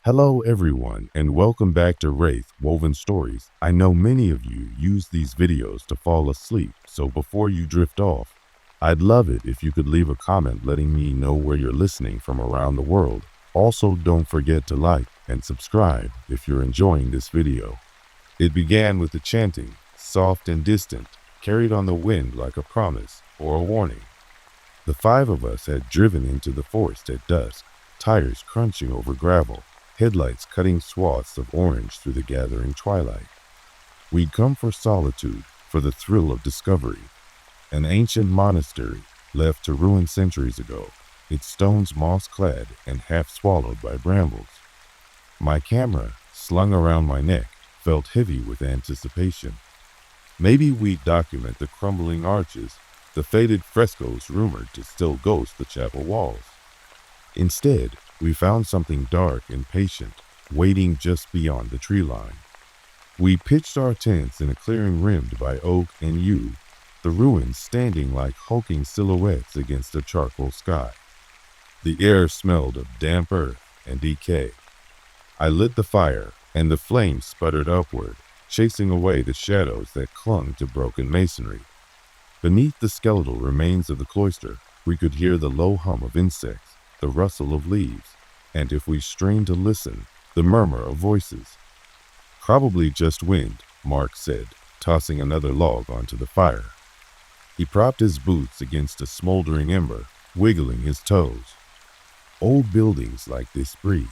Hello, everyone, and welcome back to Wraith Woven Stories. I know many of you use these videos to fall asleep, so before you drift off, I'd love it if you could leave a comment letting me know where you're listening from around the world. Also, don't forget to like and subscribe if you're enjoying this video. It began with the chanting, soft and distant, carried on the wind like a promise or a warning. The five of us had driven into the forest at dusk, tires crunching over gravel, headlights cutting swaths of orange through the gathering twilight. We'd come for solitude, for the thrill of discovery. An ancient monastery, left to ruin centuries ago, its stones moss-clad and half swallowed by brambles. My camera, slung around my neck, felt heavy with anticipation. Maybe we'd document the crumbling arches, the faded frescoes rumored to still ghost the chapel walls. Instead, we found something dark and patient, waiting just beyond the tree line. We pitched our tents in a clearing rimmed by oak and yew, the ruins standing like hulking silhouettes against a charcoal sky. The air smelled of damp earth and decay. I lit the fire, and the flames sputtered upward, chasing away the shadows that clung to broken masonry. Beneath the skeletal remains of the cloister, we could hear the low hum of insects, the rustle of leaves, and if we strained to listen, the murmur of voices. Probably just wind, Mark said, tossing another log onto the fire. He propped his boots against a smoldering ember, wiggling his toes. Old buildings like this breathe.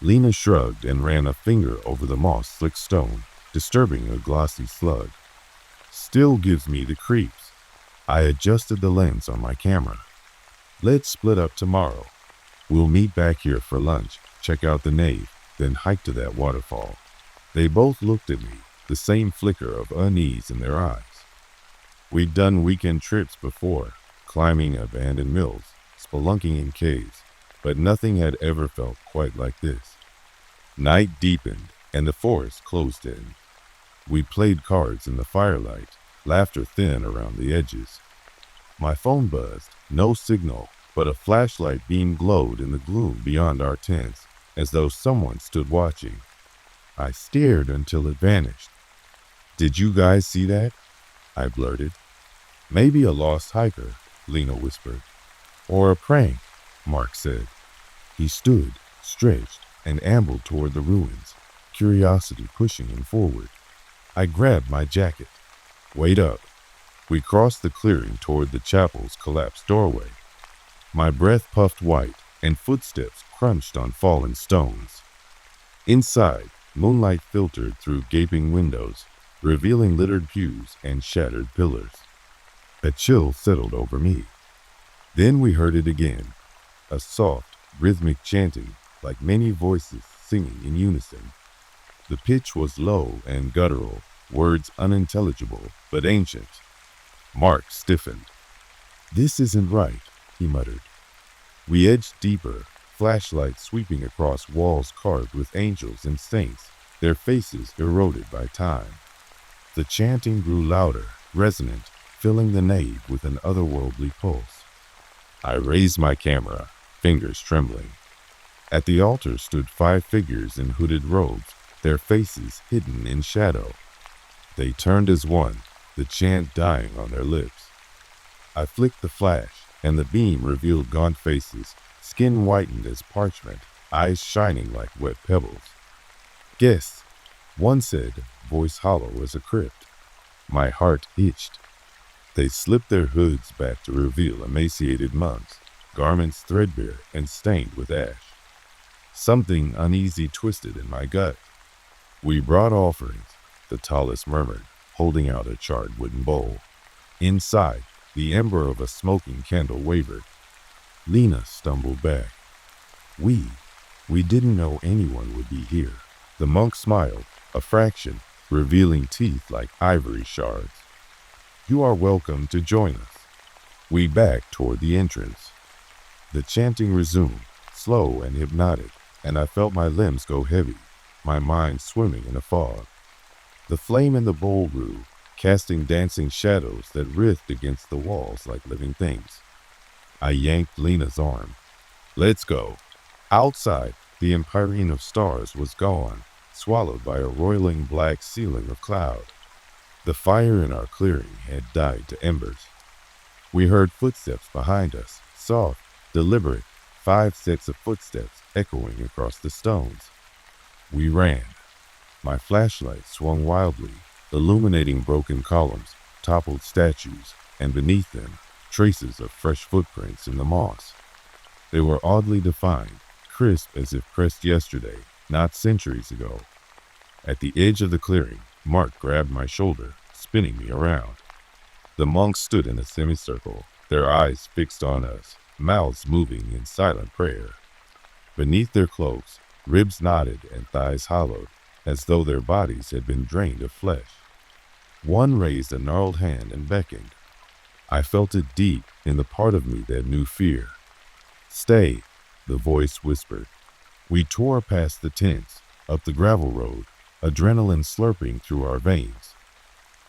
Lena shrugged and ran a finger over the moss-slick stone, disturbing a glossy slug. Still gives me the creeps. I adjusted the lens on my camera. Let's split up tomorrow. We'll meet back here for lunch, check out the nave, then hike to that waterfall. They both looked at me, the same flicker of unease in their eyes. We'd done weekend trips before, climbing abandoned mills, spelunking in caves, but nothing had ever felt quite like this. Night deepened, and the forest closed in. We played cards in the firelight, laughter thin around the edges. My phone buzzed, no signal, but a flashlight beam glowed in the gloom beyond our tents, as though someone stood watching. I stared until it vanished. "Did you guys see that?" I blurted. "Maybe a lost hiker," Lena whispered. "Or a prank," Mark said. He stood, stretched, and ambled toward the ruins, curiosity pushing him forward. I grabbed my jacket. "Wait up." We crossed the clearing toward the chapel's collapsed doorway. My breath puffed white, and footsteps crunched on fallen stones. Inside, moonlight filtered through gaping windows, revealing littered pews and shattered pillars. A chill settled over me. Then we heard it again, a soft, rhythmic chanting, like many voices singing in unison. The pitch was low and guttural, words unintelligible but ancient. Mark stiffened. "This isn't right," he muttered. We edged deeper, flashlight sweeping across walls carved with angels and saints, their faces eroded by time. The chanting grew louder, resonant, filling the nave with an otherworldly pulse. I raised my camera, fingers trembling. At the altar stood 5 figures in hooded robes, their faces hidden in shadow. They turned as one, the chant dying on their lips. I flicked the flash, and the beam revealed gaunt faces, skin whitened as parchment, eyes shining like wet pebbles. "Guests," one said, voice hollow as a crypt. My heart itched. They slipped their hoods back to reveal emaciated monks, garments threadbare and stained with ash. Something uneasy twisted in my gut. "We brought offerings," the tallest murmured, holding out a charred wooden bowl. Inside, the ember of a smoking candle wavered. Lena stumbled back. We didn't know anyone would be here." The monk smiled, a fraction, revealing teeth like ivory shards. "You are welcome to join us." We backed toward the entrance. The chanting resumed, slow and hypnotic, and I felt my limbs go heavy, my mind swimming in a fog. The flame in the bowl grew, casting dancing shadows that writhed against the walls like living things. I yanked Lena's arm. "Let's go." Outside, The empyrean of stars was gone, swallowed by a roiling black ceiling of cloud. The fire in our clearing had died to embers. We heard footsteps behind us, soft, deliberate, 5 sets of footsteps echoing across the stones. We ran. My flashlight swung wildly, illuminating broken columns, toppled statues, and beneath them, traces of fresh footprints in the moss. They were oddly defined, crisp as if pressed yesterday, not centuries ago. At the edge of the clearing, Mark grabbed my shoulder, spinning me around. The monks stood in a semicircle, their eyes fixed on us, mouths moving in silent prayer. Beneath their cloaks, ribs knotted and thighs hollowed, as though their bodies had been drained of flesh. One raised a gnarled hand and beckoned. I felt it deep in the part of me that knew fear. "Stay," the voice whispered. We tore past the tents, up the gravel road, adrenaline slurping through our veins.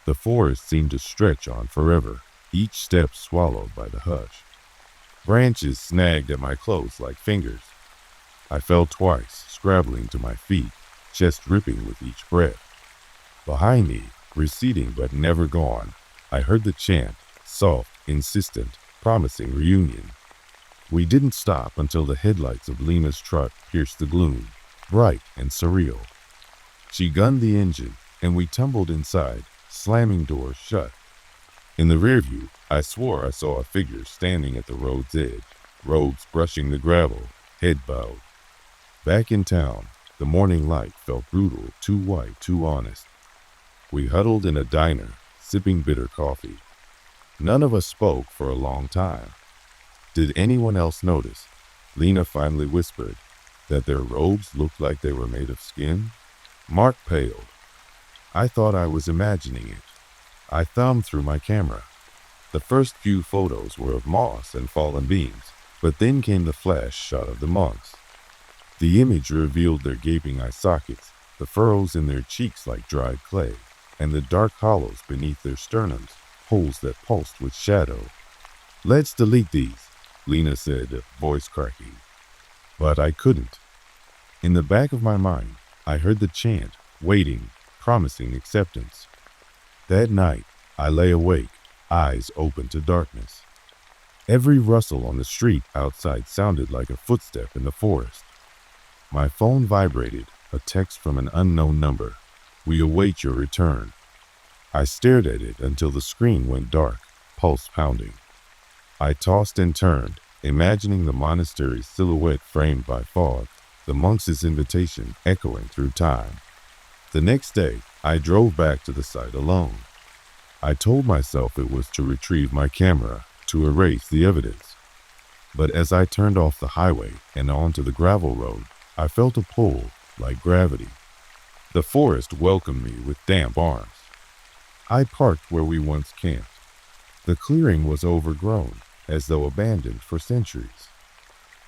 The forest seemed to stretch on forever, each step swallowed by the hush. Branches snagged at my clothes like fingers. I fell twice, scrabbling to my feet, chest ripping with each breath. Behind me, receding but never gone, I heard the chant, soft, insistent, promising reunion. We didn't stop until the headlights of Lena's truck pierced the gloom, bright and surreal. She gunned the engine, and we tumbled inside, slamming doors shut. In the rearview, I swore I saw a figure standing at the road's edge, robes brushing the gravel, head bowed. Back in town, the morning light felt brutal, too white, too honest. We huddled in a diner, sipping bitter coffee. None of us spoke for a long time. Did anyone else notice, Lena finally whispered, that their robes looked like they were made of skin? Mark paled. I thought I was imagining it. I thumbed through my camera. The first few photos were of moss and fallen beams, but then came the flash shot of the monks. The image revealed their gaping eye sockets, the furrows in their cheeks like dried clay, and the dark hollows beneath their sternums, holes that pulsed with shadow. "Let's delete these," Lena said, voice cracking. But I couldn't. In the back of my mind, I heard the chant, waiting, promising acceptance. That night, I lay awake, eyes open to darkness. Every rustle on the street outside sounded like a footstep in the forest. My phone vibrated, a text from an unknown number. "We await your return." I stared at it until the screen went dark, pulse pounding. I tossed and turned, imagining the monastery's silhouette framed by fog, the monks' invitation echoing through time. The next day, I drove back to the site alone. I told myself it was to retrieve my camera, to erase the evidence. But as I turned off the highway and onto the gravel road, I felt a pull, like gravity. The forest welcomed me with damp arms. I parked where we once camped. The clearing was overgrown, as though abandoned for centuries.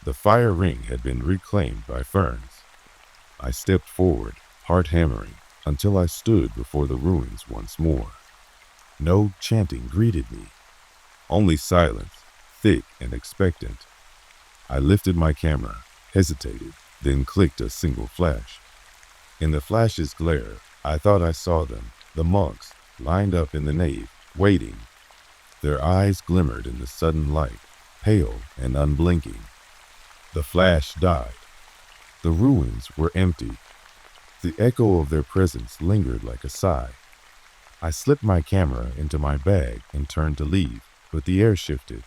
The fire ring had been reclaimed by ferns. I stepped forward, heart hammering, until I stood before the ruins once more. No chanting greeted me, only silence, thick and expectant. I lifted my camera, hesitated, then clicked a single flash. In the flash's glare, I thought I saw them, the monks, lined up in the nave, waiting. Their eyes glimmered in the sudden light, pale and unblinking. The flash died. The ruins were empty. The echo of their presence lingered like a sigh. I slipped my camera into my bag and turned to leave, but the air shifted.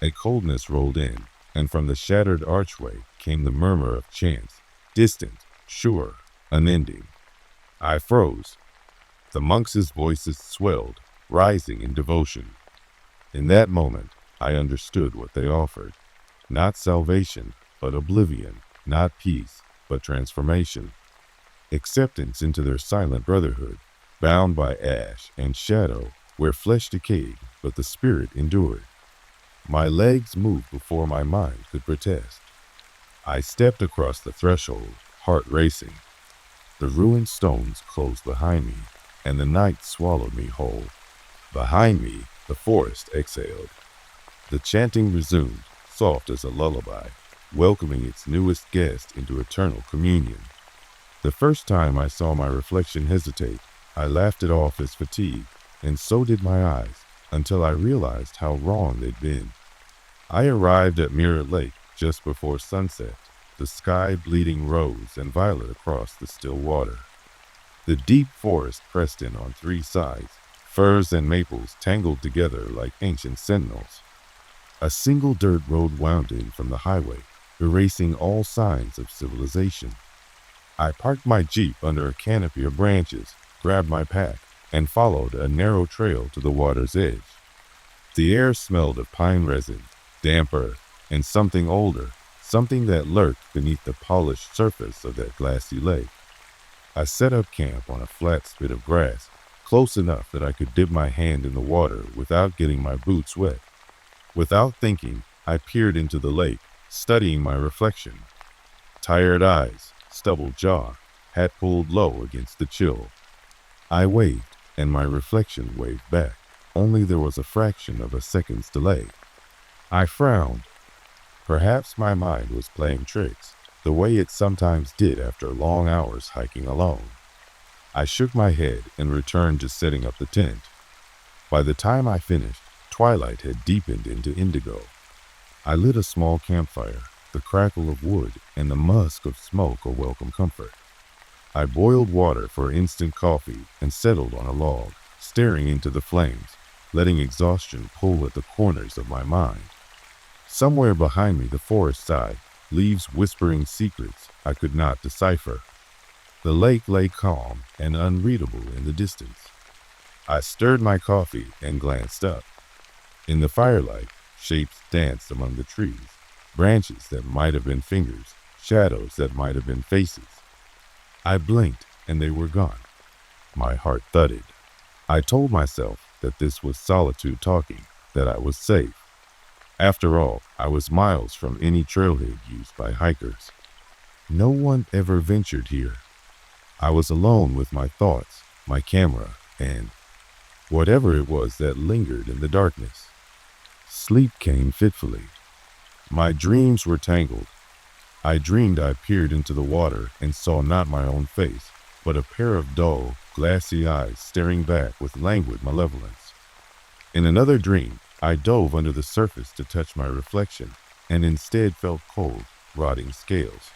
A coldness rolled in, and from the shattered archway came the murmur of chants, distant, sure, unending. I froze. The monks' voices swelled, rising in devotion. In that moment, I understood what they offered. Not salvation, but oblivion. Not peace, but transformation. Acceptance into their silent brotherhood, bound by ash and shadow, where flesh decayed, but the spirit endured. My legs moved before my mind could protest. I stepped across the threshold, heart racing. The ruined stones closed behind me, and the night swallowed me whole. Behind me, the forest exhaled. The chanting resumed, soft as a lullaby. welcoming its newest guest into eternal communion. The first time I saw my reflection hesitate, I laughed it off as fatigue, and so did my eyes, until I realized how wrong they'd been. I arrived at Mirror Lake just before sunset, the sky bleeding rose and violet across the still water. The deep forest pressed in on three sides, firs and maples tangled together like ancient sentinels. A single dirt road wound in from the highway, erasing all signs of civilization. I parked my Jeep under a canopy of branches, grabbed my pack, and followed a narrow trail to the water's edge. The air smelled of pine resin, damp earth, and something older, something that lurked beneath the polished surface of that glassy lake. I set up camp on a flat spit of grass, close enough that I could dip my hand in the water without getting my boots wet. Without thinking, I peered into the lake, studying my reflection. Tired eyes, stubbled jaw, hat pulled low against the chill. I waved, and my reflection waved back, only there was a fraction of a second's delay. I frowned. Perhaps my mind was playing tricks, the way it sometimes did after long hours hiking alone. I shook my head and returned to setting up the tent. By the time I finished, twilight had deepened into indigo. I lit a small campfire, the crackle of wood and the musk of smoke a welcome comfort. I boiled water for instant coffee and settled on a log, staring into the flames, letting exhaustion pull at the corners of my mind. Somewhere behind me the forest sighed, leaves whispering secrets I could not decipher. The lake lay calm and unreadable in the distance. I stirred my coffee and glanced up. In the firelight, shapes danced among the trees, branches that might have been fingers, shadows that might have been faces. I blinked and they were gone. My heart thudded. I told myself that this was solitude talking, that I was safe. After all, I was miles from any trailhead used by hikers. No one ever ventured here. I was alone with my thoughts, my camera, and whatever it was that lingered in the darkness. Sleep came fitfully. My dreams were tangled. I dreamed I peered into the water and saw not my own face, but a pair of dull, glassy eyes staring back with languid malevolence. In another dream, I dove under the surface to touch my reflection, and instead felt cold, rotting scales.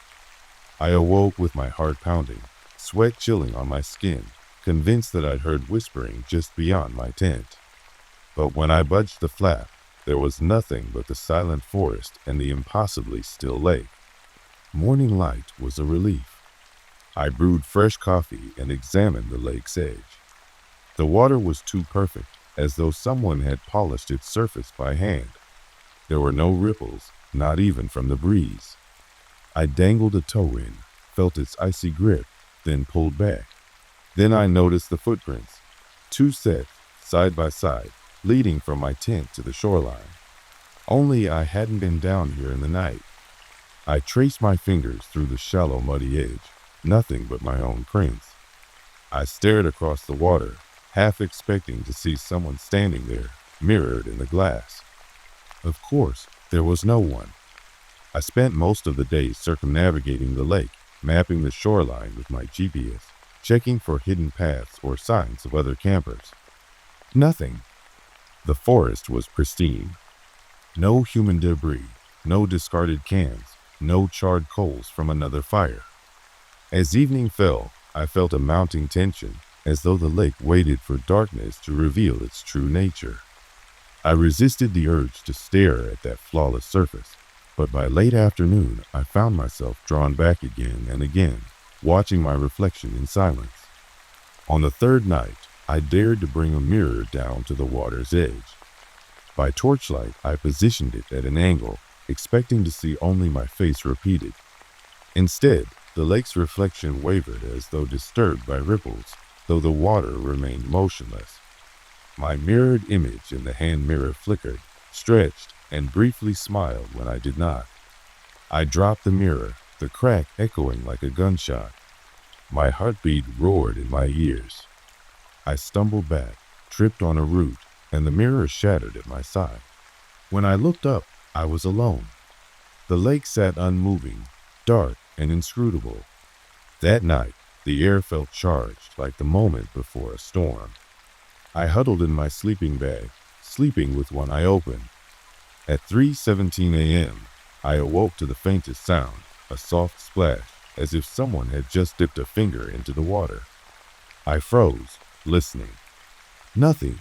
I awoke with my heart pounding, sweat chilling on my skin, convinced that I'd heard whispering just beyond my tent. But when I budged the flap, there was nothing but the silent forest and the impossibly still lake. Morning light was a relief. I brewed fresh coffee and examined the lake's edge. The water was too perfect, as though someone had polished its surface by hand. There were no ripples, not even from the breeze. I dangled a toe in, felt its icy grip, then pulled back. Then I noticed the footprints, two set, side by side, leading from my tent to the shoreline. Only I hadn't been down here in the night. I traced my fingers through the shallow, muddy edge, nothing but my own prints. I stared across the water, half expecting to see someone standing there, mirrored in the glass. Of course, there was no one. I spent most of the day circumnavigating the lake, mapping the shoreline with my GPS, checking for hidden paths or signs of other campers. Nothing. The forest was pristine. No human debris, no discarded cans, no charred coals from another fire. As evening fell, I felt a mounting tension, as though the lake waited for darkness to reveal its true nature. I resisted the urge to stare at that flawless surface, but by late afternoon I found myself drawn back again and again, watching my reflection in silence. On the third night, I dared to bring a mirror down to the water's edge. By torchlight, I positioned it at an angle, expecting to see only my face repeated. Instead, the lake's reflection wavered as though disturbed by ripples, though the water remained motionless. My mirrored image in the hand mirror flickered, stretched, and briefly smiled when I did not. I dropped the mirror, the crack echoing like a gunshot. My heartbeat roared in my ears. I stumbled back, tripped on a root, and the mirror shattered at my side. When I looked up, I was alone. The lake sat unmoving, dark and inscrutable. That night, the air felt charged like the moment before a storm. I huddled in my sleeping bag, sleeping with one eye open. At 3:17 a.m., I awoke to the faintest sound, a soft splash, as if someone had just dipped a finger into the water. I froze, listening. Nothing.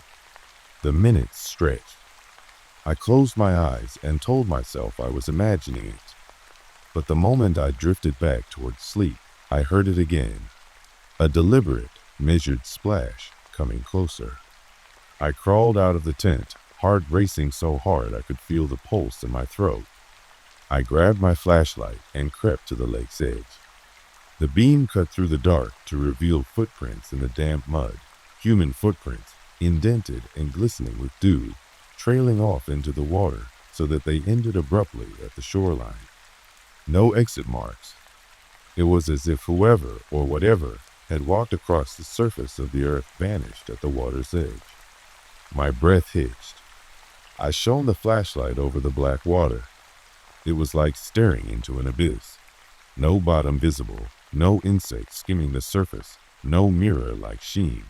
The minutes stretched. I closed my eyes and told myself I was imagining it. But the moment I drifted back toward sleep, I heard it again. A deliberate, measured splash coming closer. I crawled out of the tent, heart racing so hard I could feel the pulse in my throat. I grabbed my flashlight and crept to the lake's edge. The beam cut through the dark to reveal footprints in the damp mud, human footprints, indented and glistening with dew, trailing off into the water so that they ended abruptly at the shoreline. No exit marks. It was as if whoever or whatever had walked across the surface of the earth vanished at the water's edge. My breath hitched. I shone the flashlight over the black water. It was like staring into an abyss. No bottom visible, no insect skimming the surface, no mirror-like sheen.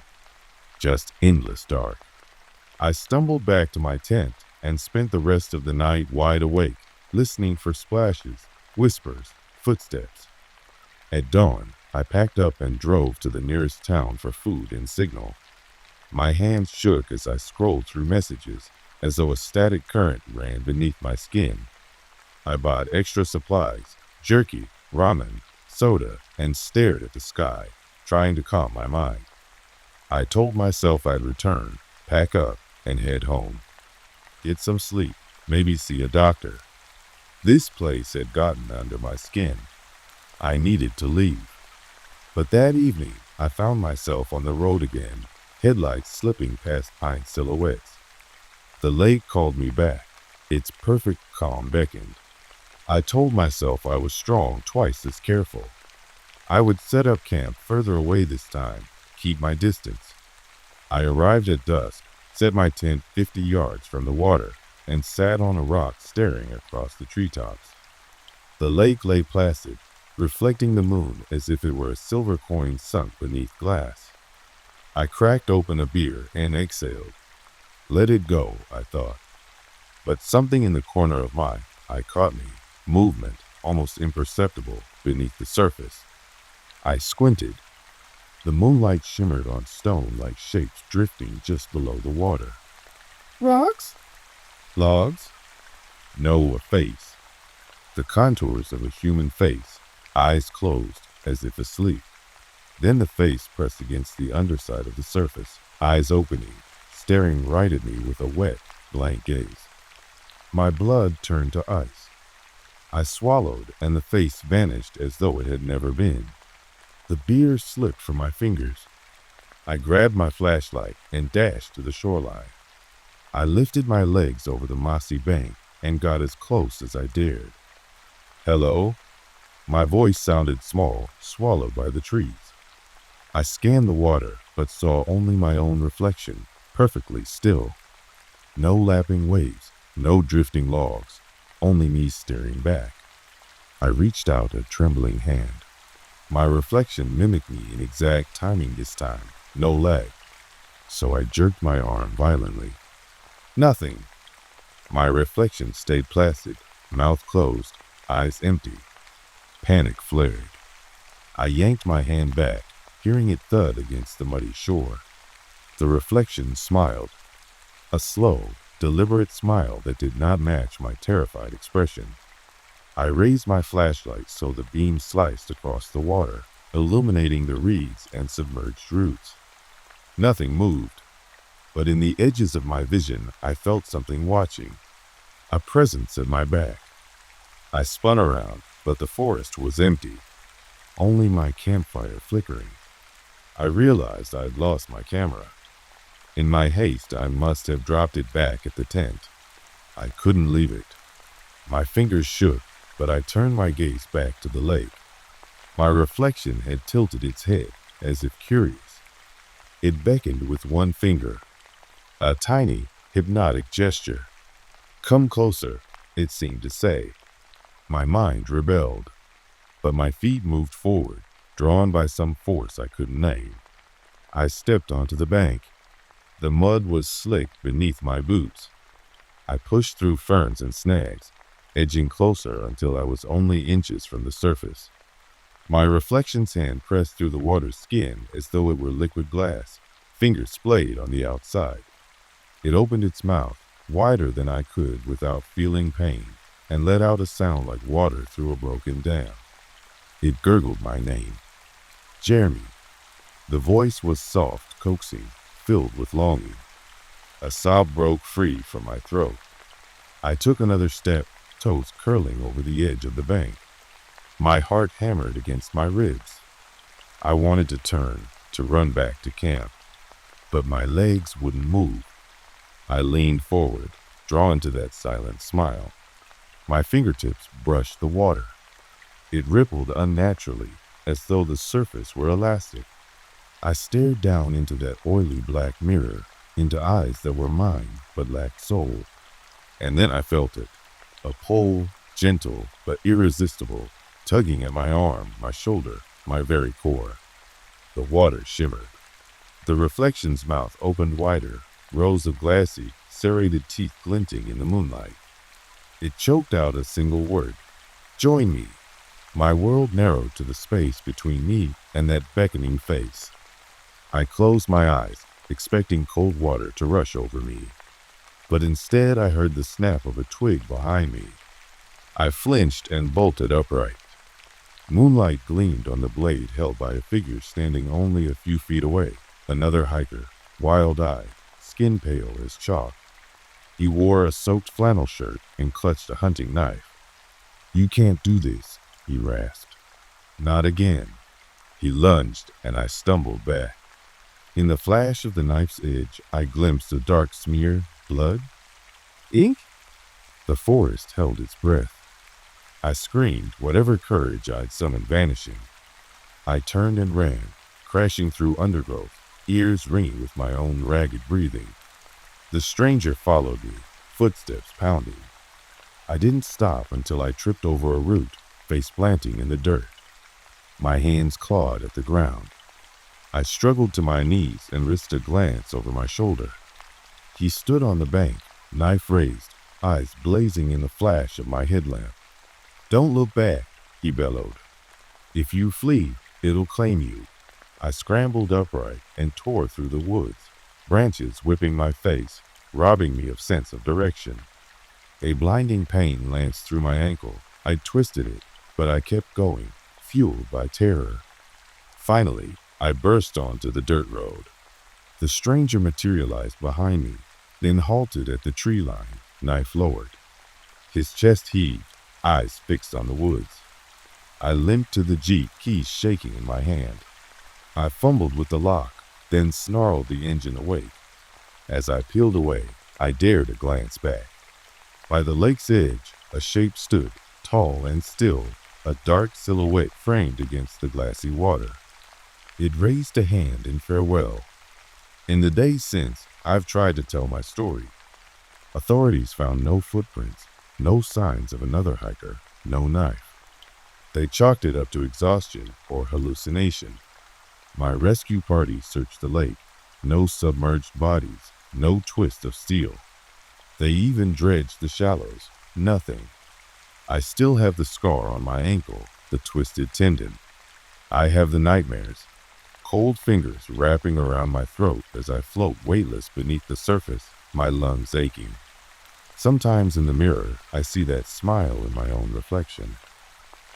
Just endless dark. I stumbled back to my tent and spent the rest of the night wide awake, listening for splashes, whispers, footsteps. At dawn, I packed up and drove to the nearest town for food and signal. My hands shook as I scrolled through messages, as though a static current ran beneath my skin. I bought extra supplies, jerky, ramen, soda, and stared at the sky, trying to calm my mind. I told myself I'd return, pack up, and head home. Get some sleep, maybe see a doctor. This place had gotten under my skin. I needed to leave. But that evening, I found myself on the road again, headlights slipping past pine silhouettes. The lake called me back. Its perfect calm beckoned. I told myself I was strong, twice as careful. I would set up camp further away this time, keep my distance. I arrived at dusk, set my tent 50 yards from the water, and sat on a rock staring across the treetops. The lake lay placid, reflecting the moon as if it were a silver coin sunk beneath glass. I cracked open a beer and exhaled. Let it go, I thought. But something in the corner of my eye caught me, movement, almost imperceptible, beneath the surface. I squinted. The moonlight shimmered on stone like shapes drifting just below the water. Rocks? Logs? No, a face. The contours of a human face, eyes closed, as if asleep. Then the face pressed against the underside of the surface, eyes opening, staring right at me with a wet, blank gaze. My blood turned to ice. I swallowed, and the face vanished as though it had never been. The beer slipped from my fingers. I grabbed my flashlight and dashed to the shoreline. I lifted my legs over the mossy bank and got as close as I dared. Hello? My voice sounded small, swallowed by the trees. I scanned the water, but saw only my own reflection, perfectly still. No lapping waves, no drifting logs, only me staring back. I reached out a trembling hand. My reflection mimicked me in exact timing this time, no lag. So I jerked my arm violently. Nothing. My reflection stayed placid, mouth closed, eyes empty. Panic flared. I yanked my hand back, hearing it thud against the muddy shore. The reflection smiled. A slow, deliberate smile that did not match my terrified expression. I raised my flashlight so the beam sliced across the water, illuminating the reeds and submerged roots. Nothing moved, but in the edges of my vision I felt something watching, a presence at my back. I spun around, but the forest was empty, only my campfire flickering. I realized I'd lost my camera. In my haste, I must have dropped it back at the tent. I couldn't leave it. My fingers shook, but I turned my gaze back to the lake. My reflection had tilted its head, as if curious. It beckoned with one finger, a tiny, hypnotic gesture. Come closer, it seemed to say. My mind rebelled, but my feet moved forward, drawn by some force I couldn't name. I stepped onto the bank. The mud was slick beneath my boots. I pushed through ferns and snags, edging closer until I was only inches from the surface. My reflection's hand pressed through the water's skin as though it were liquid glass, fingers splayed on the outside. It opened its mouth, wider than I could without feeling pain, and let out a sound like water through a broken dam. It gurgled my name. Jeremy. The voice was soft, coaxing, filled with longing. A sob broke free from my throat. I took another step, toes curling over the edge of the bank. My heart hammered against my ribs. I wanted to turn, to run back to camp, but my legs wouldn't move. I leaned forward, drawn to that silent smile. My fingertips brushed the water. It rippled unnaturally, as though the surface were elastic. I stared down into that oily black mirror, into eyes that were mine but lacked soul. And then I felt it, a pull, gentle but irresistible, tugging at my arm, my shoulder, my very core. The water shimmered. The reflection's mouth opened wider, rows of glassy, serrated teeth glinting in the moonlight. It choked out a single word. Join me. My world narrowed to the space between me and that beckoning face. I closed my eyes, expecting cold water to rush over me. But instead I heard the snap of a twig behind me. I flinched and bolted upright. Moonlight gleamed on the blade held by a figure standing only a few feet away, another hiker, wild-eyed, skin pale as chalk. He wore a soaked flannel shirt and clutched a hunting knife. You can't do this, he rasped. Not again. He lunged and I stumbled back. In the flash of the knife's edge, I glimpsed a dark smear, blood, ink. The forest held its breath. I screamed, whatever courage I'd summoned vanishing. I turned and ran, crashing through undergrowth, ears ringing with my own ragged breathing. The stranger followed me, footsteps pounding. I didn't stop until I tripped over a root, face planting in the dirt. My hands clawed at the ground. I struggled to my knees and risked a glance over my shoulder. He stood on the bank, knife raised, eyes blazing in the flash of my headlamp. Don't look back, he bellowed. If you flee, it'll claim you. I scrambled upright and tore through the woods, branches whipping my face, robbing me of sense of direction. A blinding pain lanced through my ankle. I twisted it, but I kept going, fueled by terror. Finally, I burst onto the dirt road. The stranger materialized behind me, then halted at the tree line, knife lowered. His chest heaved, eyes fixed on the woods. I limped to the Jeep, keys shaking in my hand. I fumbled with the lock, then snarled the engine awake. As I peeled away, I dared a glance back. By the lake's edge, a shape stood, tall and still, a dark silhouette framed against the glassy water. It raised a hand in farewell. In the days since, I've tried to tell my story. Authorities found no footprints, no signs of another hiker, no knife. They chalked it up to exhaustion or hallucination. My rescue party searched the lake. No submerged bodies, no twist of steel. They even dredged the shallows. Nothing. I still have the scar on my ankle, the twisted tendon. I have the nightmares. Cold fingers wrapping around my throat as I float weightless beneath the surface, my lungs aching. Sometimes in the mirror, I see that smile in my own reflection.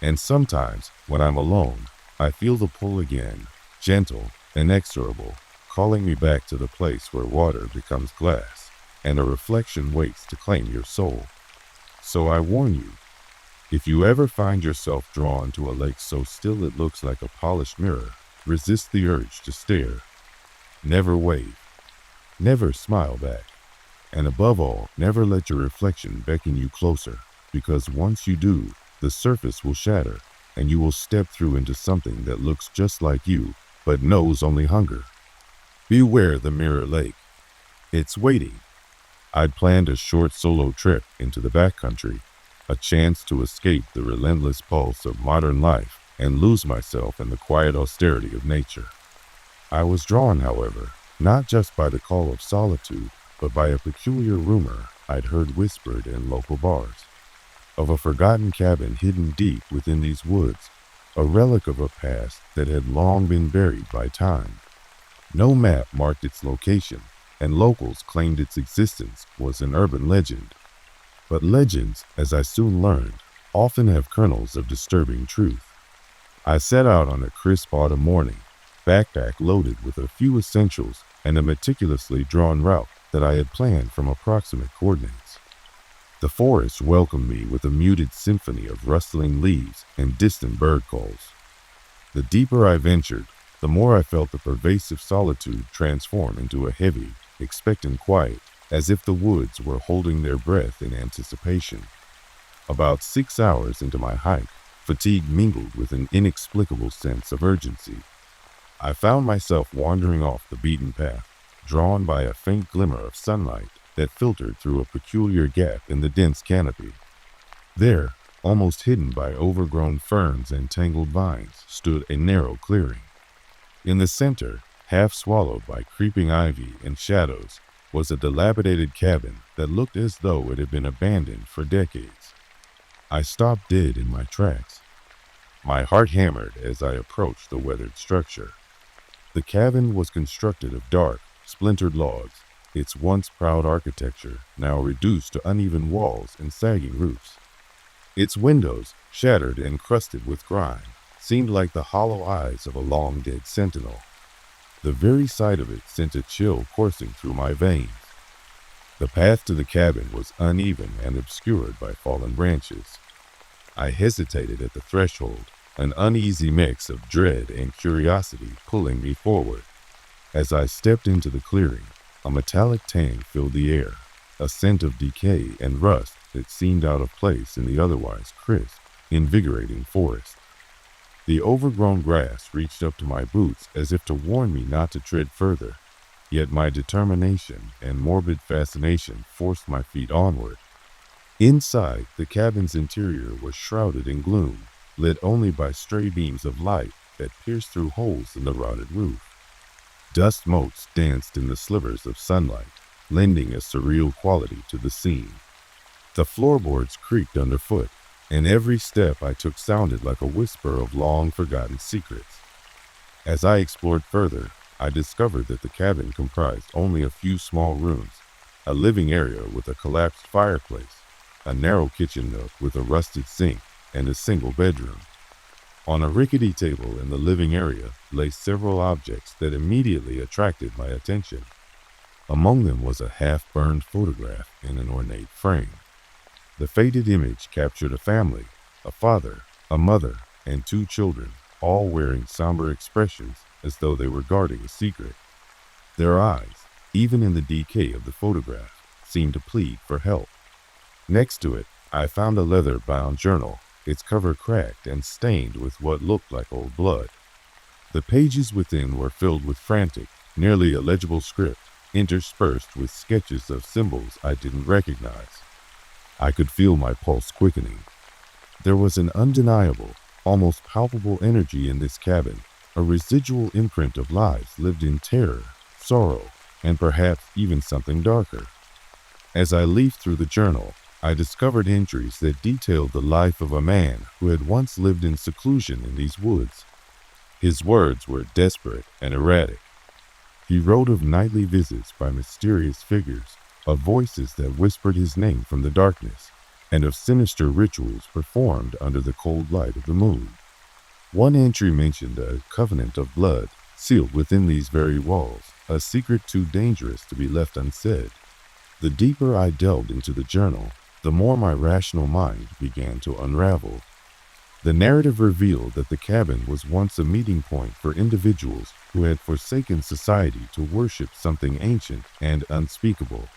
And sometimes, when I'm alone, I feel the pull again, gentle, inexorable, calling me back to the place where water becomes glass, and a reflection waits to claim your soul. So I warn you, if you ever find yourself drawn to a lake so still it looks like a polished mirror, resist the urge to stare. Never wave. Never smile back. And above all, never let your reflection beckon you closer, because once you do, the surface will shatter, and you will step through into something that looks just like you, but knows only hunger. Beware the mirror lake. It's waiting. I'd planned a short solo trip into the backcountry. a chance to escape the relentless pulse of modern life and lose myself in the quiet austerity of nature. I was drawn, however, not just by the call of solitude, but by a peculiar rumor I'd heard whispered in local bars, of a forgotten cabin hidden deep within these woods, a relic of a past that had long been buried by time. No map marked its location, and locals claimed its existence was an urban legend. But legends, as I soon learned, often have kernels of disturbing truth. I set out on a crisp autumn morning, backpack loaded with a few essentials and a meticulously drawn route that I had planned from approximate coordinates. The forest welcomed me with a muted symphony of rustling leaves and distant bird calls. The deeper I ventured, the more I felt the pervasive solitude transform into a heavy, expectant quiet, as if the woods were holding their breath in anticipation. About 6 hours into my hike, fatigue mingled with an inexplicable sense of urgency. I found myself wandering off the beaten path, drawn by a faint glimmer of sunlight that filtered through a peculiar gap in the dense canopy. There, almost hidden by overgrown ferns and tangled vines, stood a narrow clearing. In the center, half swallowed by creeping ivy and shadows, was a dilapidated cabin that looked as though it had been abandoned for decades. I stopped dead in my tracks. My heart hammered as I approached the weathered structure. The cabin was constructed of dark, splintered logs, its once proud architecture now reduced to uneven walls and sagging roofs. Its windows, shattered and crusted with grime, seemed like the hollow eyes of a long-dead sentinel. The very sight of it sent a chill coursing through my veins. The path to the cabin was uneven and obscured by fallen branches. I hesitated at the threshold, an uneasy mix of dread and curiosity pulling me forward. As I stepped into the clearing, a metallic tang filled the air, a scent of decay and rust that seemed out of place in the otherwise crisp, invigorating forest. The overgrown grass reached up to my boots as if to warn me not to tread further, yet my determination and morbid fascination forced my feet onward. Inside, the cabin's interior was shrouded in gloom, lit only by stray beams of light that pierced through holes in the rotted roof. Dust motes danced in the slivers of sunlight, lending a surreal quality to the scene. The floorboards creaked underfoot, and every step I took sounded like a whisper of long-forgotten secrets. As I explored further, I discovered that the cabin comprised only a few small rooms, a living area with a collapsed fireplace, a narrow kitchen nook with a rusted sink, and a single bedroom. On a rickety table in the living area lay several objects that immediately attracted my attention. Among them was a half-burned photograph in an ornate frame. The faded image captured a family, a father, a mother, and 2 children, all wearing somber expressions as though they were guarding a secret. Their eyes, even in the decay of the photograph, seemed to plead for help. Next to it, I found a leather-bound journal, its cover cracked and stained with what looked like old blood. The pages within were filled with frantic, nearly illegible script, interspersed with sketches of symbols I didn't recognize. I could feel my pulse quickening. There was an undeniable, almost palpable energy in this cabin, a residual imprint of lives lived in terror, sorrow, and perhaps even something darker. As I leafed through the journal, I discovered entries that detailed the life of a man who had once lived in seclusion in these woods. His words were desperate and erratic. He wrote of nightly visits by mysterious figures, of voices that whispered his name from the darkness, and of sinister rituals performed under the cold light of the moon. One entry mentioned a covenant of blood sealed within these very walls, a secret too dangerous to be left unsaid. The deeper I delved into the journal, the more my rational mind began to unravel. The narrative revealed that the cabin was once a meeting point for individuals who had forsaken society to worship something ancient and unspeakable.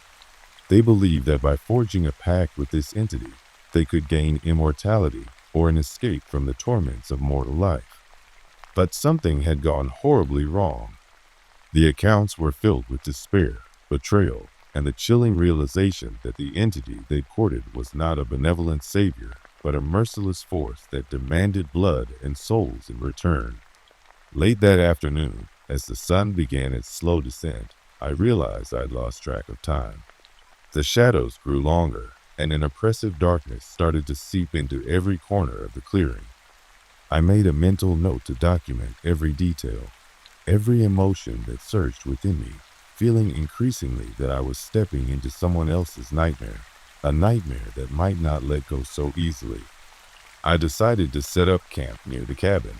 They believed that by forging a pact with this entity, they could gain immortality or an escape from the torments of mortal life. But something had gone horribly wrong. The accounts were filled with despair, betrayal, and the chilling realization that the entity they courted was not a benevolent savior, but a merciless force that demanded blood and souls in return. Late that afternoon, as the sun began its slow descent, I realized I'd lost track of time. The shadows grew longer, and an oppressive darkness started to seep into every corner of the clearing. I made a mental note to document every detail, every emotion that surged within me, feeling increasingly that I was stepping into someone else's nightmare, a nightmare that might not let go so easily. I decided to set up camp near the cabin.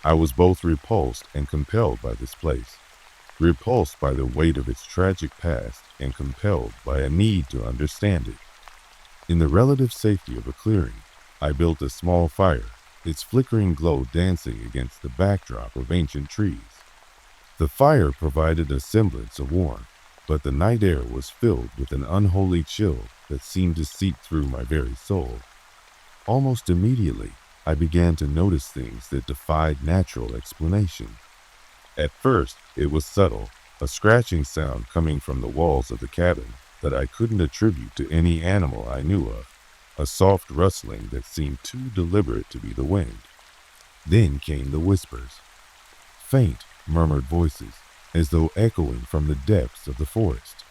I was both repulsed and compelled by this place, repulsed by the weight of its tragic past and compelled by a need to understand it. In the relative safety of a clearing, I built a small fire, its flickering glow dancing against the backdrop of ancient trees. The fire provided a semblance of warmth, but the night air was filled with an unholy chill that seemed to seep through my very soul. Almost immediately, I began to notice things that defied natural explanation. At first, it was subtle, a scratching sound coming from the walls of the cabin that I couldn't attribute to any animal I knew of, a soft rustling that seemed too deliberate to be the wind. Then came the whispers, faint, murmured voices, as though echoing from the depths of the forest.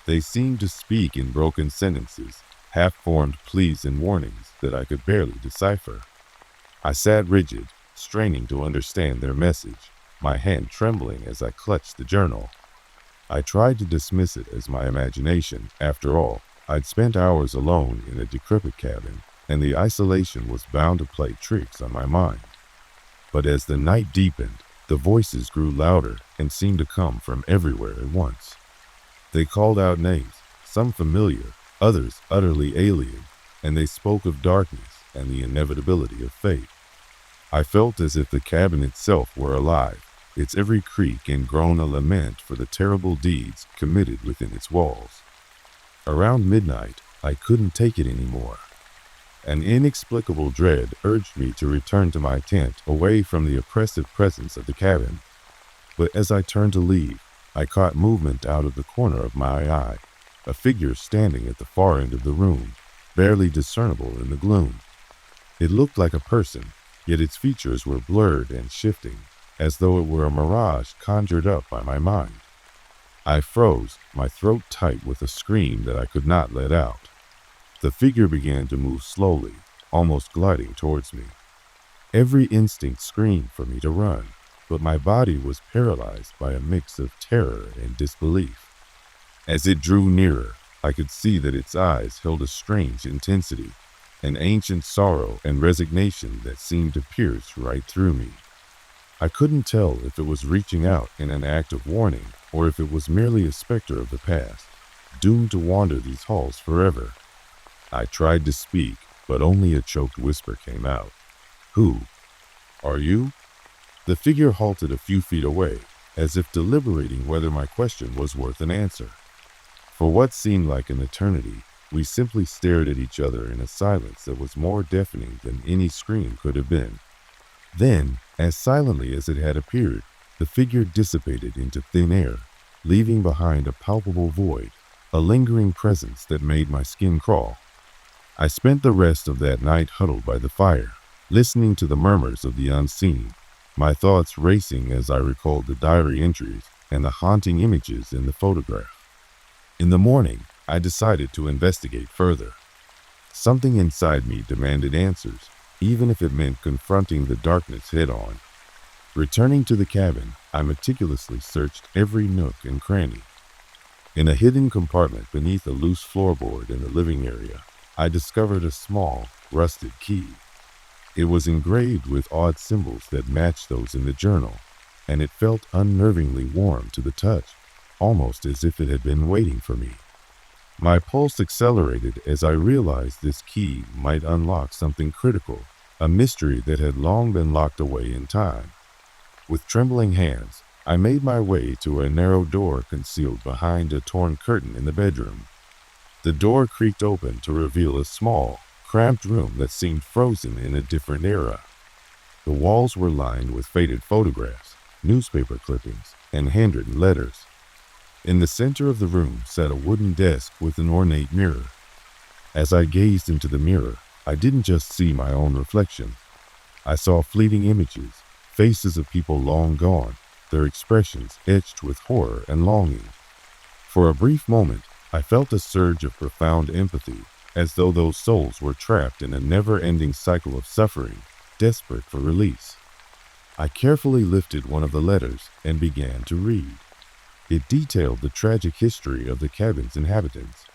They seemed to speak in broken sentences, half-formed pleas and warnings that I could barely decipher. I sat rigid, straining to understand their message, my hand trembling as I clutched the journal. I tried to dismiss it as my imagination. After all, I'd spent hours alone in a decrepit cabin, and the isolation was bound to play tricks on my mind. But as the night deepened, the voices grew louder and seemed to come from everywhere at once. They called out names, some familiar, others utterly alien, and they spoke of darkness and the inevitability of fate. I felt as if the cabin itself were alive, its every creak and groan a lament for the terrible deeds committed within its walls. Around midnight, I couldn't take it anymore. An inexplicable dread urged me to return to my tent, away from the oppressive presence of the cabin. But as I turned to leave, I caught movement out of the corner of my eye, a figure standing at the far end of the room, barely discernible in the gloom. It looked like a person, yet its features were blurred and shifting, as though it were a mirage conjured up by my mind. I froze, my throat tight with a scream that I could not let out. The figure began to move slowly, almost gliding towards me. Every instinct screamed for me to run, but my body was paralyzed by a mix of terror and disbelief. As it drew nearer, I could see that its eyes held a strange intensity, an ancient sorrow and resignation that seemed to pierce right through me. I couldn't tell if it was reaching out in an act of warning or if it was merely a specter of the past, doomed to wander these halls forever. I tried to speak, but only a choked whisper came out. Who? Are you? The figure halted a few feet away, as if deliberating whether my question was worth an answer. For what seemed like an eternity, we simply stared at each other in a silence that was more deafening than any scream could have been. Then, as silently as it had appeared, the figure dissipated into thin air, leaving behind a palpable void, a lingering presence that made my skin crawl. I spent the rest of that night huddled by the fire, listening to the murmurs of the unseen, my thoughts racing as I recalled the diary entries and the haunting images in the photograph. In the morning, I decided to investigate further. Something inside me demanded answers, even if it meant confronting the darkness head-on. Returning to the cabin, I meticulously searched every nook and cranny. In a hidden compartment beneath a loose floorboard in the living area, I discovered a small, rusted key. It was engraved with odd symbols that matched those in the journal, and it felt unnervingly warm to the touch, almost as if it had been waiting for me. My pulse accelerated as I realized this key might unlock something critical, a mystery that had long been locked away in time. With trembling hands, I made my way to a narrow door concealed behind a torn curtain in the bedroom. The door creaked open to reveal a small, cramped room that seemed frozen in a different era. The walls were lined with faded photographs, newspaper clippings, and handwritten letters. In the center of the room sat a wooden desk with an ornate mirror. As I gazed into the mirror, I didn't just see my own reflection. I saw fleeting images, faces of people long gone, their expressions etched with horror and longing. For a brief moment, I felt a surge of profound empathy, as though those souls were trapped in a never-ending cycle of suffering, desperate for release. I carefully lifted one of the letters and began to read. It detailed the tragic history of the cabin's inhabitants,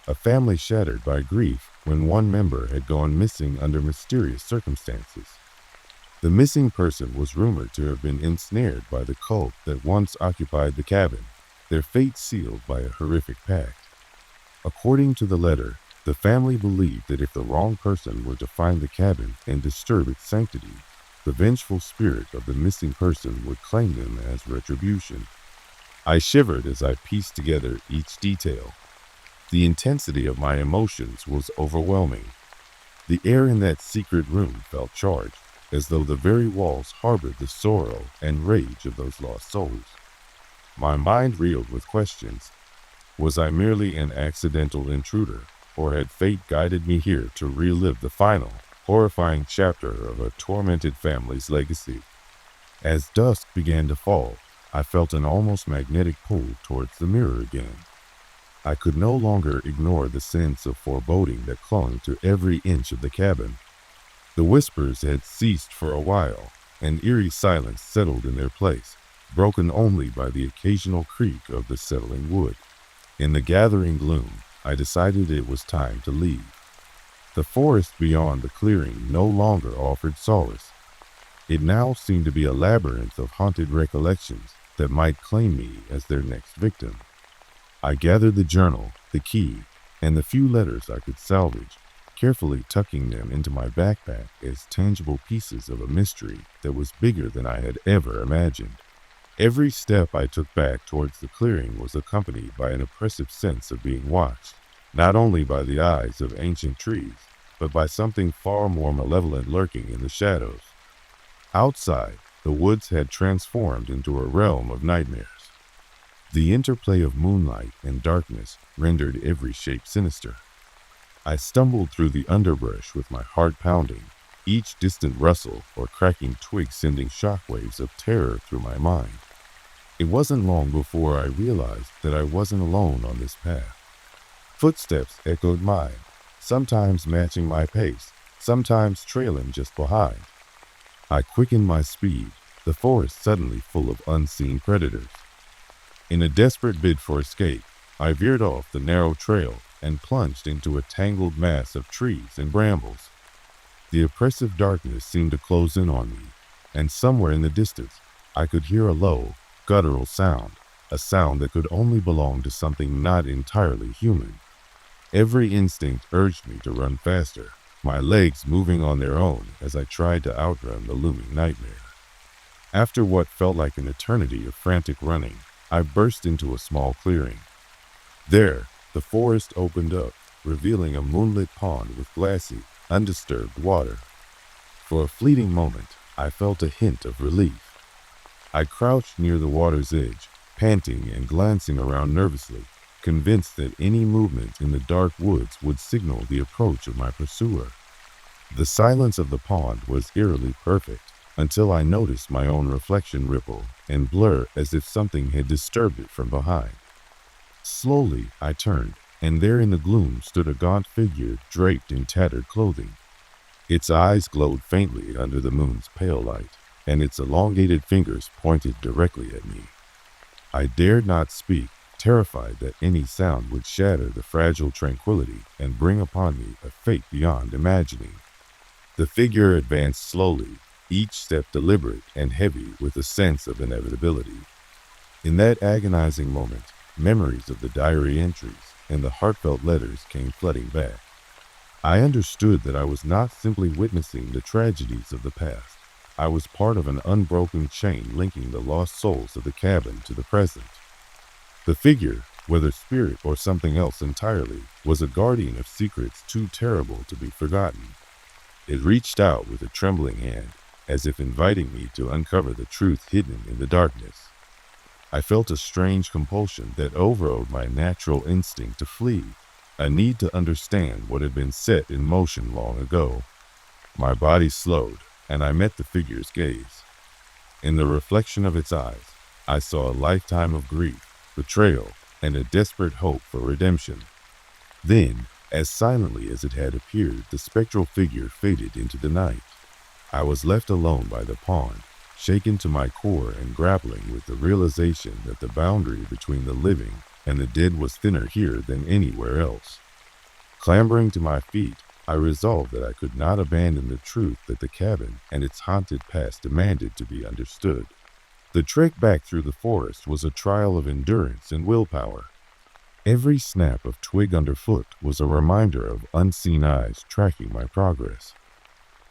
a family shattered by grief when one member had gone missing under mysterious circumstances. The missing person was rumored to have been ensnared by the cult that once occupied the cabin, their fate sealed by a horrific pact. According to the letter, the family believed that if the wrong person were to find the cabin and disturb its sanctity, the vengeful spirit of the missing person would claim them as retribution. I shivered as I pieced together each detail. The intensity of my emotions was overwhelming. The air in that secret room felt charged, as though the very walls harbored the sorrow and rage of those lost souls. My mind reeled with questions. Was I merely an accidental intruder, or had fate guided me here to relive the final, horrifying chapter of a tormented family's legacy? As dusk began to fall, I felt an almost magnetic pull towards the mirror again. I could no longer ignore the sense of foreboding that clung to every inch of the cabin. The whispers had ceased for a while, and eerie silence settled in their place, broken only by the occasional creak of the settling wood. In the gathering gloom, I decided it was time to leave. The forest beyond the clearing no longer offered solace. It now seemed to be a labyrinth of haunted recollections that might claim me as their next victim. I gathered the journal, the key, and the few letters I could salvage, carefully tucking them into my backpack as tangible pieces of a mystery that was bigger than I had ever imagined. Every step I took back towards the clearing was accompanied by an oppressive sense of being watched, not only by the eyes of ancient trees, but by something far more malevolent lurking in the shadows. Outside, the woods had transformed into a realm of nightmares. The interplay of moonlight and darkness rendered every shape sinister. I stumbled through the underbrush with my heart pounding, each distant rustle or cracking twig sending shockwaves of terror through my mind. It wasn't long before I realized that I wasn't alone on this path. Footsteps echoed mine, sometimes matching my pace, sometimes trailing just behind. I quickened my speed, the forest suddenly full of unseen predators. In a desperate bid for escape, I veered off the narrow trail and plunged into a tangled mass of trees and brambles. The oppressive darkness seemed to close in on me, and somewhere in the distance, I could hear a low, guttural sound, a sound that could only belong to something not entirely human. Every instinct urged me to run faster, my legs moving on their own as I tried to outrun the looming nightmare. After what felt like an eternity of frantic running, I burst into a small clearing. There, the forest opened up, revealing a moonlit pond with glassy, undisturbed water. For a fleeting moment, I felt a hint of relief. I crouched near the water's edge, panting and glancing around nervously, convinced that any movement in the dark woods would signal the approach of my pursuer. The silence of the pond was eerily perfect, until I noticed my own reflection ripple and blur as if something had disturbed it from behind. Slowly, I turned, and there in the gloom stood a gaunt figure draped in tattered clothing. Its eyes glowed faintly under the moon's pale light, and its elongated fingers pointed directly at me. I dared not speak, terrified that any sound would shatter the fragile tranquility and bring upon me a fate beyond imagining. The figure advanced slowly, each step deliberate and heavy with a sense of inevitability. In that agonizing moment, memories of the diary entries and the heartfelt letters came flooding back. I understood that I was not simply witnessing the tragedies of the past. I was part of an unbroken chain linking the lost souls of the cabin to the present. The figure, whether spirit or something else entirely, was a guardian of secrets too terrible to be forgotten. It reached out with a trembling hand, as if inviting me to uncover the truth hidden in the darkness. I felt a strange compulsion that overrode my natural instinct to flee, a need to understand what had been set in motion long ago. My body slowed, and I met the figure's gaze. In the reflection of its eyes, I saw a lifetime of grief, betrayal, and a desperate hope for redemption. Then, as silently as it had appeared, the spectral figure faded into the night. I was left alone by the pond, shaken to my core and grappling with the realization that the boundary between the living and the dead was thinner here than anywhere else. Clambering to my feet, I resolved that I could not abandon the truth that the cabin and its haunted past demanded to be understood. The trek back through the forest was a trial of endurance and willpower. Every snap of twig underfoot was a reminder of unseen eyes tracking my progress.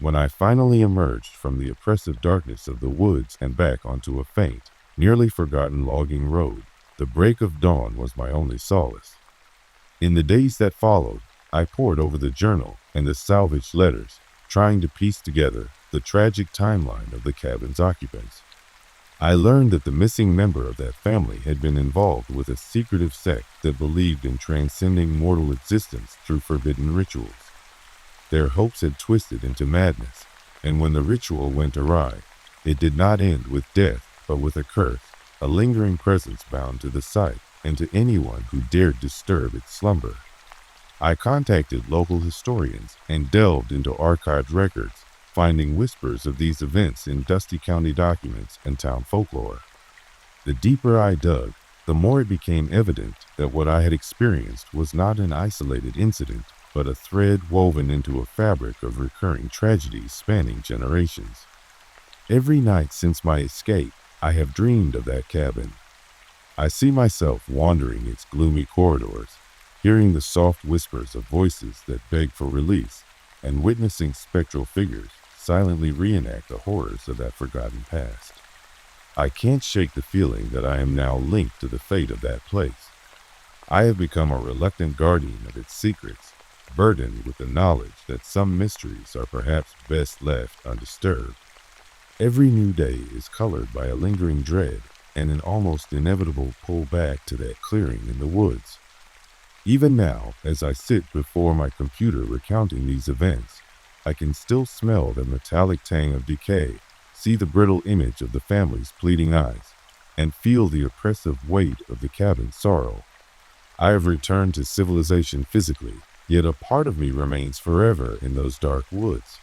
When I finally emerged from the oppressive darkness of the woods and back onto a faint, nearly forgotten logging road, the break of dawn was my only solace. In the days that followed, I pored over the journal and the salvaged letters, trying to piece together the tragic timeline of the cabin's occupants. I learned that the missing member of that family had been involved with a secretive sect that believed in transcending mortal existence through forbidden rituals. Their hopes had twisted into madness, and when the ritual went awry, it did not end with death, but with a curse, a lingering presence bound to the site and to anyone who dared disturb its slumber. I contacted local historians and delved into archived records, finding whispers of these events in dusty county documents and town folklore. The deeper I dug, the more it became evident that what I had experienced was not an isolated incident, but a thread woven into a fabric of recurring tragedies spanning generations. Every night since my escape, I have dreamed of that cabin. I see myself wandering its gloomy corridors, hearing the soft whispers of voices that beg for release, and witnessing spectral figures silently reenact the horrors of that forgotten past. I can't shake the feeling that I am now linked to the fate of that place. I have become a reluctant guardian of its secrets, burdened with the knowledge that some mysteries are perhaps best left undisturbed. Every new day is colored by a lingering dread and an almost inevitable pull back to that clearing in the woods. Even now, as I sit before my computer recounting these events, I can still smell the metallic tang of decay, see the brittle image of the family's pleading eyes, and feel the oppressive weight of the cabin's sorrow. I have returned to civilization physically, yet a part of me remains forever in those dark woods.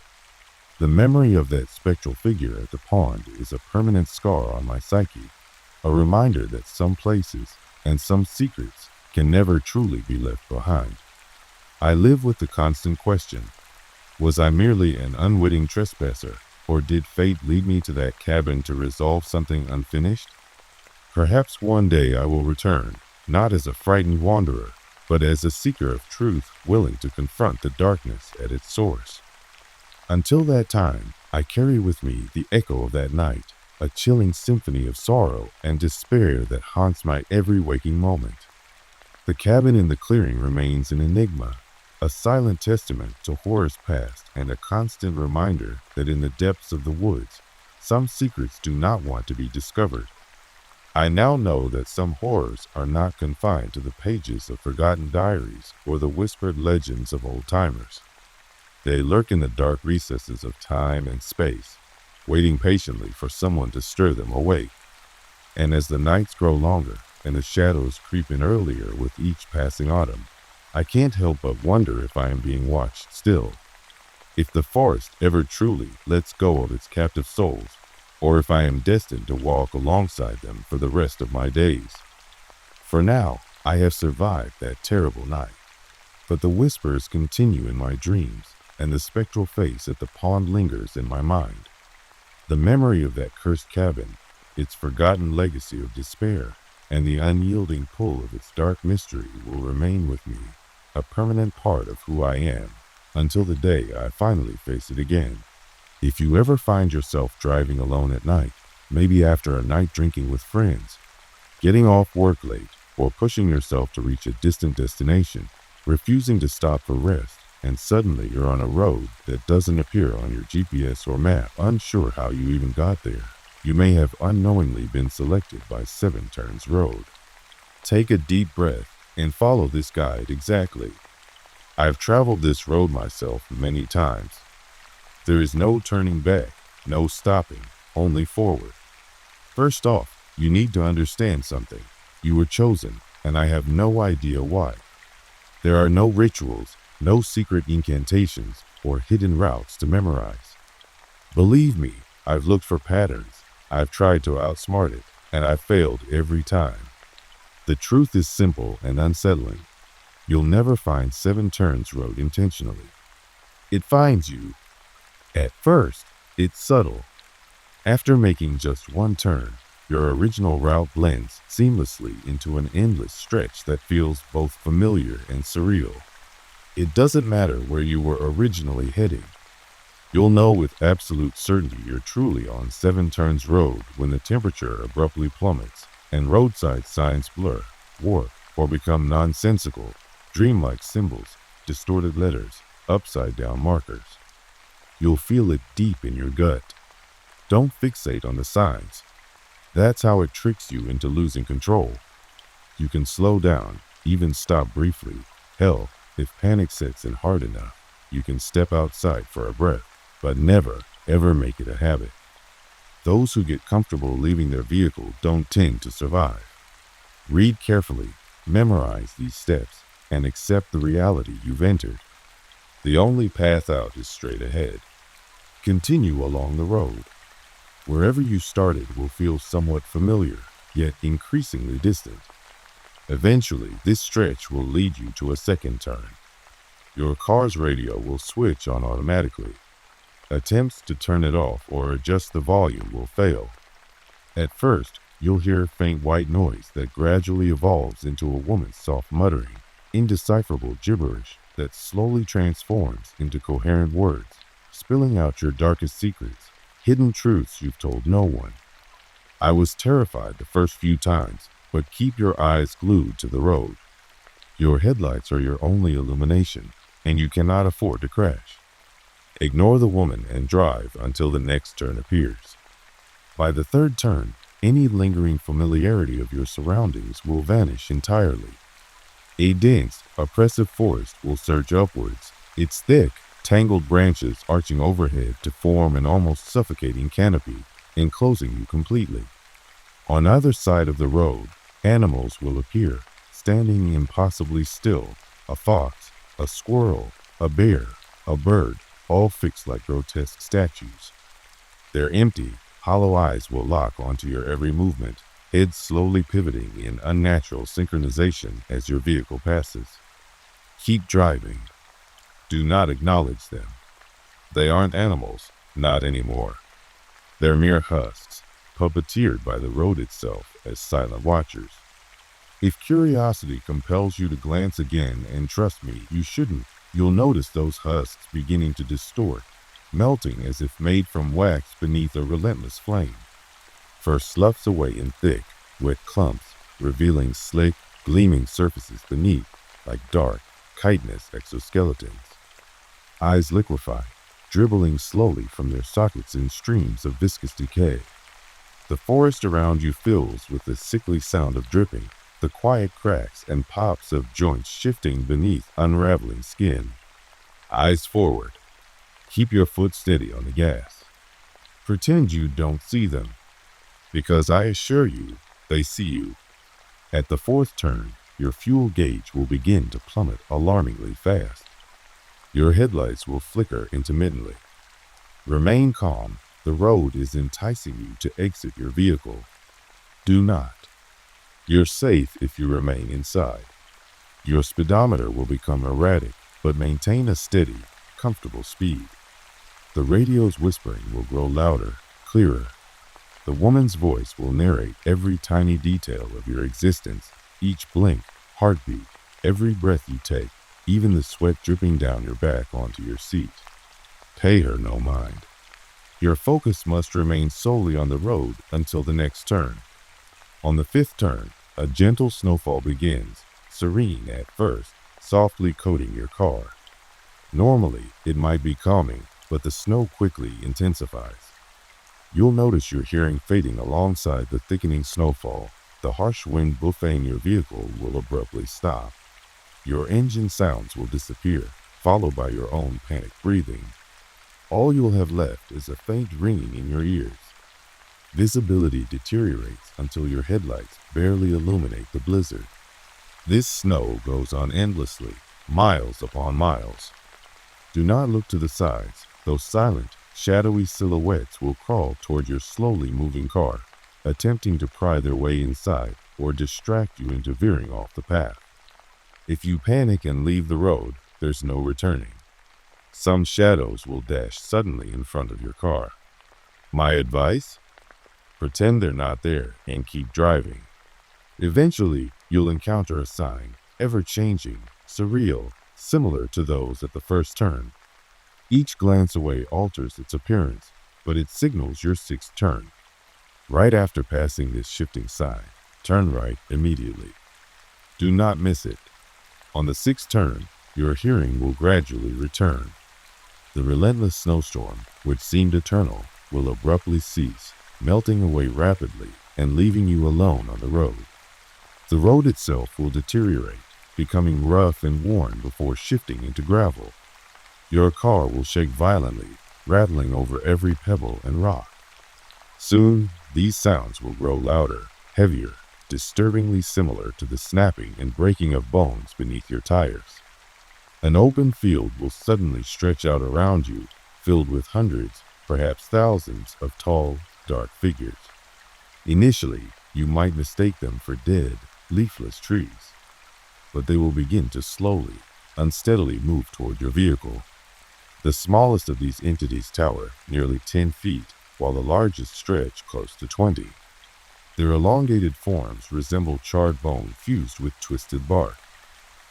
The memory of that spectral figure at the pond is a permanent scar on my psyche, a reminder that some places and some secrets can never truly be left behind. I live with the constant question, was I merely an unwitting trespasser, or did fate lead me to that cabin to resolve something unfinished? Perhaps one day I will return, not as a frightened wanderer, but as a seeker of truth willing to confront the darkness at its source. Until that time, I carry with me the echo of that night, a chilling symphony of sorrow and despair that haunts my every waking moment. The cabin in the clearing remains an enigma, a silent testament to horrors past and a constant reminder that in the depths of the woods, some secrets do not want to be discovered. I now know that some horrors are not confined to the pages of forgotten diaries or the whispered legends of old-timers. They lurk in the dark recesses of time and space, waiting patiently for someone to stir them awake. And as the nights grow longer and the shadows creep in earlier with each passing autumn, I can't help but wonder if I am being watched still. If the forest ever truly lets go of its captive souls, or if I am destined to walk alongside them for the rest of my days. For now, I have survived that terrible night, but the whispers continue in my dreams, and the spectral face at the pond lingers in my mind. The memory of that cursed cabin, its forgotten legacy of despair, and the unyielding pull of its dark mystery will remain with me, a permanent part of who I am, until the day I finally face it again. If you ever find yourself driving alone at night, maybe after a night drinking with friends, getting off work late, or pushing yourself to reach a distant destination, refusing to stop for rest, and suddenly you're on a road that doesn't appear on your GPS or map, unsure how you even got there. You may have unknowingly been selected by 7 Turns Road. Take a deep breath and follow this guide exactly. I've traveled this road myself many times. There is no turning back, no stopping, only forward. First off, you need to understand something. You were chosen, and I have no idea why. There are no rituals, no secret incantations, or hidden routes to memorize. Believe me, I've looked for patterns. I've tried to outsmart it, and I've failed every time. The truth is simple and unsettling. You'll never find 7 Turns Road intentionally. It finds you. At first, it's subtle. After making just one turn, your original route blends seamlessly into an endless stretch that feels both familiar and surreal. It doesn't matter where you were originally heading. You'll know with absolute certainty you're truly on 7 Turns Road when the temperature abruptly plummets and roadside signs blur, warp, or become nonsensical, dreamlike symbols, distorted letters, upside-down markers. You'll feel it deep in your gut. Don't fixate on the signs. That's how it tricks you into losing control. You can slow down, even stop briefly. Hell, if panic sets in hard enough, you can step outside for a breath, but never, ever make it a habit. Those who get comfortable leaving their vehicle don't tend to survive. Read carefully, memorize these steps, and accept the reality you've entered. The only path out is straight ahead. Continue along the road. Wherever you started will feel somewhat familiar, yet increasingly distant. Eventually, this stretch will lead you to a second turn. Your car's radio will switch on automatically. Attempts to turn it off or adjust the volume will fail. At first, you'll hear faint white noise that gradually evolves into a woman's soft muttering, indecipherable gibberish that slowly transforms into coherent words, spilling out your darkest secrets, hidden truths you've told no one. I was terrified the first few times, but keep your eyes glued to the road. Your headlights are your only illumination, and you cannot afford to crash. Ignore the woman and drive until the next turn appears. By the third turn, any lingering familiarity of your surroundings will vanish entirely. A dense, oppressive forest will surge upwards, its thick, tangled branches arching overhead to form an almost suffocating canopy, enclosing you completely. On either side of the road, animals will appear, standing impossibly still, a fox, a squirrel, a bear, a bird, all fixed like grotesque statues. Their empty, hollow eyes will lock onto your every movement, heads slowly pivoting in unnatural synchronization as your vehicle passes. Keep driving. Do not acknowledge them. They aren't animals, not anymore. They're mere husks, puppeteered by the road itself as silent watchers. If curiosity compels you to glance again, and trust me, you shouldn't, you'll notice those husks beginning to distort, melting as if made from wax beneath a relentless flame. First sloughs away in thick, wet clumps, revealing slick, gleaming surfaces beneath, like dark, chitinous exoskeletons. Eyes liquefy, dribbling slowly from their sockets in streams of viscous decay. The forest around you fills with the sickly sound of dripping, the quiet cracks and pops of joints shifting beneath unraveling skin. Eyes forward. Keep your foot steady on the gas. Pretend you don't see them, because I assure you, they see you. At the fourth turn, your fuel gauge will begin to plummet alarmingly fast. Your headlights will flicker intermittently. Remain calm. The road is enticing you to exit your vehicle. Do not. You're safe if you remain inside. Your speedometer will become erratic, but maintain a steady, comfortable speed. The radio's whispering will grow louder, clearer. The woman's voice will narrate every tiny detail of your existence, each blink, heartbeat, every breath you take, even the sweat dripping down your back onto your seat. Pay her no mind. Your focus must remain solely on the road until the next turn. On the fifth turn, a gentle snowfall begins, serene at first, softly coating your car. Normally, it might be calming, but the snow quickly intensifies. You'll notice your hearing fading alongside the thickening snowfall. The harsh wind buffeting your vehicle will abruptly stop. Your engine sounds will disappear, followed by your own panicked breathing. All you'll have left is a faint ringing in your ears. Visibility deteriorates until your headlights barely illuminate the blizzard. This snow goes on endlessly, miles upon miles. Do not look to the sides. Those silent, shadowy silhouettes will crawl toward your slowly moving car, attempting to pry their way inside or distract you into veering off the path. If you panic and leave the road, there's no returning. Some shadows will dash suddenly in front of your car. My advice? Pretend they're not there and keep driving. Eventually, you'll encounter a sign, ever-changing, surreal, similar to those at the first turn. Each glance away alters its appearance, but it signals your sixth turn. Right after passing this shifting sign, turn right immediately. Do not miss it. On the sixth turn, your hearing will gradually return. The relentless snowstorm, which seemed eternal, will abruptly cease, melting away rapidly and leaving you alone on the road. The road itself will deteriorate, becoming rough and worn before shifting into gravel. Your car will shake violently, rattling over every pebble and rock. Soon, these sounds will grow louder, heavier, disturbingly similar to the snapping and breaking of bones beneath your tires. An open field will suddenly stretch out around you, filled with hundreds, perhaps thousands of tall, dark figures. Initially, you might mistake them for dead, leafless trees, but they will begin to slowly, unsteadily move toward your vehicle. The smallest of these entities tower nearly 10 feet, while the largest stretch close to 20. Their elongated forms resemble charred bone fused with twisted bark.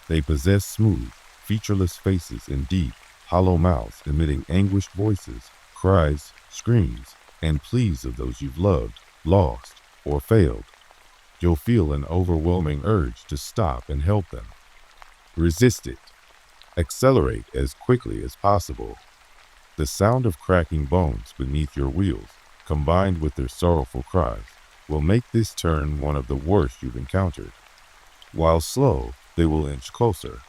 They possess smooth, featureless faces and deep, hollow mouths emitting anguished voices, cries, screams, and pleas of those you've loved, lost, or failed. You'll feel an overwhelming urge to stop and help them. Resist it. Accelerate as quickly as possible. The sound of cracking bones beneath your wheels, combined with their sorrowful cries, will make this turn one of the worst you've encountered. While slow, they will inch closer.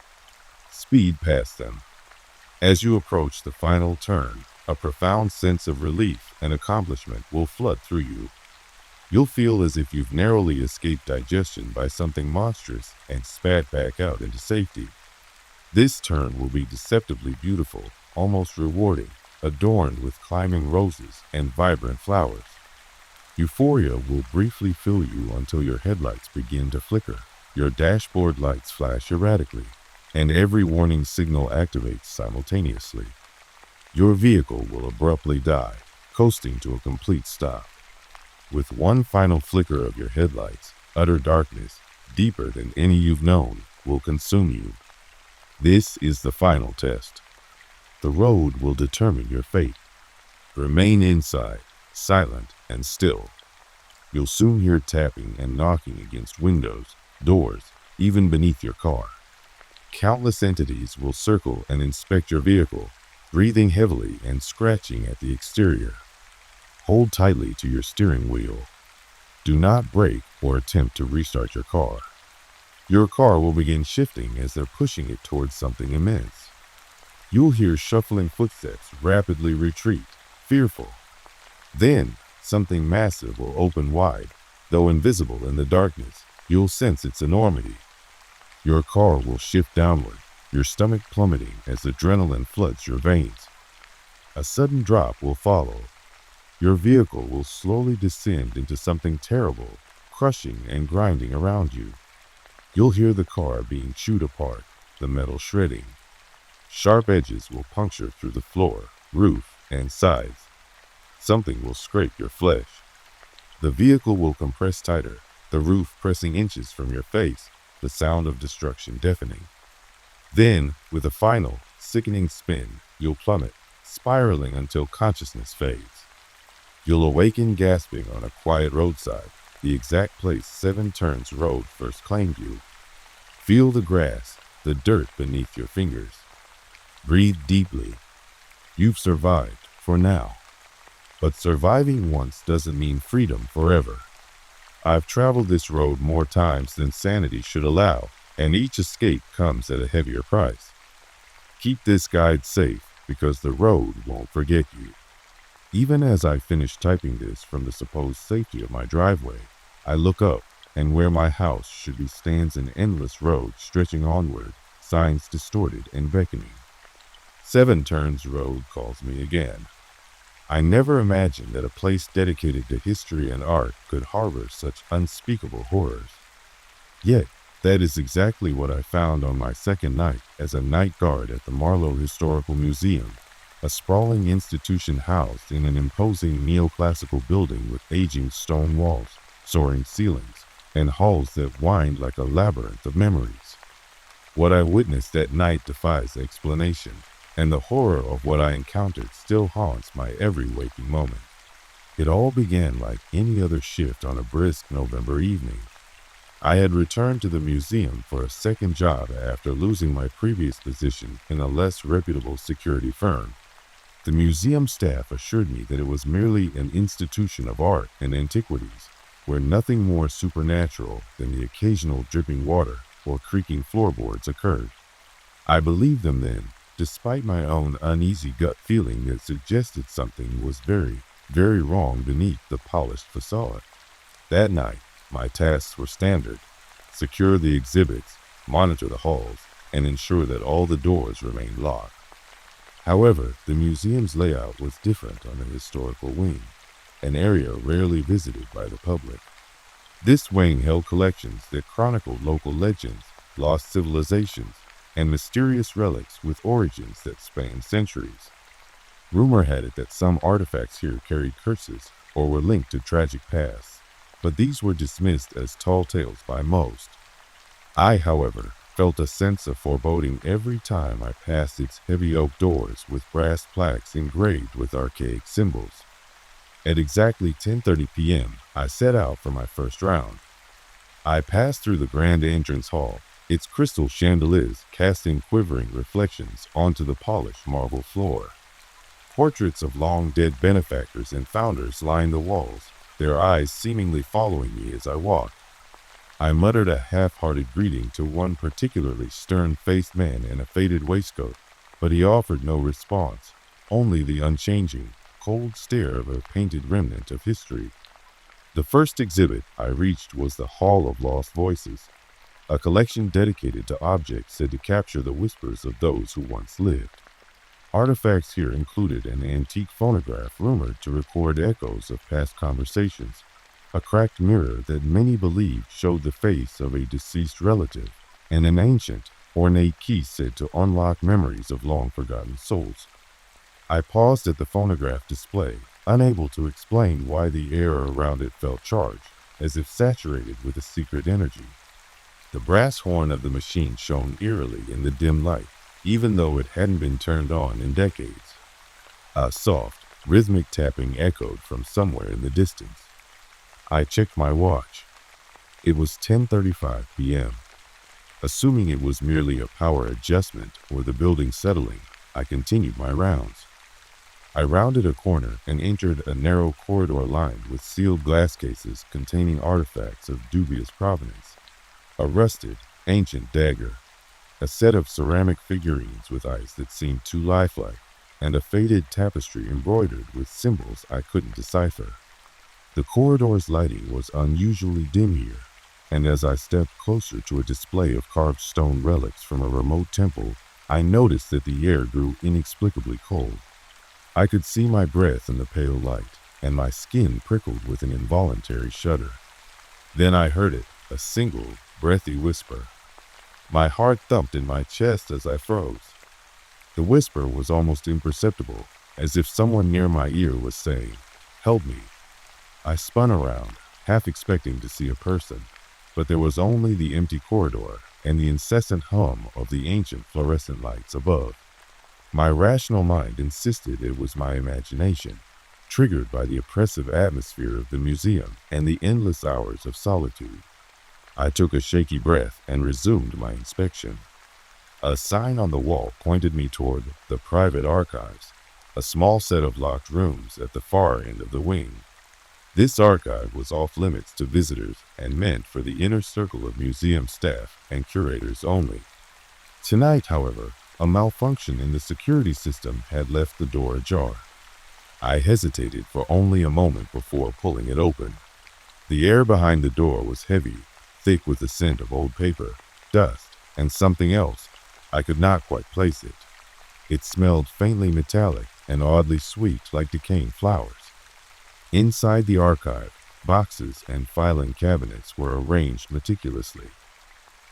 Speed past them. As you approach the final turn, a profound sense of relief and accomplishment will flood through you. You'll feel as if you've narrowly escaped digestion by something monstrous and spat back out into safety. This turn will be deceptively beautiful, almost rewarding, adorned with climbing roses and vibrant flowers. Euphoria will briefly fill you until your headlights begin to flicker, your dashboard lights flash erratically, and every warning signal activates simultaneously. Your vehicle will abruptly die, coasting to a complete stop. With one final flicker of your headlights, utter darkness, deeper than any you've known, will consume you. This is the final test. The road will determine your fate. Remain inside, silent and still. You'll soon hear tapping and knocking against windows, doors, even beneath your car. Countless entities will circle and inspect your vehicle, breathing heavily and scratching at the exterior. Hold tightly to your steering wheel. Do not brake or attempt to restart your car. Your car will begin shifting as they're pushing it towards something immense. You'll hear shuffling footsteps rapidly retreat, fearful. Then, something massive will open wide. Though invisible in the darkness, you'll sense its enormity. Your car will shift downward, your stomach plummeting as adrenaline floods your veins. A sudden drop will follow. Your vehicle will slowly descend into something terrible, crushing and grinding around you. You'll hear the car being chewed apart, the metal shredding. Sharp edges will puncture through the floor, roof, and sides. Something will scrape your flesh. The vehicle will compress tighter, the roof pressing inches from your face, the sound of destruction deafening. Then, with a final, sickening spin, you'll plummet, spiraling until consciousness fades. You'll awaken gasping on a quiet roadside, the exact place 7 Turns Road first claimed you. Feel the grass, the dirt beneath your fingers. Breathe deeply. You've survived, for now. But surviving once doesn't mean freedom forever. I've traveled this road more times than sanity should allow, and each escape comes at a heavier price. Keep this guide safe because the road won't forget you. Even as I finish typing this from the supposed safety of my driveway, I look up, and where my house should be stands an endless road stretching onward, signs distorted and beckoning. Seven Turns Road calls me again. I never imagined that a place dedicated to history and art could harbor such unspeakable horrors. Yet, that is exactly what I found on my second night as a night guard at the Marlow Historical Museum, a sprawling institution housed in an imposing neoclassical building with aging stone walls, soaring ceilings, and halls that wind like a labyrinth of memories. What I witnessed that night defies explanation, and the horror of what I encountered still haunts my every waking moment. It all began like any other shift on a brisk November evening. I had returned to the museum for a second job after losing my previous position in a less reputable security firm. The museum staff assured me that it was merely an institution of art and antiquities, where nothing more supernatural than the occasional dripping water or creaking floorboards occurred. I believed them then, despite my own uneasy gut feeling that suggested something was very, very wrong beneath the polished facade. That night, my tasks were standard: secure the exhibits, monitor the halls, and ensure that all the doors remained locked. However, the museum's layout was different on the historical wing, an area rarely visited by the public. This wing held collections that chronicled local legends, lost civilizations, and mysterious relics with origins that spanned centuries. Rumor had it that some artifacts here carried curses or were linked to tragic pasts, but these were dismissed as tall tales by most. I, however, felt a sense of foreboding every time I passed its heavy oak doors with brass plaques engraved with archaic symbols. At exactly 10:30 p.m., I set out for my first round. I passed through the grand entrance hall, its crystal chandeliers casting quivering reflections onto the polished marble floor. Portraits of long-dead benefactors and founders lined the walls, their eyes seemingly following me as I walked. I muttered a half-hearted greeting to one particularly stern-faced man in a faded waistcoat, but he offered no response, only the unchanging, cold stare of a painted remnant of history. The first exhibit I reached was the Hall of Lost Voices, a collection dedicated to objects said to capture the whispers of those who once lived. Artifacts here included an antique phonograph rumored to record echoes of past conversations, a cracked mirror that many believed showed the face of a deceased relative, and an ancient, ornate key said to unlock memories of long-forgotten souls. I paused at the phonograph display, unable to explain why the air around it felt charged, as if saturated with a secret energy. The brass horn of the machine shone eerily in the dim light, even though it hadn't been turned on in decades. A soft, rhythmic tapping echoed from somewhere in the distance. I checked my watch. It was 10:35 p.m. Assuming it was merely a power adjustment or the building settling, I continued my rounds. I rounded a corner and entered a narrow corridor lined with sealed glass cases containing artifacts of dubious provenance. A rusted, ancient dagger, a set of ceramic figurines with eyes that seemed too lifelike, and a faded tapestry embroidered with symbols I couldn't decipher. The corridor's lighting was unusually dim here, and as I stepped closer to a display of carved stone relics from a remote temple, I noticed that the air grew inexplicably cold. I could see my breath in the pale light, and my skin prickled with an involuntary shudder. Then I heard it, a single, breathy whisper. My heart thumped in my chest as I froze. The whisper was almost imperceptible, as if someone near my ear was saying, "Help me." I spun around, half expecting to see a person, but there was only the empty corridor and the incessant hum of the ancient fluorescent lights above. My rational mind insisted it was my imagination, triggered by the oppressive atmosphere of the museum and the endless hours of solitude. I took a shaky breath and resumed my inspection. A sign on the wall pointed me toward the private archives, a small set of locked rooms at the far end of the wing. This archive was off limits to visitors and meant for the inner circle of museum staff and curators only. Tonight, however, a malfunction in the security system had left the door ajar. I hesitated for only a moment before pulling it open. The air behind the door was heavy, thick with the scent of old paper, dust, and something else. I could not quite place it. It smelled faintly metallic and oddly sweet like decaying flowers. Inside the archive, boxes and filing cabinets were arranged meticulously.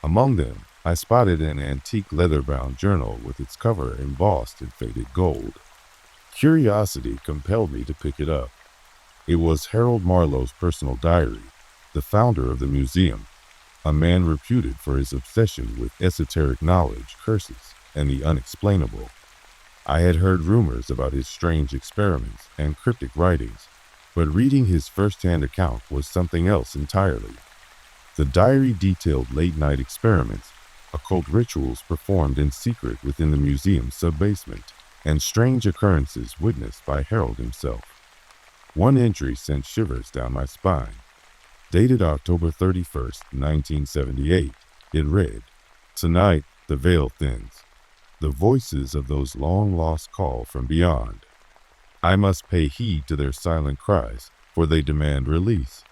Among them, I spotted an antique leather-bound journal with its cover embossed in faded gold. Curiosity compelled me to pick it up. It was Harold Marlowe's personal diary, the founder of the museum, a man reputed for his obsession with esoteric knowledge, curses, and the unexplainable. I had heard rumors about his strange experiments and cryptic writings, but reading his first-hand account was something else entirely. The diary detailed late-night experiments, occult rituals performed in secret within the museum's sub-basement, and strange occurrences witnessed by Harold himself. One entry sent shivers down my spine. Dated October 31st, 1978, it read, "Tonight, the veil thins. The voices of those long-lost call from beyond. I must pay heed to their silent cries, for they demand release.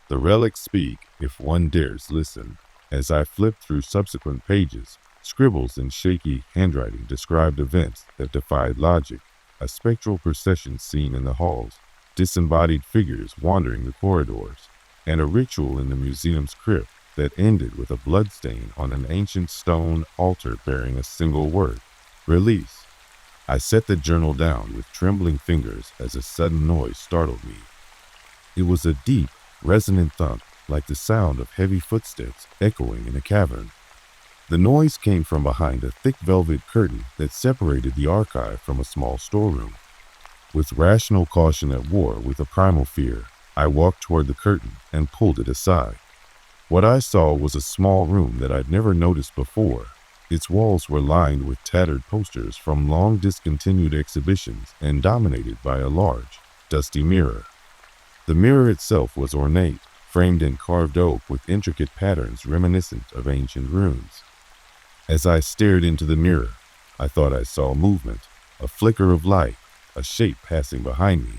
The relics speak if one dares listen." As I flipped through subsequent pages, scribbles in shaky handwriting described events that defied logic, a spectral procession seen in the halls, disembodied figures wandering the corridors, and a ritual in the museum's crypt that ended with a bloodstain on an ancient stone altar bearing a single word, release. I set the journal down with trembling fingers as a sudden noise startled me. It was a deep, resonant thump, like the sound of heavy footsteps echoing in a cavern. The noise came from behind a thick velvet curtain that separated the archive from a small storeroom. With rational caution at war with a primal fear, I walked toward the curtain and pulled it aside. What I saw was a small room that I'd never noticed before. Its walls were lined with tattered posters from long discontinued exhibitions and dominated by a large, dusty mirror. The mirror itself was ornate, framed in carved oak with intricate patterns reminiscent of ancient runes. As I stared into the mirror, I thought I saw movement, a flicker of light, a shape passing behind me,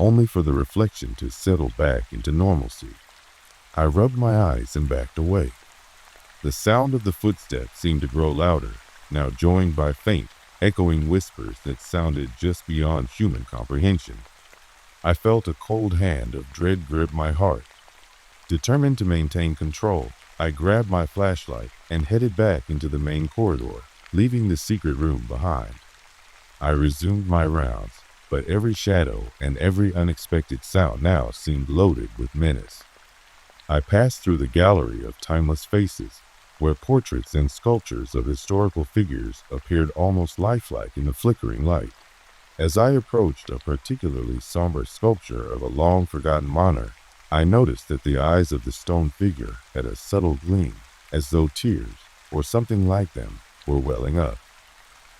only for the reflection to settle back into normalcy. I rubbed my eyes and backed away. The sound of the footsteps seemed to grow louder, now joined by faint, echoing whispers that sounded just beyond human comprehension. I felt a cold hand of dread grip my heart. Determined to maintain control, I grabbed my flashlight and headed back into the main corridor, leaving the secret room behind. I resumed my rounds, but every shadow and every unexpected sound now seemed loaded with menace. I passed through the gallery of timeless faces, where portraits and sculptures of historical figures appeared almost lifelike in the flickering light. As I approached a particularly somber sculpture of a long-forgotten monarch, I noticed that the eyes of the stone figure had a subtle gleam, as though tears, or something like them, were welling up.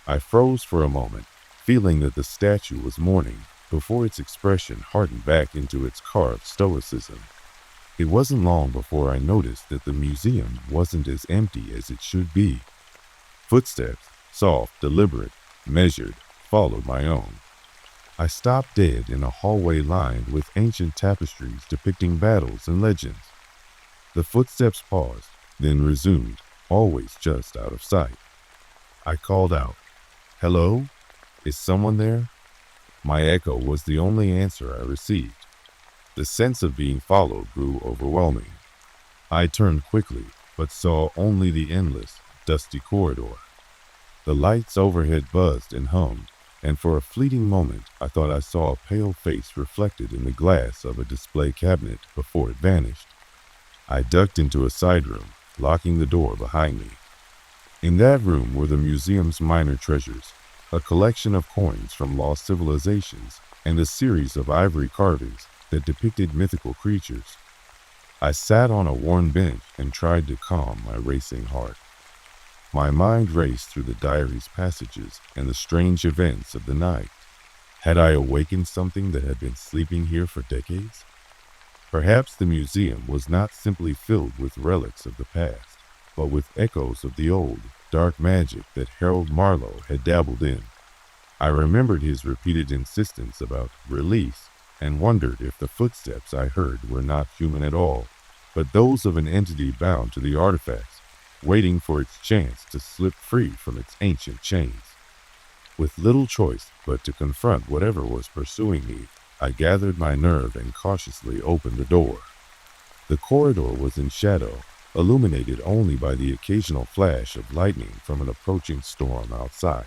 I froze for a moment, feeling that the statue was mourning, before its expression hardened back into its carved stoicism. It wasn't long before I noticed that the museum wasn't as empty as it should be. Footsteps, soft, deliberate, measured, followed my own. I stopped dead in a hallway lined with ancient tapestries depicting battles and legends. The footsteps paused, then resumed, always just out of sight. I called out, "Hello? Is someone there?" My echo was the only answer I received. The sense of being followed grew overwhelming. I turned quickly, but saw only the endless, dusty corridor. The lights overhead buzzed and hummed, and for a fleeting moment I thought I saw a pale face reflected in the glass of a display cabinet before it vanished. I ducked into a side room, locking the door behind me. In that room were the museum's minor treasures, a collection of coins from lost civilizations, and a series of ivory carvings that depicted mythical creatures. I sat on a worn bench and tried to calm my racing heart. My mind raced through the diary's passages and the strange events of the night. Had I awakened something that had been sleeping here for decades? Perhaps the museum was not simply filled with relics of the past, but with echoes of the old, dark magic that Harold Marlowe had dabbled in. I remembered his repeated insistence about release and wondered if the footsteps I heard were not human at all, but those of an entity bound to the artifacts, waiting for its chance to slip free from its ancient chains. With little choice but to confront whatever was pursuing me, I gathered my nerve and cautiously opened the door. The corridor was in shadow, illuminated only by the occasional flash of lightning from an approaching storm outside.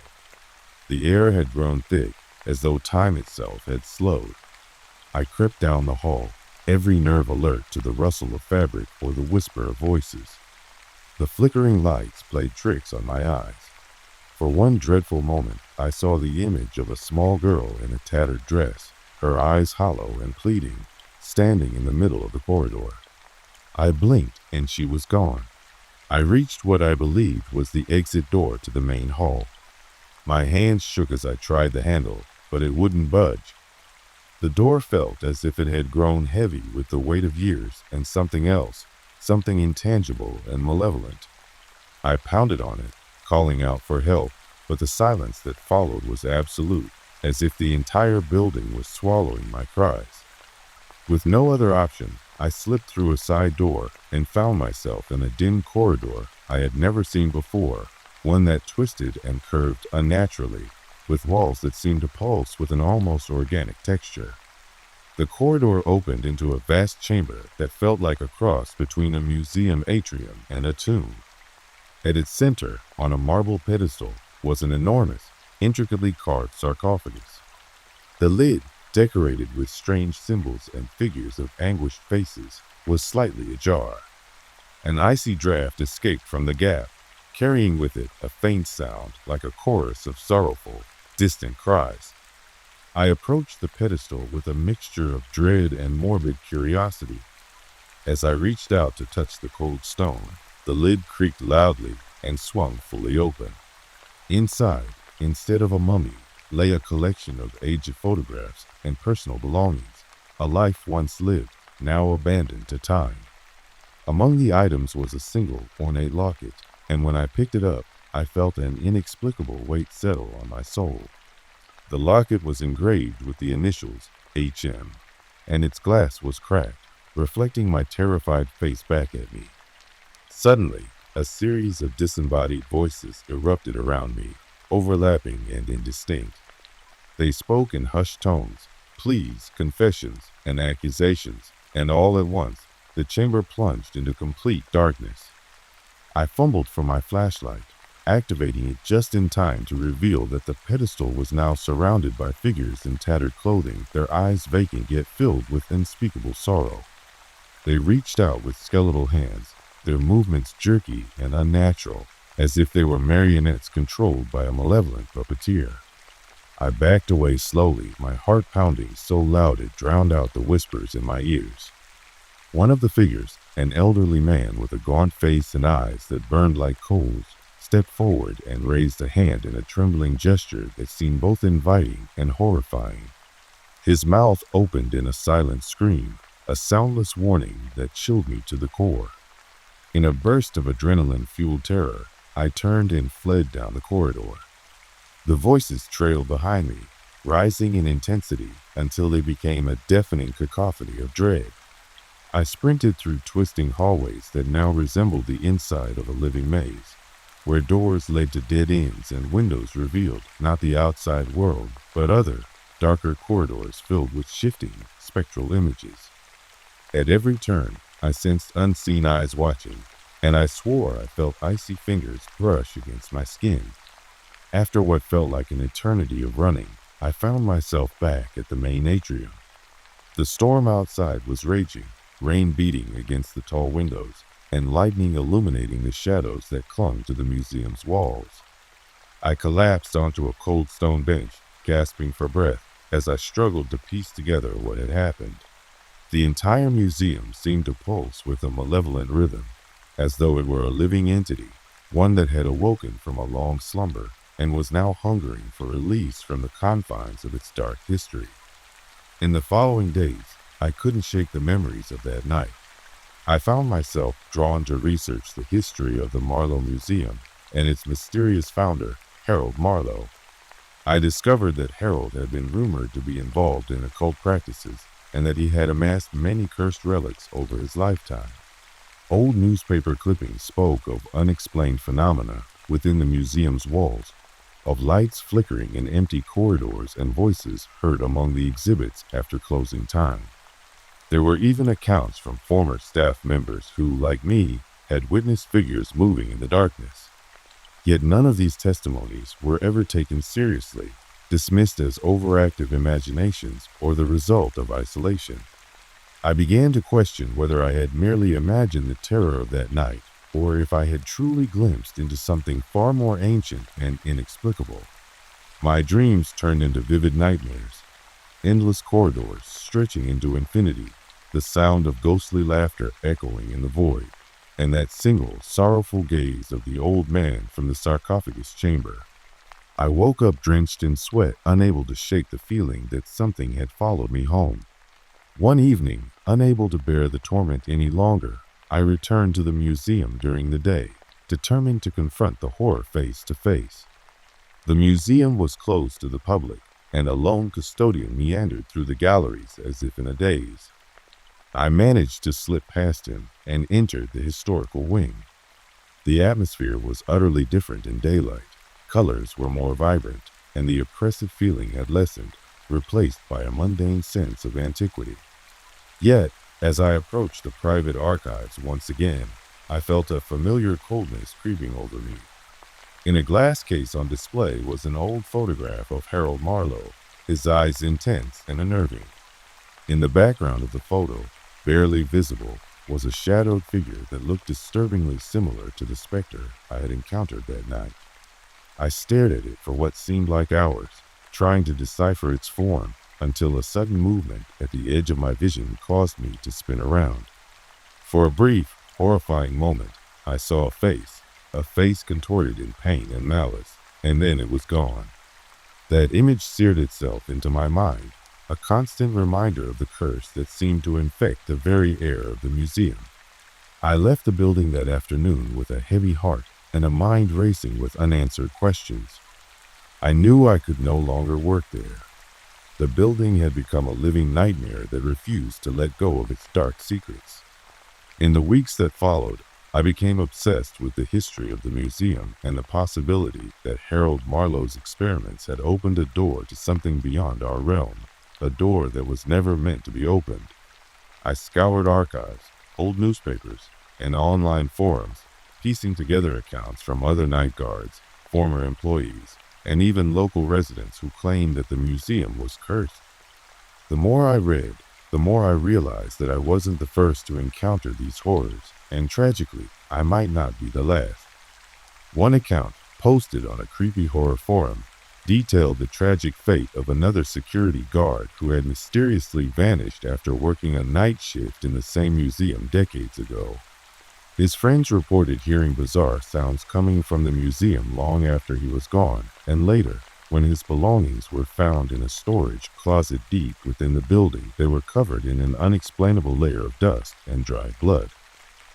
The air had grown thick, as though time itself had slowed. I crept down the hall, every nerve alert to the rustle of fabric or the whisper of voices. The flickering lights played tricks on my eyes. For one dreadful moment, I saw the image of a small girl in a tattered dress, her eyes hollow and pleading, standing in the middle of the corridor. I blinked and she was gone. I reached what I believed was the exit door to the main hall. My hands shook as I tried the handle, but it wouldn't budge. The door felt as if it had grown heavy with the weight of years and something else, something intangible and malevolent. I pounded on it, calling out for help, but the silence that followed was absolute, as if the entire building was swallowing my cries. With no other option, I slipped through a side door and found myself in a dim corridor I had never seen before, one that twisted and curved unnaturally, with walls that seemed to pulse with an almost organic texture. The corridor opened into a vast chamber that felt like a cross between a museum atrium and a tomb. At its center, on a marble pedestal, was an enormous, intricately carved sarcophagus. The lid, decorated with strange symbols and figures of anguished faces, was slightly ajar. An icy draft escaped from the gap, carrying with it a faint sound like a chorus of sorrowful, distant cries. I approached the pedestal with a mixture of dread and morbid curiosity. As I reached out to touch the cold stone, the lid creaked loudly and swung fully open. Inside, instead of a mummy, lay a collection of aged photographs and personal belongings, a life once lived, now abandoned to time. Among the items was a single, ornate locket, and when I picked it up, I felt an inexplicable weight settle on my soul. The locket was engraved with the initials HM, and its glass was cracked, reflecting my terrified face back at me. Suddenly, a series of disembodied voices erupted around me, overlapping and indistinct. They spoke in hushed tones, pleas, confessions, and accusations, and all at once, the chamber plunged into complete darkness. I fumbled for my flashlight, activating it just in time to reveal that the pedestal was now surrounded by figures in tattered clothing, their eyes vacant yet filled with unspeakable sorrow. They reached out with skeletal hands, their movements jerky and unnatural, as if they were marionettes controlled by a malevolent puppeteer. I backed away slowly, my heart pounding so loud it drowned out the whispers in my ears. One of the figures, an elderly man with a gaunt face and eyes that burned like coals, stepped forward and raised a hand in a trembling gesture that seemed both inviting and horrifying. His mouth opened in a silent scream, a soundless warning that chilled me to the core. In a burst of adrenaline-fueled terror, I turned and fled down the corridor. The voices trailed behind me, rising in intensity until they became a deafening cacophony of dread. I sprinted through twisting hallways that now resembled the inside of a living maze, where doors led to dead ends and windows revealed not the outside world, but other, darker corridors filled with shifting, spectral images. At every turn, I sensed unseen eyes watching, and I swore I felt icy fingers brush against my skin. After what felt like an eternity of running, I found myself back at the main atrium. The storm outside was raging, rain beating against the tall windows, and lightning illuminating the shadows that clung to the museum's walls. I collapsed onto a cold stone bench, gasping for breath, as I struggled to piece together what had happened. The entire museum seemed to pulse with a malevolent rhythm, as though it were a living entity, one that had awoken from a long slumber, and was now hungering for release from the confines of its dark history. In the following days, I couldn't shake the memories of that night. I found myself drawn to research the history of the Marlowe Museum and its mysterious founder, Harold Marlowe. I discovered that Harold had been rumored to be involved in occult practices and that he had amassed many cursed relics over his lifetime. Old newspaper clippings spoke of unexplained phenomena within the museum's walls, of lights flickering in empty corridors and voices heard among the exhibits after closing time. There were even accounts from former staff members who, like me, had witnessed figures moving in the darkness. Yet none of these testimonies were ever taken seriously, dismissed as overactive imaginations or the result of isolation. I began to question whether I had merely imagined the terror of that night, or if I had truly glimpsed into something far more ancient and inexplicable. My dreams turned into vivid nightmares, endless corridors stretching into infinity, the sound of ghostly laughter echoing in the void, and that single, sorrowful gaze of the old man from the sarcophagus chamber. I woke up drenched in sweat, unable to shake the feeling that something had followed me home. One evening, unable to bear the torment any longer, I returned to the museum during the day, determined to confront the horror face to face. The museum was closed to the public, and a lone custodian meandered through the galleries as if in a daze. I managed to slip past him and entered the historical wing. The atmosphere was utterly different in daylight. Colors were more vibrant, and the oppressive feeling had lessened, replaced by a mundane sense of antiquity. Yet, as I approached the private archives once again, I felt a familiar coldness creeping over me. In a glass case on display was an old photograph of Harold Marlowe, his eyes intense and unnerving. In the background of the photo, barely visible, was a shadowed figure that looked disturbingly similar to the specter I had encountered that night. I stared at it for what seemed like hours, trying to decipher its form, until a sudden movement at the edge of my vision caused me to spin around. For a brief, horrifying moment, I saw a face contorted in pain and malice, and then it was gone. That image seared itself into my mind, a constant reminder of the curse that seemed to infect the very air of the museum. I left the building that afternoon with a heavy heart and a mind racing with unanswered questions. I knew I could no longer work there. The building had become a living nightmare that refused to let go of its dark secrets. In the weeks that followed, I became obsessed with the history of the museum and the possibility that Harold Marlowe's experiments had opened a door to something beyond our realm, a door that was never meant to be opened. I scoured archives, old newspapers, and online forums, piecing together accounts from other night guards, former employees, and even local residents who claimed that the museum was cursed. The more I read, the more I realized that I wasn't the first to encounter these horrors, and tragically, I might not be the last. One account, posted on a creepy horror forum, detailed the tragic fate of another security guard who had mysteriously vanished after working a night shift in the same museum decades ago. His friends reported hearing bizarre sounds coming from the museum long after he was gone, and later, when his belongings were found in a storage closet deep within the building, they were covered in an unexplainable layer of dust and dried blood.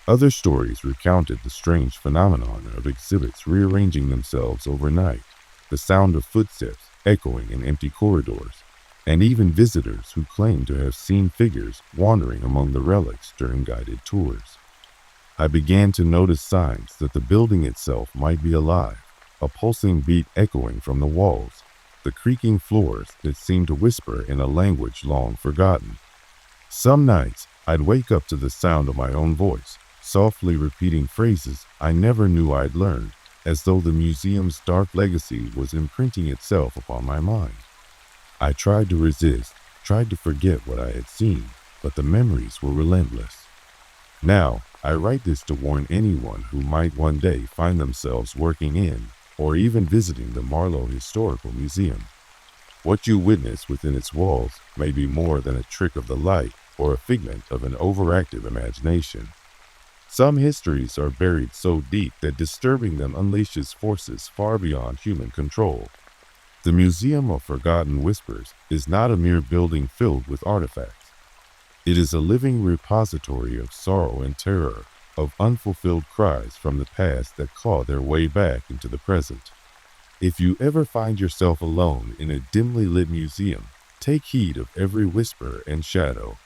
Other stories recounted the strange phenomenon of exhibits rearranging themselves overnight, the sound of footsteps echoing in empty corridors, and even visitors who claimed to have seen figures wandering among the relics during guided tours. I began to notice signs that the building itself might be alive, a pulsing beat echoing from the walls, the creaking floors that seemed to whisper in a language long forgotten. Some nights, I'd wake up to the sound of my own voice, softly repeating phrases I never knew I'd learned, as though the museum's dark legacy was imprinting itself upon my mind. I tried to resist, tried to forget what I had seen, but the memories were relentless. Now, I write this to warn anyone who might one day find themselves working in or even visiting the Marlowe Historical Museum. What you witness within its walls may be more than a trick of the light or a figment of an overactive imagination. Some histories are buried so deep that disturbing them unleashes forces far beyond human control. The Museum of Forgotten Whispers is not a mere building filled with artifacts. It is a living repository of sorrow and terror, of unfulfilled cries from the past that claw their way back into the present. If you ever find yourself alone in a dimly lit museum, take heed of every whisper and shadow.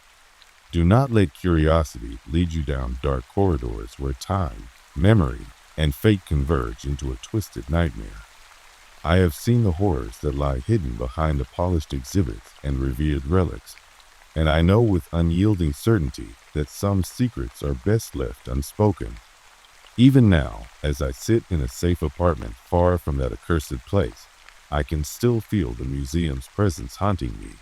Do not let curiosity lead you down dark corridors where time, memory, and fate converge into a twisted nightmare. I have seen the horrors that lie hidden behind the polished exhibits and revered relics, and I know with unyielding certainty that some secrets are best left unspoken. Even now, as I sit in a safe apartment far from that accursed place, I can still feel the museum's presence haunting me.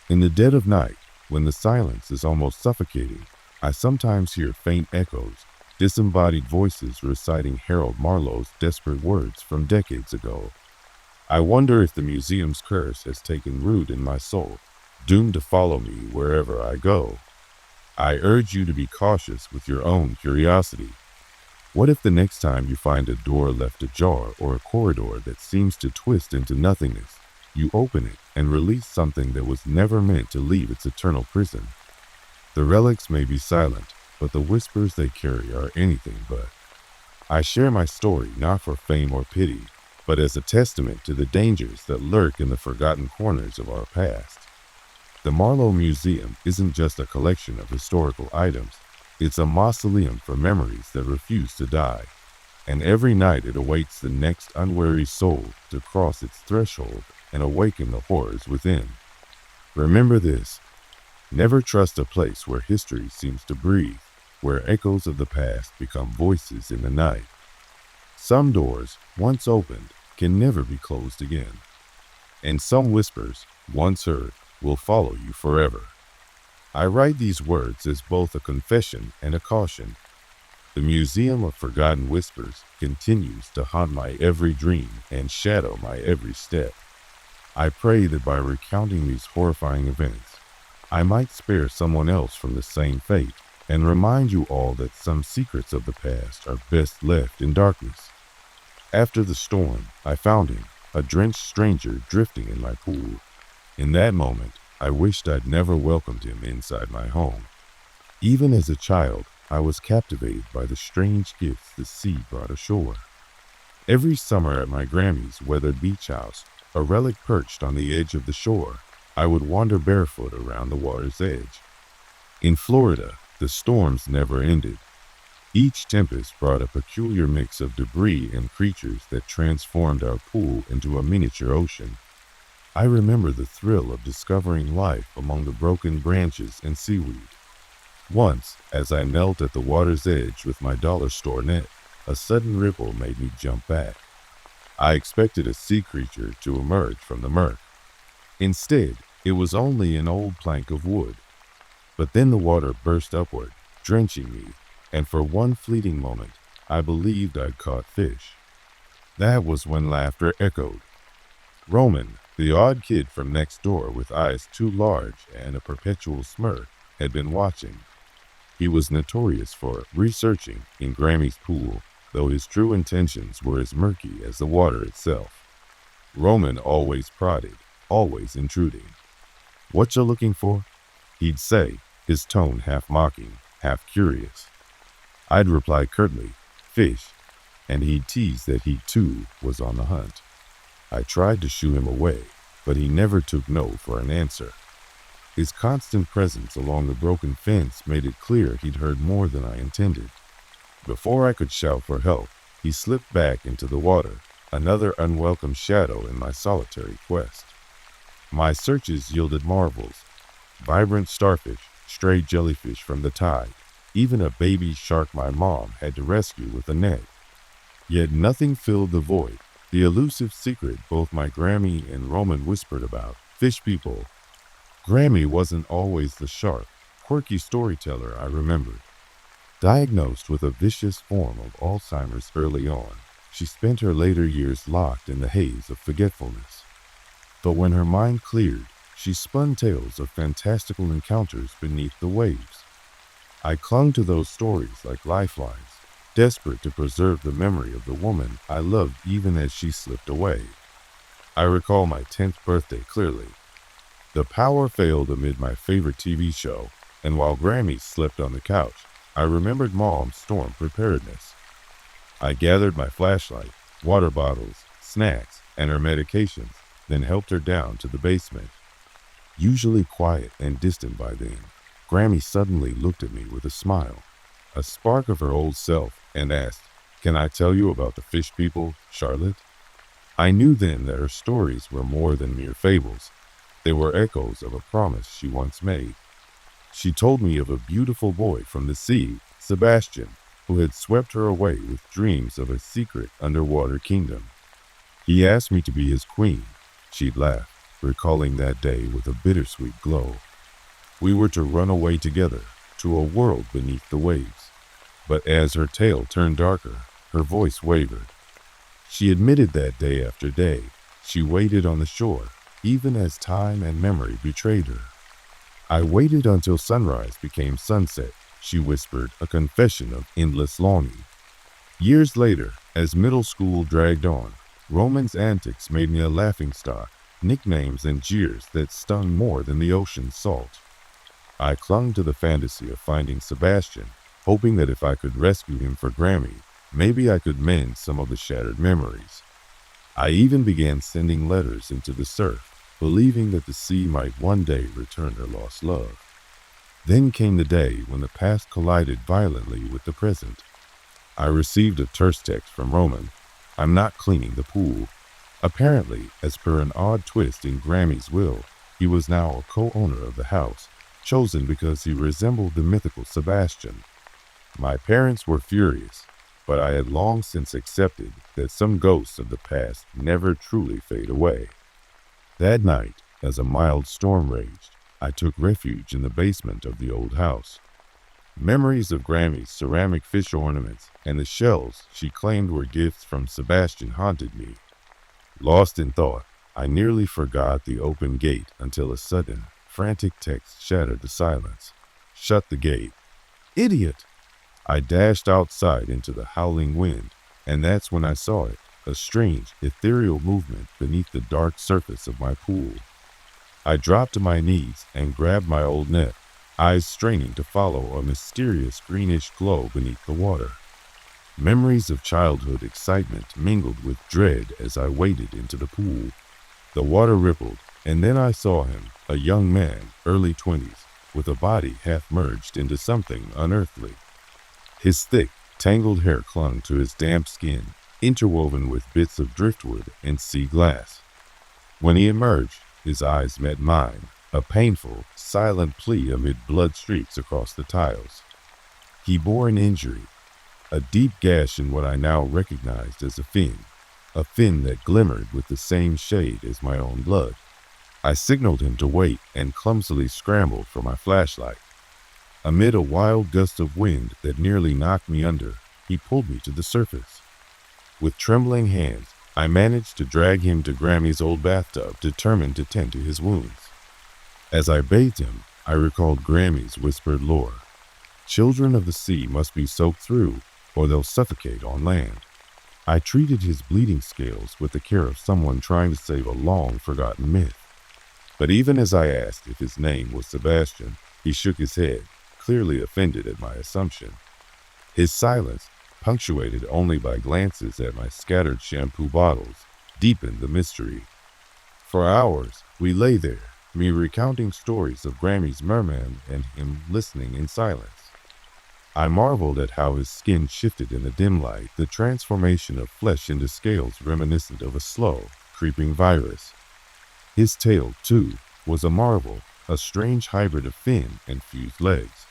In the dead of night, when the silence is almost suffocating, I sometimes hear faint echoes, disembodied voices reciting Harold Marlowe's desperate words from decades ago. I wonder if the museum's curse has taken root in my soul, doomed to follow me wherever I go. I urge you to be cautious with your own curiosity. What if the next time you find a door left ajar or a corridor that seems to twist into nothingness, you open it and release something that was never meant to leave its eternal prison? The relics may be silent, but the whispers they carry are anything but. I share my story not for fame or pity, but as a testament to the dangers that lurk in the forgotten corners of our past. The Marlowe Museum isn't just a collection of historical items. It's a mausoleum for memories that refuse to die, and every night it awaits the next unwary soul to cross its threshold and awaken the horrors within. Remember this: never trust a place where history seems to breathe, where echoes of the past become voices in the night. Some doors, once opened, can never be closed again, and some whispers, once heard, will follow you forever. I write these words as both a confession and a caution. The Museum of Forgotten Whispers continues to haunt my every dream and shadow my every step. I pray that by recounting these horrifying events, I might spare someone else from the same fate and remind you all that some secrets of the past are best left in darkness. After the storm, I found him, a drenched stranger drifting in my pool. In that moment, I wished I'd never welcomed him inside my home. Even as a child, I was captivated by the strange gifts the sea brought ashore. Every summer at my Grammy's weathered beach house, a relic perched on the edge of the shore, I would wander barefoot around the water's edge. In Florida, the storms never ended. Each tempest brought a peculiar mix of debris and creatures that transformed our pool into a miniature ocean. I remember the thrill of discovering life among the broken branches and seaweed. Once, as I knelt at the water's edge with my dollar store net, a sudden ripple made me jump back. I expected a sea creature to emerge from the murk. Instead, it was only an old plank of wood. But then the water burst upward, drenching me, and for one fleeting moment, I believed I'd caught fish. That was when laughter echoed. Roman, the odd kid from next door with eyes too large and a perpetual smirk, had been watching. He was notorious for researching in Grammy's pool, though his true intentions were as murky as the water itself. Roman always prodded, always intruding. "What you looking for?" he'd say, his tone half mocking, half curious. I'd reply curtly, "Fish," and he'd tease that he too was on the hunt. I tried to shoo him away, but he never took no for an answer. His constant presence along the broken fence made it clear he'd heard more than I intended. Before I could shout for help, he slipped back into the water, another unwelcome shadow in my solitary quest. My searches yielded marvels: vibrant starfish, stray jellyfish from the tide, even a baby shark my mom had to rescue with a net. Yet nothing filled the void, the elusive secret both my Grammy and Roman whispered about: fish people. Grammy wasn't always the sharp, quirky storyteller I remembered. Diagnosed with a vicious form of Alzheimer's early on, she spent her later years locked in the haze of forgetfulness. But when her mind cleared, she spun tales of fantastical encounters beneath the waves. I clung to those stories like lifelines, desperate to preserve the memory of the woman I loved even as she slipped away. I recall my 10th birthday clearly. The power failed amid my favorite TV show, and while Grammy slept on the couch, I remembered Mom's storm preparedness. I gathered my flashlight, water bottles, snacks, and her medications, then helped her down to the basement. Usually quiet and distant by then, Grammy suddenly looked at me with a smile, a spark of her old self, and asked, "Can I tell you about the fish people, Charlotte?" I knew then that her stories were more than mere fables. They were echoes of a promise she once made. She told me of a beautiful boy from the sea, Sebastian, who had swept her away with dreams of a secret underwater kingdom. He asked me to be his queen. She'd laughed, recalling that day with a bittersweet glow. We were to run away together, to a world beneath the waves. But as her tale turned darker, her voice wavered. She admitted that day after day, she waited on the shore, even as time and memory betrayed her. "I waited until sunrise became sunset," she whispered, a confession of endless longing. Years later, as middle school dragged on, Roman's antics made me a laughingstock, nicknames and jeers that stung more than the ocean's salt. I clung to the fantasy of finding Sebastian, hoping that if I could rescue him for Grammy, maybe I could mend some of the shattered memories. I even began sending letters into the surf, believing that the sea might one day return her lost love. Then came the day when the past collided violently with the present. I received a terse text from Roman. "I'm not cleaning the pool." Apparently, as per an odd twist in Grammy's will, he was now a co-owner of the house, chosen because he resembled the mythical Sebastian. My parents were furious, but I had long since accepted that some ghosts of the past never truly fade away. That night, as a mild storm raged, I took refuge in the basement of the old house. Memories of Grammy's ceramic fish ornaments and the shells she claimed were gifts from Sebastian haunted me. Lost in thought, I nearly forgot the open gate until a sudden, frantic text shattered the silence. "Shut the gate." "Idiot!" I dashed outside into the howling wind, and that's when I saw it, a strange, ethereal movement beneath the dark surface of my pool. I dropped to my knees and grabbed my old net, eyes straining to follow a mysterious greenish glow beneath the water. Memories of childhood excitement mingled with dread as I waded into the pool. The water rippled, and then I saw him, a young man, early 20s, with a body half merged into something unearthly. His thick, tangled hair clung to his damp skin, interwoven with bits of driftwood and sea glass. When he emerged, his eyes met mine, a painful, silent plea amid blood streaks across the tiles. He bore an injury, a deep gash in what I now recognized as a fin that glimmered with the same shade as my own blood. I signaled him to wait and clumsily scrambled for my flashlight. Amid a wild gust of wind that nearly knocked me under, he pulled me to the surface. With trembling hands, I managed to drag him to Grammy's old bathtub, determined to tend to his wounds. As I bathed him, I recalled Grammy's whispered lore. Children of the sea must be soaked through, or they'll suffocate on land. I treated his bleeding scales with the care of someone trying to save a long-forgotten myth. But even as I asked if his name was Sebastian, he shook his head, clearly offended at my assumption. His silence, punctuated only by glances at my scattered shampoo bottles, deepened the mystery. For hours, we lay there, me recounting stories of Grammy's merman and him listening in silence. I marveled at how his skin shifted in the dim light, the transformation of flesh into scales reminiscent of a slow, creeping virus. His tail, too, was a marvel, a strange hybrid of fin and fused legs.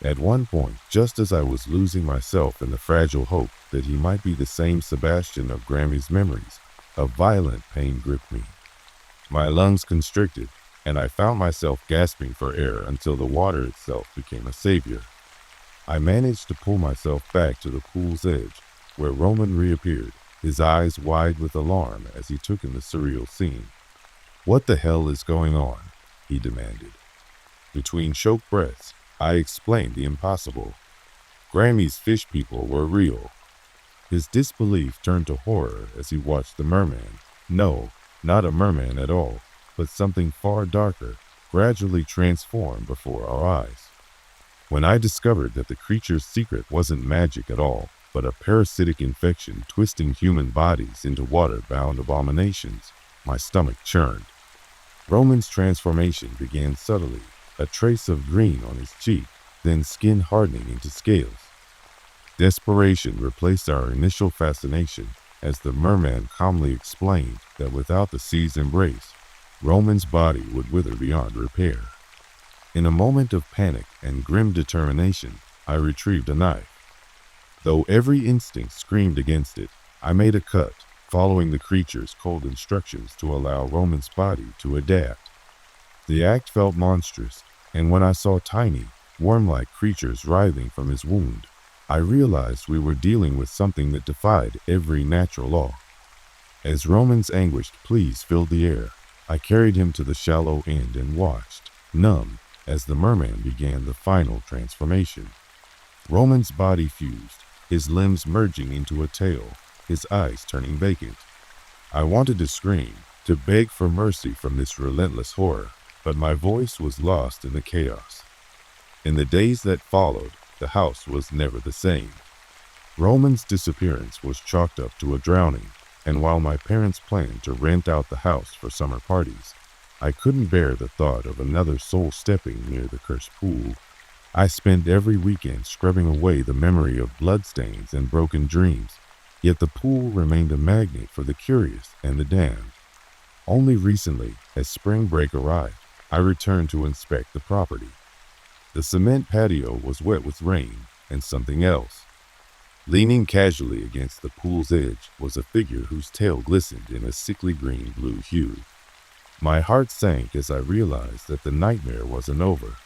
At one point, just as I was losing myself in the fragile hope that he might be the same Sebastian of Grammy's memories, a violent pain gripped me. My lungs constricted, and I found myself gasping for air until the water itself became a savior. I managed to pull myself back to the pool's edge, where Roman reappeared, his eyes wide with alarm as he took in the surreal scene. "What the hell is going on?" he demanded. Between choked breaths, I explained the impossible. Grammy's fish people were real. His disbelief turned to horror as he watched the merman. No, not a merman at all, but something far darker, gradually transform before our eyes. When I discovered that the creature's secret wasn't magic at all, but a parasitic infection twisting human bodies into water-bound abominations, my stomach churned. Roman's transformation began subtly, a trace of green on his cheek, then skin hardening into scales. Desperation replaced our initial fascination as the merman calmly explained that without the sea's embrace, Roman's body would wither beyond repair. In a moment of panic and grim determination, I retrieved a knife. Though every instinct screamed against it, I made a cut, following the creature's cold instructions to allow Roman's body to adapt. The act felt monstrous, and when I saw tiny, worm-like creatures writhing from his wound, I realized we were dealing with something that defied every natural law. As Roman's anguished pleas filled the air, I carried him to the shallow end and watched, numb, as the merman began the final transformation. Roman's body fused, his limbs merging into a tail, his eyes turning vacant. I wanted to scream, to beg for mercy from this relentless horror, but my voice was lost in the chaos. In the days that followed, the house was never the same. Roman's disappearance was chalked up to a drowning, and while my parents planned to rent out the house for summer parties, I couldn't bear the thought of another soul stepping near the cursed pool. I spent every weekend scrubbing away the memory of bloodstains and broken dreams, yet the pool remained a magnet for the curious and the damned. Only recently, as spring break arrived, I returned to inspect the property. The cement patio was wet with rain and something else. Leaning casually against the pool's edge was a figure whose tail glistened in a sickly green-blue hue. My heart sank as I realized that the nightmare wasn't over.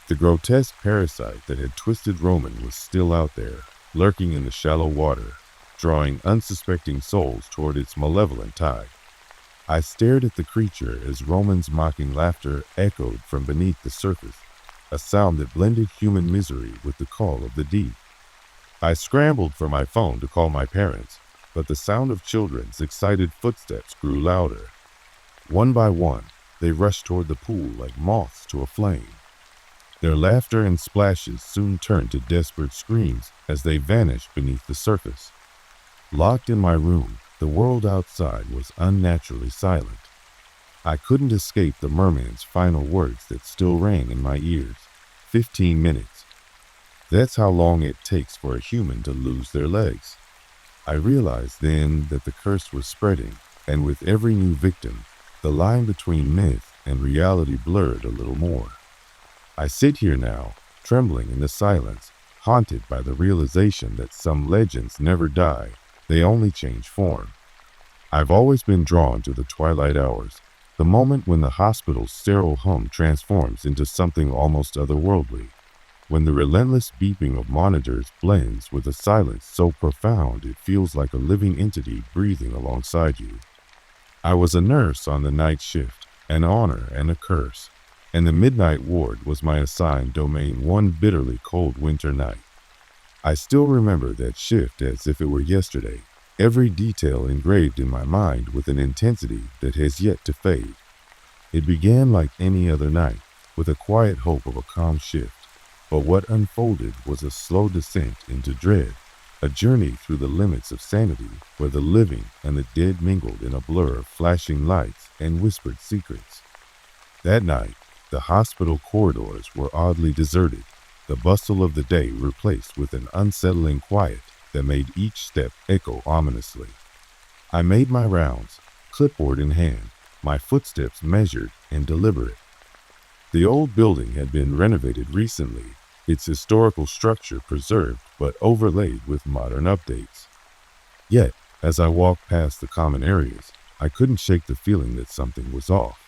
The grotesque parasite that had twisted Roman was still out there, lurking in the shallow water, drawing unsuspecting souls toward its malevolent tide. I stared at the creature as Roman's mocking laughter echoed from beneath the surface, a sound that blended human misery with the call of the deep. I scrambled for my phone to call my parents, but the sound of children's excited footsteps grew louder. One by one, they rushed toward the pool like moths to a flame. Their laughter and splashes soon turned to desperate screams as they vanished beneath the surface. Locked in my room, the world outside was unnaturally silent. I couldn't escape the merman's final words that still rang in my ears. 15 minutes. That's how long it takes for a human to lose their legs. I realized then that the curse was spreading, and with every new victim, the line between myth and reality blurred a little more. I sit here now, trembling in the silence, haunted by the realization that some legends never die, they only change form. I've always been drawn to the twilight hours, the moment when the hospital's sterile hum transforms into something almost otherworldly, when the relentless beeping of monitors blends with a silence so profound it feels like a living entity breathing alongside you. I was a nurse on the night shift, an honor and a curse, and the midnight ward was my assigned domain one bitterly cold winter night. I still remember that shift as if it were yesterday, every detail engraved in my mind with an intensity that has yet to fade. It began like any other night, with a quiet hope of a calm shift, but what unfolded was a slow descent into dread, a journey through the limits of sanity where the living and the dead mingled in a blur of flashing lights and whispered secrets. That night, the hospital corridors were oddly deserted, the bustle of the day replaced with an unsettling quiet that made each step echo ominously. I made my rounds, clipboard in hand, my footsteps measured and deliberate. The old building had been renovated recently, its historical structure preserved but overlaid with modern updates. Yet, as I walked past the common areas, I couldn't shake the feeling that something was off.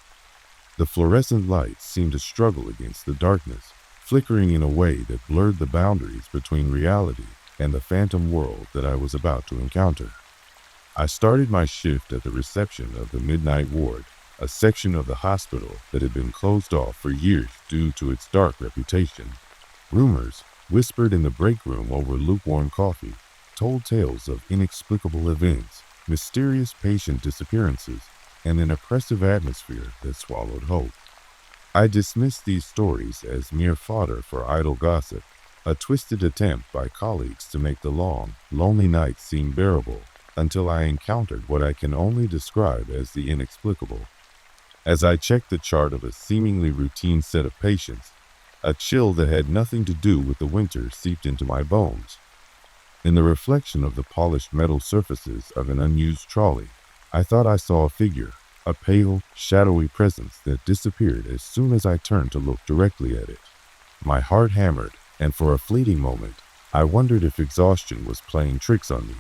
The fluorescent lights seemed to struggle against the darkness, flickering in a way that blurred the boundaries between reality and the phantom world that I was about to encounter. I started my shift at the reception of the midnight ward, a section of the hospital that had been closed off for years due to its dark reputation. Rumors, whispered in the break room over lukewarm coffee, told tales of inexplicable events, mysterious patient disappearances, and an oppressive atmosphere that swallowed hope. I dismissed these stories as mere fodder for idle gossip, a twisted attempt by colleagues to make the long, lonely nights seem bearable, until I encountered what I can only describe as the inexplicable. As I checked the chart of a seemingly routine set of patients, a chill that had nothing to do with the winter seeped into my bones. In the reflection of the polished metal surfaces of an unused trolley, I thought I saw a figure, a pale, shadowy presence that disappeared as soon as I turned to look directly at it. My heart hammered, and for a fleeting moment, I wondered if exhaustion was playing tricks on me.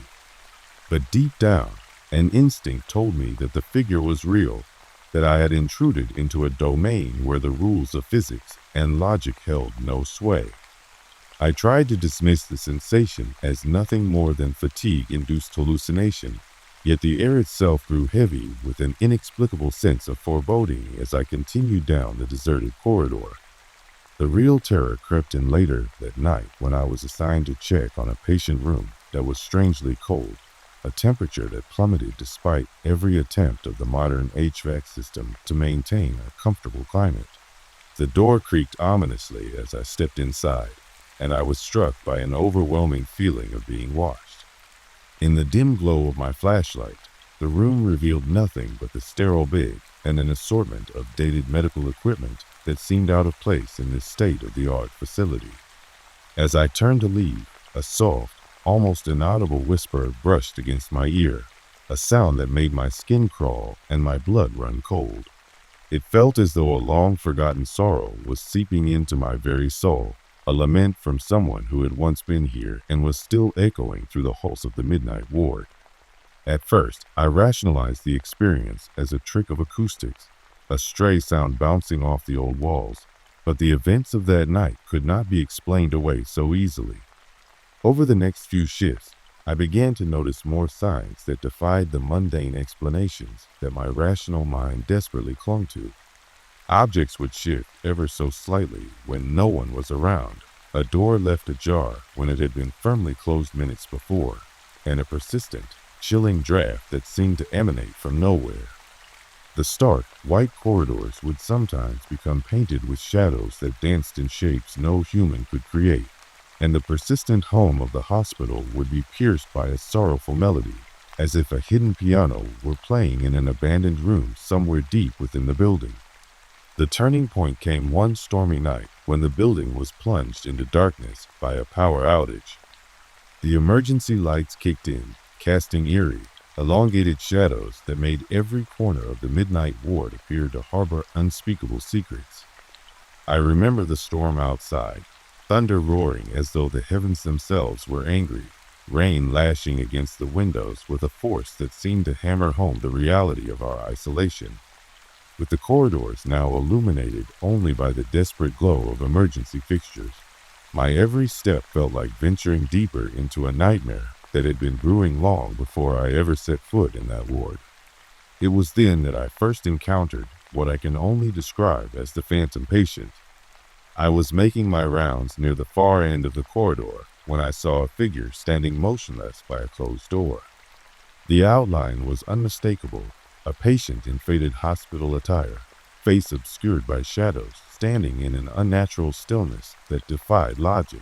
But deep down, an instinct told me that the figure was real, that I had intruded into a domain where the rules of physics and logic held no sway. I tried to dismiss the sensation as nothing more than fatigue-induced hallucination, yet the air itself grew heavy with an inexplicable sense of foreboding as I continued down the deserted corridor. The real terror crept in later that night when I was assigned to check on a patient room that was strangely cold, a temperature that plummeted despite every attempt of the modern HVAC system to maintain a comfortable climate. The door creaked ominously as I stepped inside, and I was struck by an overwhelming feeling of being watched. In the dim glow of my flashlight, the room revealed nothing but the sterile bed and an assortment of dated medical equipment that seemed out of place in this state-of-the-art facility. As I turned to leave, a soft, almost inaudible whisper brushed against my ear, a sound that made my skin crawl and my blood run cold. It felt as though a long-forgotten sorrow was seeping into my very soul, a lament from someone who had once been here and was still echoing through the halls of the midnight ward. At first, I rationalized the experience as a trick of acoustics, a stray sound bouncing off the old walls, but the events of that night could not be explained away so easily. Over the next few shifts, I began to notice more signs that defied the mundane explanations that my rational mind desperately clung to. Objects would shift ever so slightly when no one was around, a door left ajar when it had been firmly closed minutes before, and a persistent, chilling draft that seemed to emanate from nowhere. The stark, white corridors would sometimes become painted with shadows that danced in shapes no human could create, and the persistent hum of the hospital would be pierced by a sorrowful melody, as if a hidden piano were playing in an abandoned room somewhere deep within the building. The turning point came one stormy night when the building was plunged into darkness by a power outage. The emergency lights kicked in, casting eerie, elongated shadows that made every corner of the midnight ward appear to harbor unspeakable secrets. I remember the storm outside, thunder roaring as though the heavens themselves were angry, rain lashing against the windows with a force that seemed to hammer home the reality of our isolation. With the corridors now illuminated only by the desperate glow of emergency fixtures, my every step felt like venturing deeper into a nightmare that had been brewing long before I ever set foot in that ward. It was then that I first encountered what I can only describe as the phantom patient. I was making my rounds near the far end of the corridor when I saw a figure standing motionless by a closed door. The outline was unmistakable, a patient in faded hospital attire, face obscured by shadows, standing in an unnatural stillness that defied logic.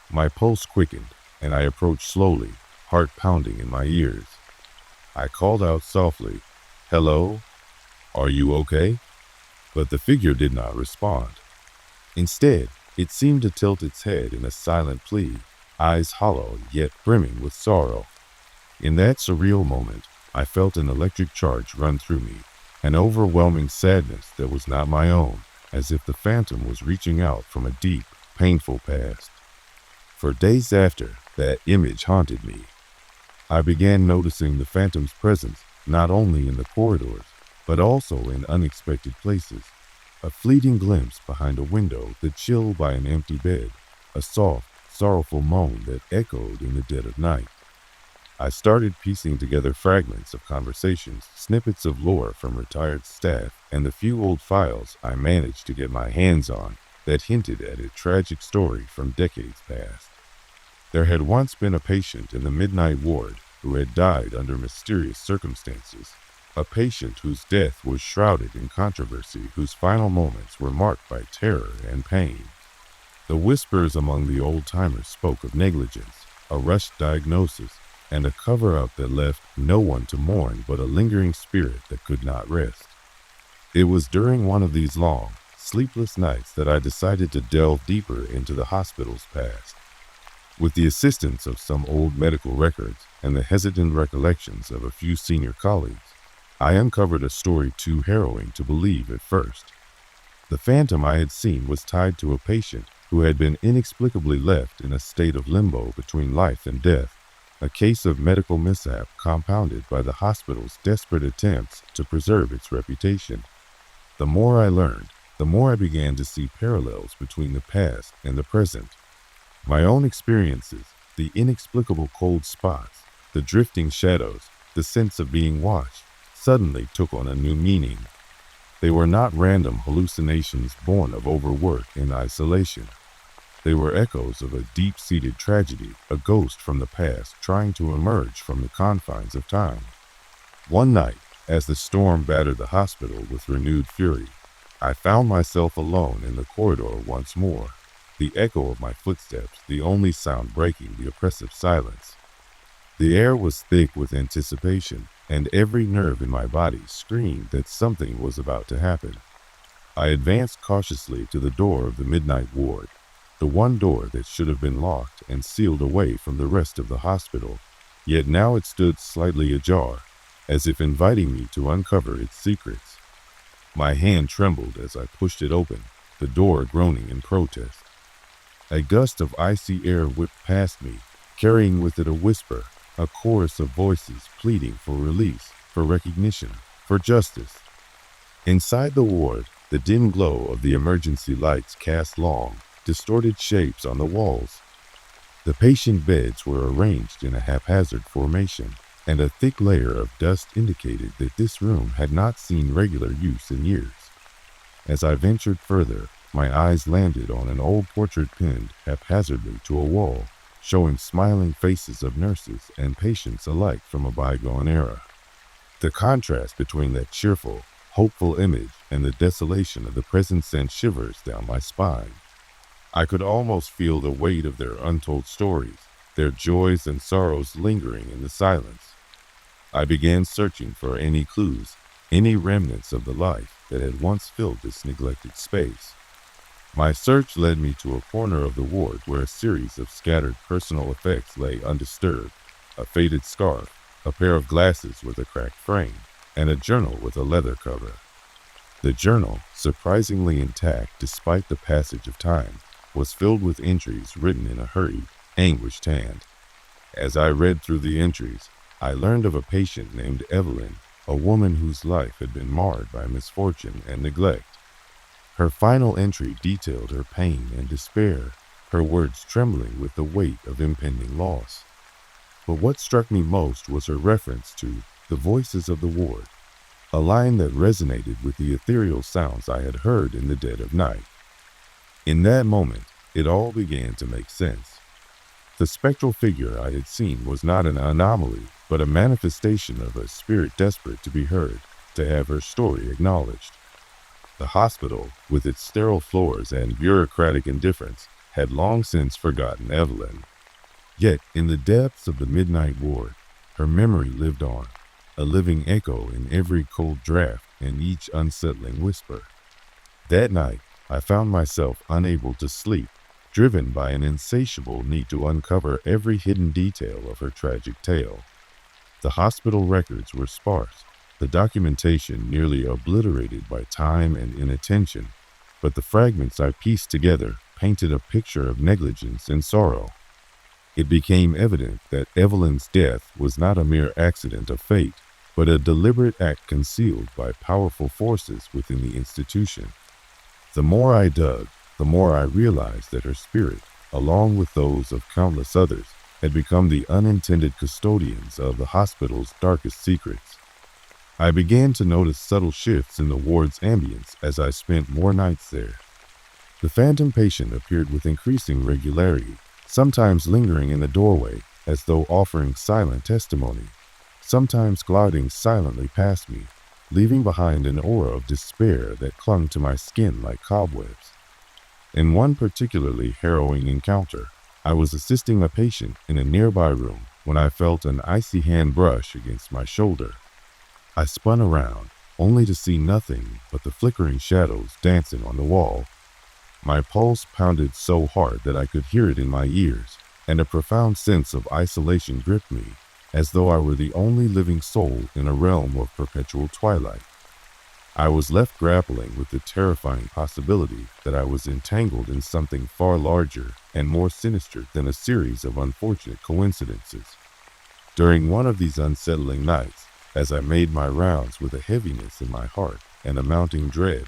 My pulse quickened, and I approached slowly, heart pounding in my ears. I called out softly, "Hello? Are you okay?" But the figure did not respond. Instead, it seemed to tilt its head in a silent plea, eyes hollow yet brimming with sorrow. In that surreal moment, I felt an electric charge run through me, an overwhelming sadness that was not my own, as if the phantom was reaching out from a deep, painful past. For days after, that image haunted me. I began noticing the phantom's presence not only in the corridors, but also in unexpected places. A fleeting glimpse behind a window, the chill by an empty bed, a soft, sorrowful moan that echoed in the dead of night. I started piecing together fragments of conversations, snippets of lore from retired staff, and the few old files I managed to get my hands on. that hinted at a tragic story from decades past. There had once been a patient in the midnight ward who had died under mysterious circumstances, a patient whose death was shrouded in controversy, whose final moments were marked by terror and pain. The whispers among the old-timers spoke of negligence, a rushed diagnosis, and a cover-up that left no one to mourn but a lingering spirit that could not rest. It was during one of these long, sleepless nights that I decided to delve deeper into the hospital's past. With the assistance of some old medical records and the hesitant recollections of a few senior colleagues, I uncovered a story too harrowing to believe at first. The phantom I had seen was tied to a patient who had been inexplicably left in a state of limbo between life and death, a case of medical mishap compounded by the hospital's desperate attempts to preserve its reputation. The more I learned, the more I began to see parallels between the past and the present. My own experiences, the inexplicable cold spots, the drifting shadows, the sense of being watched, suddenly took on a new meaning. They were not random hallucinations born of overwork and isolation. They were echoes of a deep-seated tragedy, a ghost from the past trying to emerge from the confines of time. One night, as the storm battered the hospital with renewed fury, I found myself alone in the corridor once more, the echo of my footsteps the only sound breaking the oppressive silence. The air was thick with anticipation, and every nerve in my body screamed that something was about to happen. I advanced cautiously to the door of the midnight ward, the one door that should have been locked and sealed away from the rest of the hospital, yet now it stood slightly ajar, as if inviting me to uncover its secrets. My hand trembled as I pushed it open, the door groaning in protest. A gust of icy air whipped past me, carrying with it a whisper, a chorus of voices pleading for release, for recognition, for justice. Inside the ward, the dim glow of the emergency lights cast long, distorted shapes on the walls. The patient beds were arranged in a haphazard formation, and a thick layer of dust indicated that this room had not seen regular use in years. As I ventured further, my eyes landed on an old portrait pinned haphazardly to a wall, showing smiling faces of nurses and patients alike from a bygone era. The contrast between that cheerful, hopeful image and the desolation of the present sent shivers down my spine. I could almost feel the weight of their untold stories, their joys and sorrows lingering in the silence. I began searching for any clues, any remnants of the life that had once filled this neglected space. My search led me to a corner of the ward where a series of scattered personal effects lay undisturbed, a faded scarf, a pair of glasses with a cracked frame, and a journal with a leather cover. The journal, surprisingly intact despite the passage of time, was filled with entries written in a hurried, anguished hand. As I read through the entries, I learned of a patient named Evelyn, a woman whose life had been marred by misfortune and neglect. Her final entry detailed her pain and despair, her words trembling with the weight of impending loss. But what struck me most was her reference to the voices of the ward, a line that resonated with the ethereal sounds I had heard in the dead of night. In that moment, it all began to make sense. The spectral figure I had seen was not an anomaly, but a manifestation of a spirit desperate to be heard, to have her story acknowledged. The hospital, with its sterile floors and bureaucratic indifference, had long since forgotten Evelyn. Yet, in the depths of the midnight ward, her memory lived on, a living echo in every cold draft and each unsettling whisper. That night, I found myself unable to sleep, driven by an insatiable need to uncover every hidden detail of her tragic tale. The hospital records were sparse, the documentation nearly obliterated by time and inattention, but the fragments I pieced together painted a picture of negligence and sorrow. It became evident that Evelyn's death was not a mere accident of fate, but a deliberate act concealed by powerful forces within the institution. The more I dug, the more I realized that her spirit, along with those of countless others, had become the unintended custodians of the hospital's darkest secrets. I began to notice subtle shifts in the ward's ambience as I spent more nights there. The phantom patient appeared with increasing regularity, sometimes lingering in the doorway as though offering silent testimony, sometimes gliding silently past me, leaving behind an aura of despair that clung to my skin like cobwebs. In one particularly harrowing encounter, I was assisting a patient in a nearby room when I felt an icy hand brush against my shoulder. I spun around, only to see nothing but the flickering shadows dancing on the wall. My pulse pounded so hard that I could hear it in my ears, and a profound sense of isolation gripped me, as though I were the only living soul in a realm of perpetual twilight. I was left grappling with the terrifying possibility that I was entangled in something far larger and more sinister than a series of unfortunate coincidences. During one of these unsettling nights, as I made my rounds with a heaviness in my heart and a mounting dread,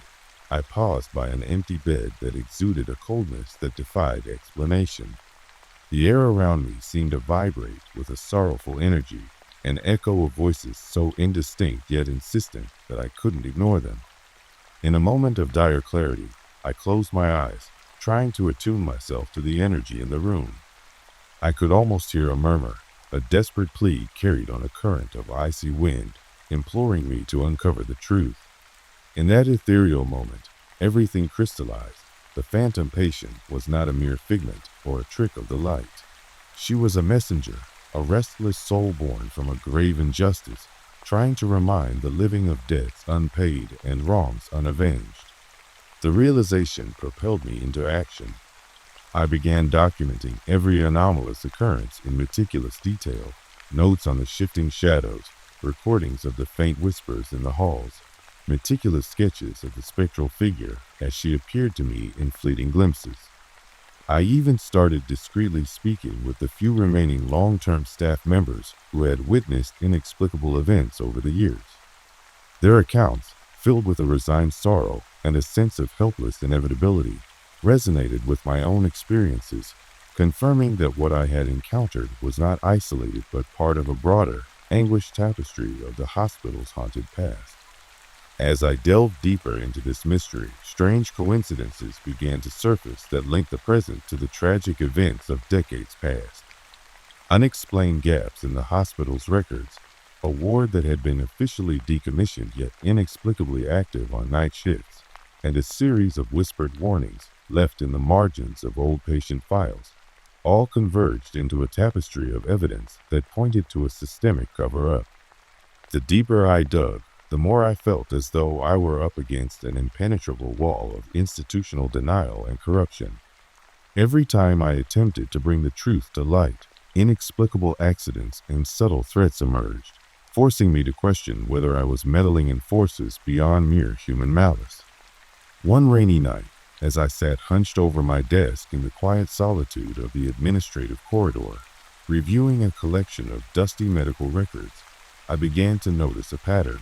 I paused by an empty bed that exuded a coldness that defied explanation. The air around me seemed to vibrate with a sorrowful energy, an echo of voices so indistinct yet insistent that I couldn't ignore them. In a moment of dire clarity, I closed my eyes, trying to attune myself to the energy in the room. I could almost hear a murmur, a desperate plea carried on a current of icy wind, imploring me to uncover the truth. In that ethereal moment, everything crystallized. The phantom patient was not a mere figment or a trick of the light. She was a messenger, a restless soul born from a grave injustice, trying to remind the living of debts unpaid and wrongs unavenged. The realization propelled me into action. I began documenting every anomalous occurrence in meticulous detail, notes on the shifting shadows, recordings of the faint whispers in the halls, meticulous sketches of the spectral figure as she appeared to me in fleeting glimpses. I even started discreetly speaking with the few remaining long-term staff members who had witnessed inexplicable events over the years. Their accounts, filled with a resigned sorrow and a sense of helpless inevitability, resonated with my own experiences, confirming that what I had encountered was not isolated but part of a broader, anguished tapestry of the hospital's haunted past. As I delved deeper into this mystery, strange coincidences began to surface that linked the present to the tragic events of decades past. Unexplained gaps in the hospital's records, a ward that had been officially decommissioned yet inexplicably active on night shifts, and a series of whispered warnings left in the margins of old patient files, all converged into a tapestry of evidence that pointed to a systemic cover-up. The deeper I dug, the more I felt as though I were up against an impenetrable wall of institutional denial and corruption. Every time I attempted to bring the truth to light, inexplicable accidents and subtle threats emerged, forcing me to question whether I was meddling in forces beyond mere human malice. One rainy night, as I sat hunched over my desk in the quiet solitude of the administrative corridor, reviewing a collection of dusty medical records, I began to notice a pattern.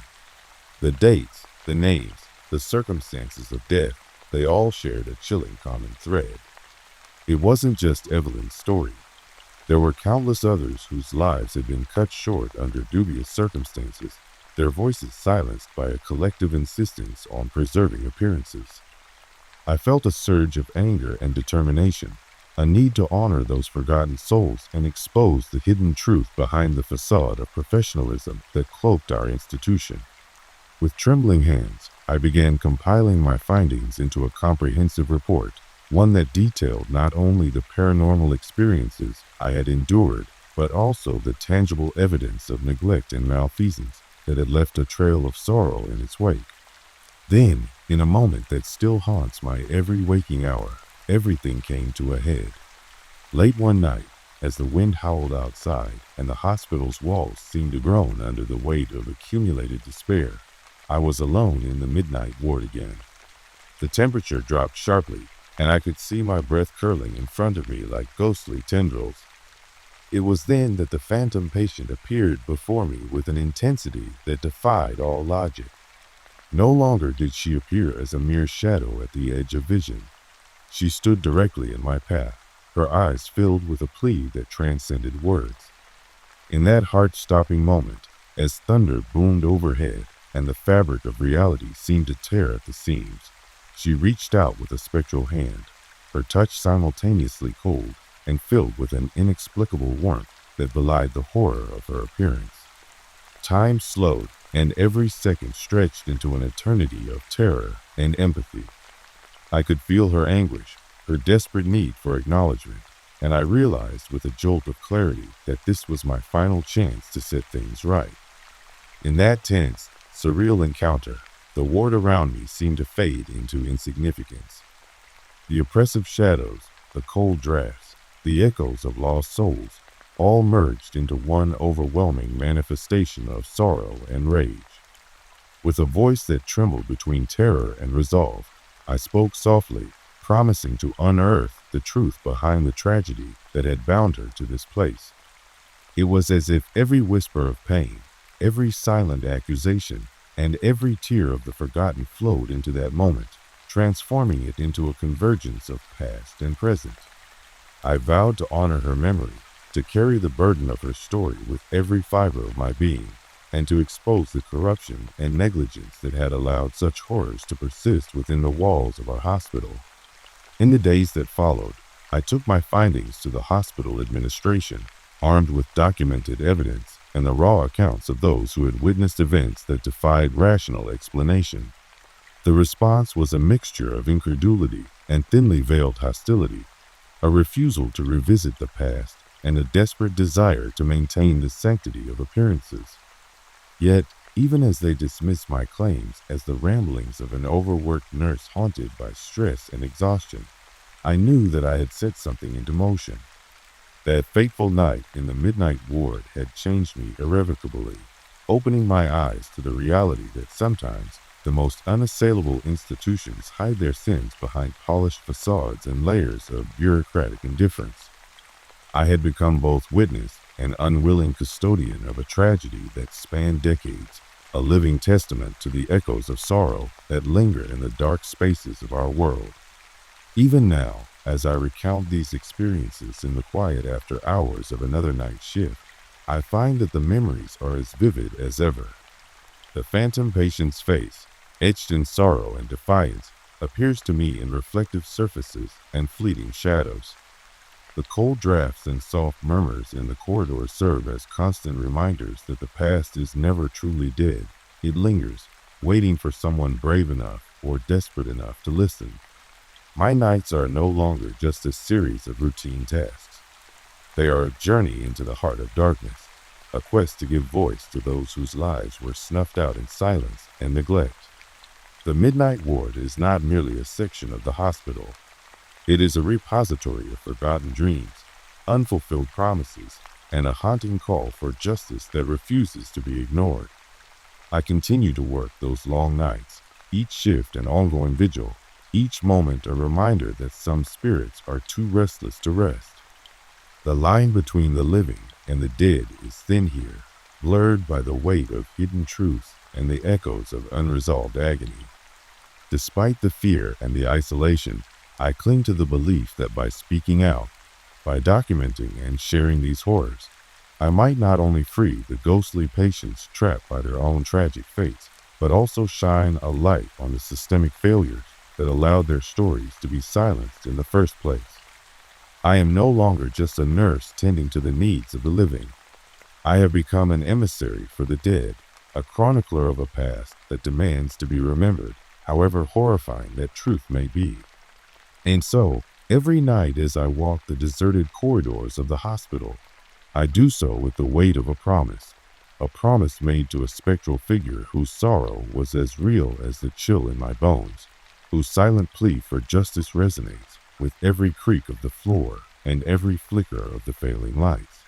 The dates, the names, the circumstances of death, they all shared a chilling common thread. It wasn't just Evelyn's story. There were countless others whose lives had been cut short under dubious circumstances, their voices silenced by a collective insistence on preserving appearances. I felt a surge of anger and determination, a need to honor those forgotten souls and expose the hidden truth behind the facade of professionalism that cloaked our institution. With trembling hands, I began compiling my findings into a comprehensive report, one that detailed not only the paranormal experiences I had endured, but also the tangible evidence of neglect and malfeasance that had left a trail of sorrow in its wake. Then, in a moment that still haunts my every waking hour, everything came to a head. Late one night, as the wind howled outside and the hospital's walls seemed to groan under the weight of accumulated despair, I was alone in the midnight ward again. The temperature dropped sharply, and I could see my breath curling in front of me like ghostly tendrils. It was then that the phantom patient appeared before me with an intensity that defied all logic. No longer did she appear as a mere shadow at the edge of vision. She stood directly in my path, her eyes filled with a plea that transcended words. In that heart-stopping moment, as thunder boomed overhead and the fabric of reality seemed to tear at the seams, She reached out with a spectral hand, her touch simultaneously cold and filled with an inexplicable warmth that belied the horror of her appearance. Time slowed, and every second stretched into an eternity of terror and empathy. I could feel her anguish, her desperate need for acknowledgement, and I realized with a jolt of clarity that this was my final chance to set things right. In that tense, surreal encounter, the ward around me seemed to fade into insignificance. The oppressive shadows, the cold drafts, the echoes of lost souls, all merged into one overwhelming manifestation of sorrow and rage. With a voice that trembled between terror and resolve, I spoke softly, promising to unearth the truth behind the tragedy that had bound her to this place. It was as if every whisper of pain, every silent accusation, and every tear of the forgotten flowed into that moment, transforming it into a convergence of past and present. I vowed to honor her memory, to carry the burden of her story with every fiber of my being, and to expose the corruption and negligence that had allowed such horrors to persist within the walls of our hospital. In the days that followed, I took my findings to the hospital administration, armed with documented evidence and the raw accounts of those who had witnessed events that defied rational explanation. The response was a mixture of incredulity and thinly veiled hostility, a refusal to revisit the past, and a desperate desire to maintain the sanctity of appearances. Yet, even as they dismissed my claims as the ramblings of an overworked nurse haunted by stress and exhaustion, I knew that I had set something into motion. That fateful night in the midnight ward had changed me irrevocably, opening my eyes to the reality that sometimes the most unassailable institutions hide their sins behind polished facades and layers of bureaucratic indifference. I had become both witness and unwilling custodian of a tragedy that spanned decades, a living testament to the echoes of sorrow that linger in the dark spaces of our world. Even now, as I recount these experiences in the quiet after hours of another night shift, I find that the memories are as vivid as ever. The phantom patient's face, etched in sorrow and defiance, appears to me in reflective surfaces and fleeting shadows. The cold drafts and soft murmurs in the corridors serve as constant reminders that the past is never truly dead. It lingers, waiting for someone brave enough or desperate enough to listen. My nights are no longer just a series of routine tasks. They are a journey into the heart of darkness, a quest to give voice to those whose lives were snuffed out in silence and neglect. The Midnight Ward is not merely a section of the hospital. It is a repository of forgotten dreams, unfulfilled promises, and a haunting call for justice that refuses to be ignored. I continue to work those long nights, each shift an ongoing vigil, each moment a reminder that some spirits are too restless to rest. The line between the living and the dead is thin here, blurred by the weight of hidden truths and the echoes of unresolved agony. Despite the fear and the isolation, I cling to the belief that by speaking out, by documenting and sharing these horrors, I might not only free the ghostly patients trapped by their own tragic fates, but also shine a light on the systemic failures that allowed their stories to be silenced in the first place. I am no longer just a nurse tending to the needs of the living. I have become an emissary for the dead, a chronicler of a past that demands to be remembered, however horrifying that truth may be. And so, every night as I walk the deserted corridors of the hospital, I do so with the weight of a promise made to a spectral figure whose sorrow was as real as the chill in my bones, whose silent plea for justice resonates with every creak of the floor and every flicker of the failing lights.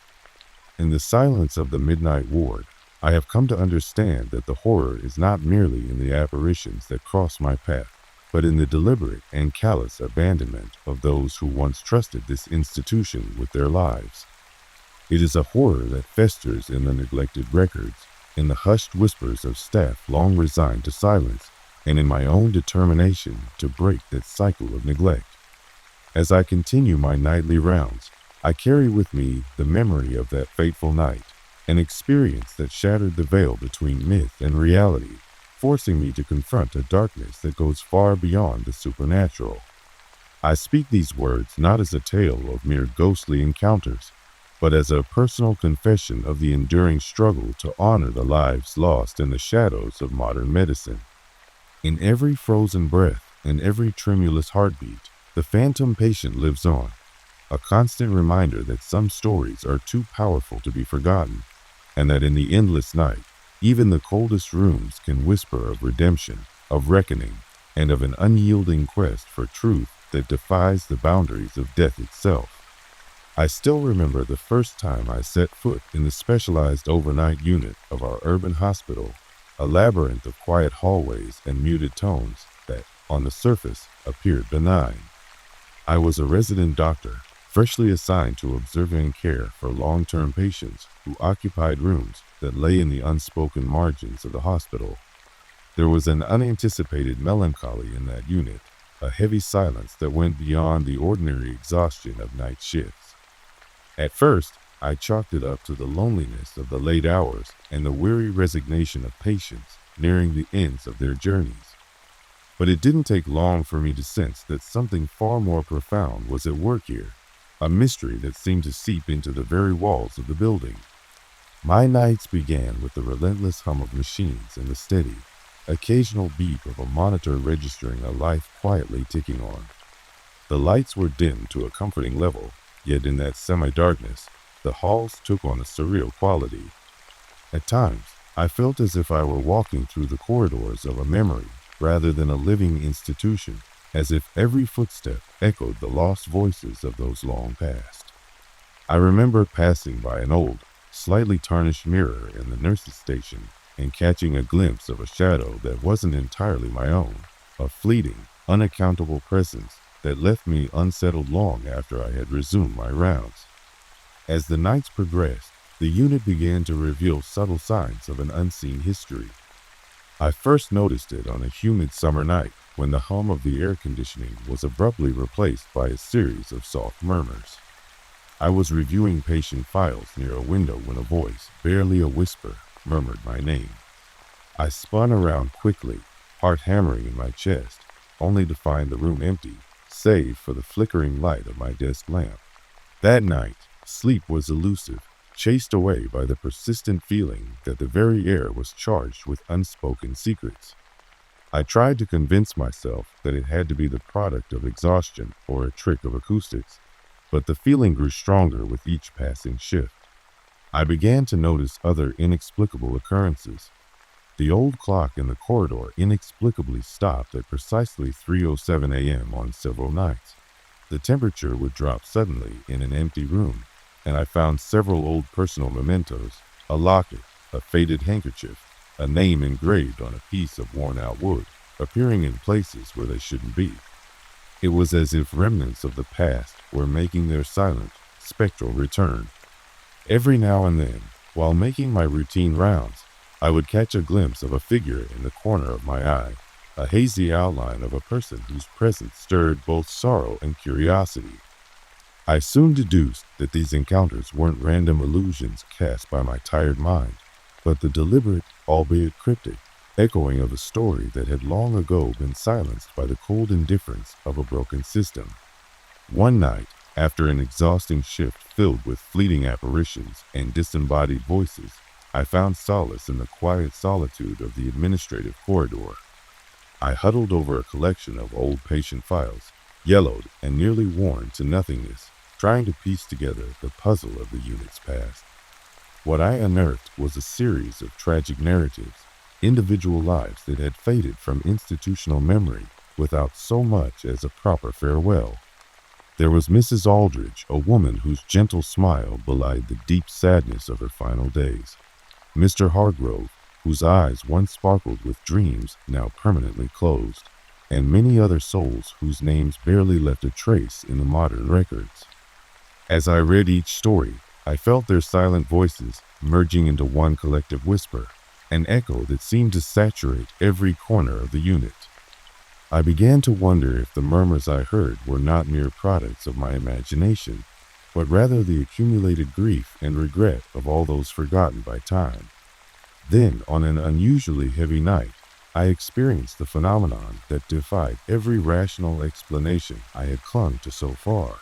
In the silence of the midnight ward, I have come to understand that the horror is not merely in the apparitions that cross my path, but in the deliberate and callous abandonment of those who once trusted this institution with their lives. It is a horror that festers in the neglected records, in the hushed whispers of staff long resigned to silence, and in my own determination to break that cycle of neglect. As I continue my nightly rounds, I carry with me the memory of that fateful night, an experience that shattered the veil between myth and reality, forcing me to confront a darkness that goes far beyond the supernatural. I speak these words not as a tale of mere ghostly encounters, but as a personal confession of the enduring struggle to honor the lives lost in the shadows of modern medicine. In every frozen breath and every tremulous heartbeat, the phantom patient lives on, a constant reminder that some stories are too powerful to be forgotten, and that in the endless night, even the coldest rooms can whisper of redemption, of reckoning, and of an unyielding quest for truth that defies the boundaries of death itself. I still remember the first time I set foot in the specialized overnight unit of our urban hospital, a labyrinth of quiet hallways and muted tones that, on the surface, appeared benign. I was a resident doctor, freshly assigned to observing care for long-term patients who occupied rooms that lay in the unspoken margins of the hospital. There was an unanticipated melancholy in that unit, a heavy silence that went beyond the ordinary exhaustion of night shifts. At first, I chalked it up to the loneliness of the late hours and the weary resignation of patients nearing the ends of their journeys. But it didn't take long for me to sense that something far more profound was at work here, a mystery that seemed to seep into the very walls of the building. My nights began with the relentless hum of machines and the steady, occasional beep of a monitor registering a life quietly ticking on. The lights were dimmed to a comforting level, yet in that semi-darkness, the halls took on a surreal quality. At times, I felt as if I were walking through the corridors of a memory rather than a living institution, as if every footstep echoed the lost voices of those long past. I remember passing by an old, slightly tarnished mirror in the nurse's station and catching a glimpse of a shadow that wasn't entirely my own, a fleeting, unaccountable presence that left me unsettled long after I had resumed my rounds. As the nights progressed, the unit began to reveal subtle signs of an unseen history. I first noticed it on a humid summer night when the hum of the air conditioning was abruptly replaced by a series of soft murmurs. I was reviewing patient files near a window when a voice, barely a whisper, murmured my name. I spun around quickly, heart hammering in my chest, only to find the room empty, save for the flickering light of my desk lamp. That night, sleep was elusive, chased away by the persistent feeling that the very air was charged with unspoken secrets. I tried to convince myself that it had to be the product of exhaustion or a trick of acoustics, but the feeling grew stronger with each passing shift. I began to notice other inexplicable occurrences. The old clock in the corridor inexplicably stopped at precisely 3:07 a.m. on several nights. The temperature would drop suddenly in an empty room, and I found several old personal mementos, a locket, a faded handkerchief, a name engraved on a piece of worn-out wood, appearing in places where they shouldn't be. It was as if remnants of the past were making their silent, spectral return. Every now and then, while making my routine rounds, I would catch a glimpse of a figure in the corner of my eye, a hazy outline of a person whose presence stirred both sorrow and curiosity. I soon deduced that these encounters weren't random illusions cast by my tired mind, but the deliberate, albeit cryptic, echoing of a story that had long ago been silenced by the cold indifference of a broken system. One night, after an exhausting shift filled with fleeting apparitions and disembodied voices, I found solace in the quiet solitude of the administrative corridor. I huddled over a collection of old patient files, yellowed and nearly worn to nothingness, trying to piece together the puzzle of the unit's past. What I unearthed was a series of tragic narratives, individual lives that had faded from institutional memory without so much as a proper farewell. There was Mrs. Aldridge, a woman whose gentle smile belied the deep sadness of her final days. Mr. Hargrove, whose eyes once sparkled with dreams now permanently closed, and many other souls whose names barely left a trace in the modern records. As I read each story, I felt their silent voices merging into one collective whisper, an echo that seemed to saturate every corner of the unit. I began to wonder if the murmurs I heard were not mere products of my imagination, but rather the accumulated grief and regret of all those forgotten by time. Then, on an unusually heavy night, I experienced the phenomenon that defied every rational explanation I had clung to so far.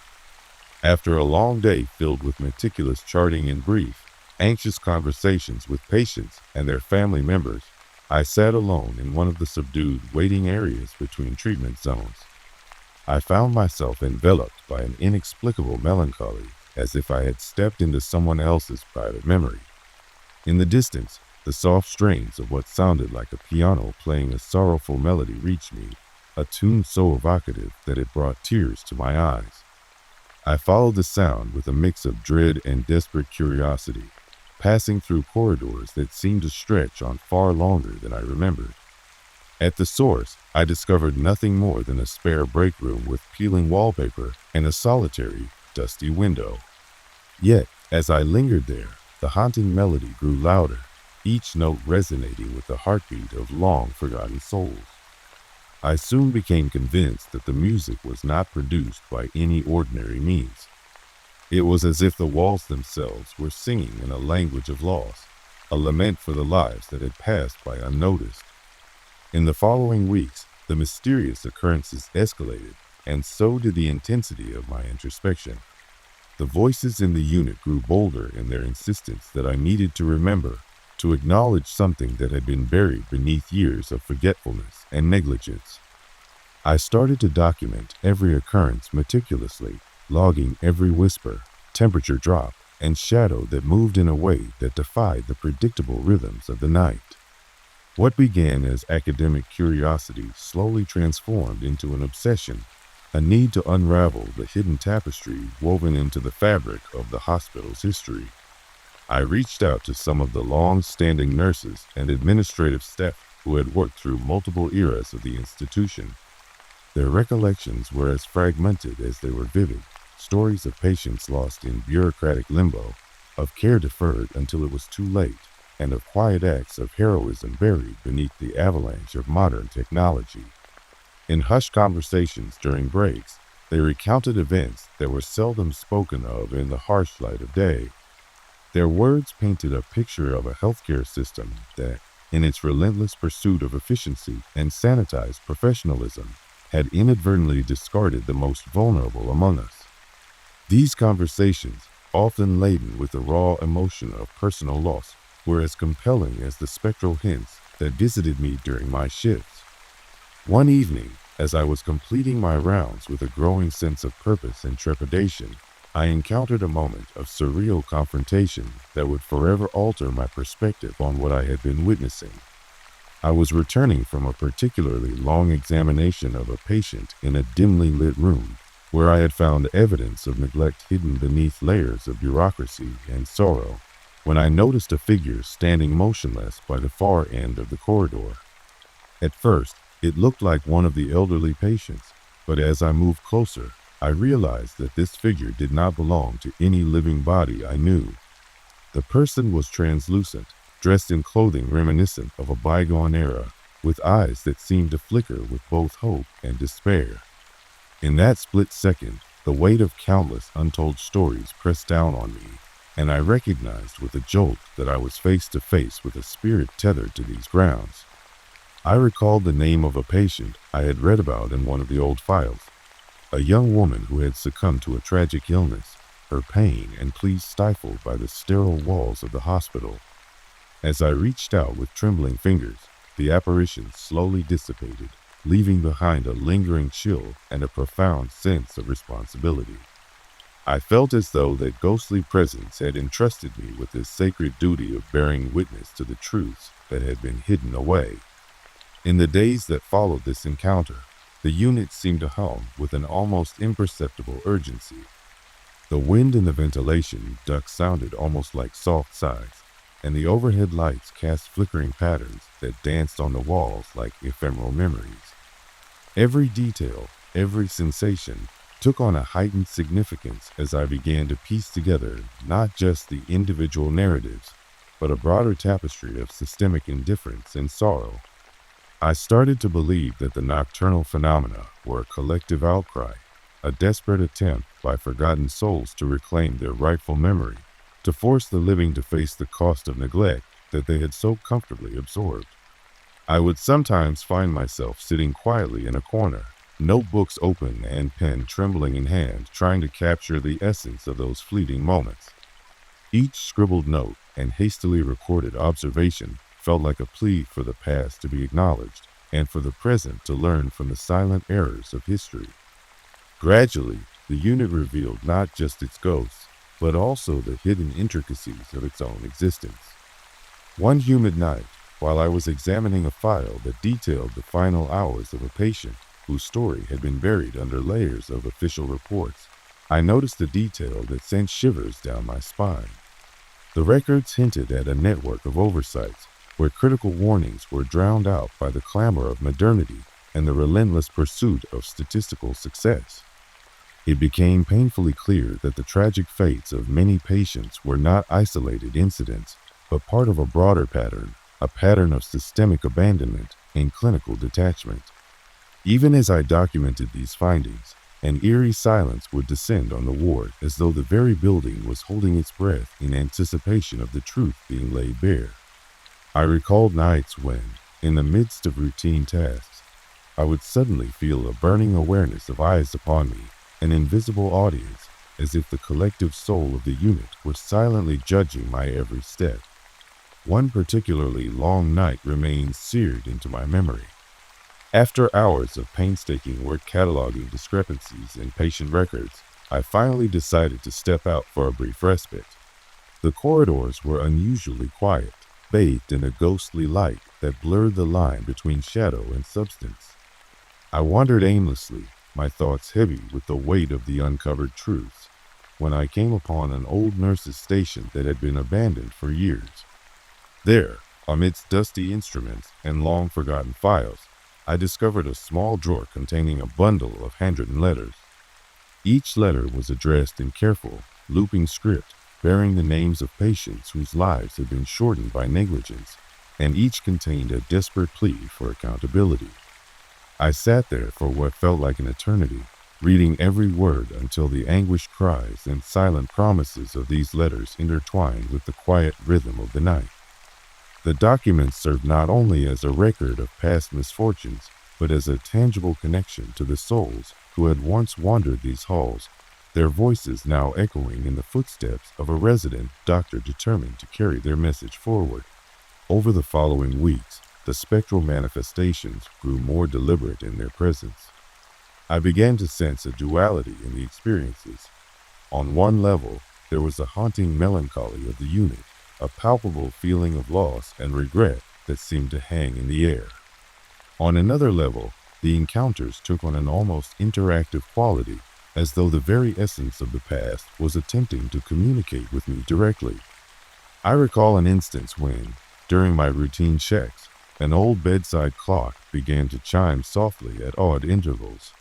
After a long day filled with meticulous charting and brief, anxious conversations with patients and their family members, I sat alone in one of the subdued waiting areas between treatment zones. I found myself enveloped by an inexplicable melancholy, as if I had stepped into someone else's private memory. In the distance, the soft strains of what sounded like a piano playing a sorrowful melody reached me, a tune so evocative that it brought tears to my eyes. I followed the sound with a mix of dread and desperate curiosity, passing through corridors that seemed to stretch on far longer than I remembered. At the source, I discovered nothing more than a spare break room with peeling wallpaper and a solitary, dusty window. Yet, as I lingered there, the haunting melody grew louder, each note resonating with the heartbeat of long-forgotten souls. I soon became convinced that the music was not produced by any ordinary means. It was as if the walls themselves were singing in a language of loss, a lament for the lives that had passed by unnoticed. In the following weeks, the mysterious occurrences escalated, and so did the intensity of my introspection. The voices in the unit grew bolder in their insistence that I needed to remember, to acknowledge something that had been buried beneath years of forgetfulness and negligence. I started to document every occurrence meticulously, logging every whisper, temperature drop, and shadow that moved in a way that defied the predictable rhythms of the night. What began as academic curiosity slowly transformed into an obsession, a need to unravel the hidden tapestry woven into the fabric of the hospital's history. I reached out to some of the long-standing nurses and administrative staff who had worked through multiple eras of the institution. Their recollections were as fragmented as they were vivid, stories of patients lost in bureaucratic limbo, of care deferred until it was too late, and of quiet acts of heroism buried beneath the avalanche of modern technology. In hushed conversations during breaks, they recounted events that were seldom spoken of in the harsh light of day. Their words painted a picture of a healthcare system that, in its relentless pursuit of efficiency and sanitized professionalism, had inadvertently discarded the most vulnerable among us. These conversations, often laden with the raw emotion of personal loss, were as compelling as the spectral hints that visited me during my shifts. One evening, as I was completing my rounds with a growing sense of purpose and trepidation, I encountered a moment of surreal confrontation that would forever alter my perspective on what I had been witnessing. I was returning from a particularly long examination of a patient in a dimly lit room, where I had found evidence of neglect hidden beneath layers of bureaucracy and sorrow, when I noticed a figure standing motionless by the far end of the corridor. At first, it looked like one of the elderly patients, but as I moved closer, I realized that this figure did not belong to any living body I knew. The person was translucent, dressed in clothing reminiscent of a bygone era, with eyes that seemed to flicker with both hope and despair. In that split second, the weight of countless untold stories pressed down on me, and I recognized with a jolt that I was face to face with a spirit tethered to these grounds. I recalled the name of a patient I had read about in one of the old files, a young woman who had succumbed to a tragic illness, her pain and pleas stifled by the sterile walls of the hospital. As I reached out with trembling fingers, the apparition slowly dissipated, leaving behind a lingering chill and a profound sense of responsibility. I felt as though that ghostly presence had entrusted me with this sacred duty of bearing witness to the truths that had been hidden away. In the days that followed this encounter, the unit seemed to hum with an almost imperceptible urgency. The wind in the ventilation ducts sounded almost like soft sighs, and the overhead lights cast flickering patterns that danced on the walls like ephemeral memories. Every detail, every sensation, took on a heightened significance as I began to piece together not just the individual narratives, but a broader tapestry of systemic indifference and sorrow. I started to believe that the nocturnal phenomena were a collective outcry, a desperate attempt by forgotten souls to reclaim their rightful memory, to force the living to face the cost of neglect that they had so comfortably absorbed. I would sometimes find myself sitting quietly in a corner, notebooks open and pen trembling in hand, trying to capture the essence of those fleeting moments. Each scribbled note and hastily recorded observation felt like a plea for the past to be acknowledged and for the present to learn from the silent errors of history. Gradually, the unit revealed not just its ghosts, but also the hidden intricacies of its own existence. One humid night, while I was examining a file that detailed the final hours of a patient whose story had been buried under layers of official reports, I noticed a detail that sent shivers down my spine. The records hinted at a network of oversights where critical warnings were drowned out by the clamor of modernity and the relentless pursuit of statistical success. It became painfully clear that the tragic fates of many patients were not isolated incidents, but part of a broader pattern, a pattern of systemic abandonment and clinical detachment. Even as I documented these findings, an eerie silence would descend on the ward as though the very building was holding its breath in anticipation of the truth being laid bare. I recalled nights when, in the midst of routine tasks, I would suddenly feel a burning awareness of eyes upon me, an invisible audience, as if the collective soul of the unit were silently judging my every step. One particularly long night remains seared into my memory. After hours of painstaking work cataloging discrepancies in patient records, I finally decided to step out for a brief respite. The corridors were unusually quiet, bathed in a ghostly light that blurred the line between shadow and substance. I wandered aimlessly, my thoughts heavy with the weight of the uncovered truths, when I came upon an old nurse's station that had been abandoned for years. There, amidst dusty instruments and long-forgotten files, I discovered a small drawer containing a bundle of handwritten letters. Each letter was addressed in careful, looping script, bearing the names of patients whose lives had been shortened by negligence, and each contained a desperate plea for accountability. I sat there for what felt like an eternity, reading every word until the anguished cries and silent promises of these letters intertwined with the quiet rhythm of the night. The documents served not only as a record of past misfortunes, but as a tangible connection to the souls who had once wandered these halls, their voices now echoing in the footsteps of a resident doctor determined to carry their message forward. Over the following weeks, the spectral manifestations grew more deliberate in their presence. I began to sense a duality in the experiences. On one level, there was a haunting melancholy of the unit, a palpable feeling of loss and regret that seemed to hang in the air. On another level, the encounters took on an almost interactive quality, as though the very essence of the past was attempting to communicate with me directly. I recall an instance when, during my routine checks, an old bedside clock began to chime softly at odd intervals.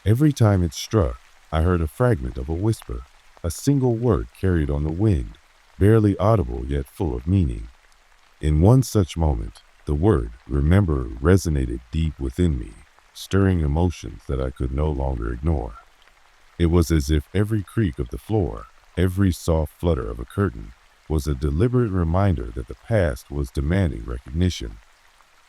Every time it struck, I heard a fragment of a whisper, a single word carried on the wind, barely audible yet full of meaning. In one such moment, the word "remember" resonated deep within me, stirring emotions that I could no longer ignore. It was as if every creak of the floor, every soft flutter of a curtain, was a deliberate reminder that the past was demanding recognition.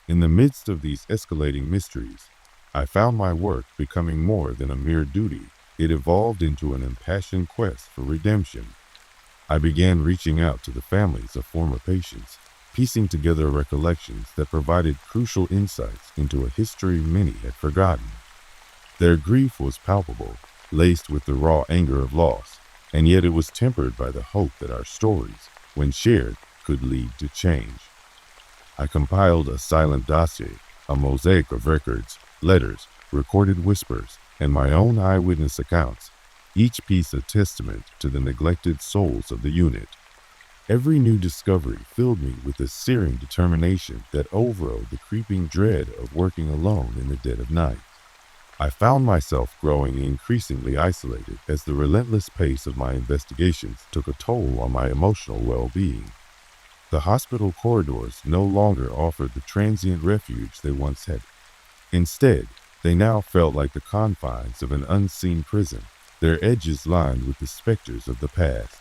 In the midst of these escalating mysteries, I found my work becoming more than a mere duty. It evolved into an impassioned quest for redemption. I began reaching out to the families of former patients, piecing together recollections that provided crucial insights into a history many had forgotten. Their grief was palpable, laced with the raw anger of loss, and yet it was tempered by the hope that our stories, when shared, could lead to change. I compiled a silent dossier, a mosaic of records, letters, recorded whispers, and my own eyewitness accounts, each piece a testament to the neglected souls of the unit. Every new discovery filled me with a searing determination that overrode the creeping dread of working alone in the dead of night. I found myself growing increasingly isolated as the relentless pace of my investigations took a toll on my emotional well-being. The hospital corridors no longer offered the transient refuge they once had. Instead, they now felt like the confines of an unseen prison, their edges lined with the specters of the past.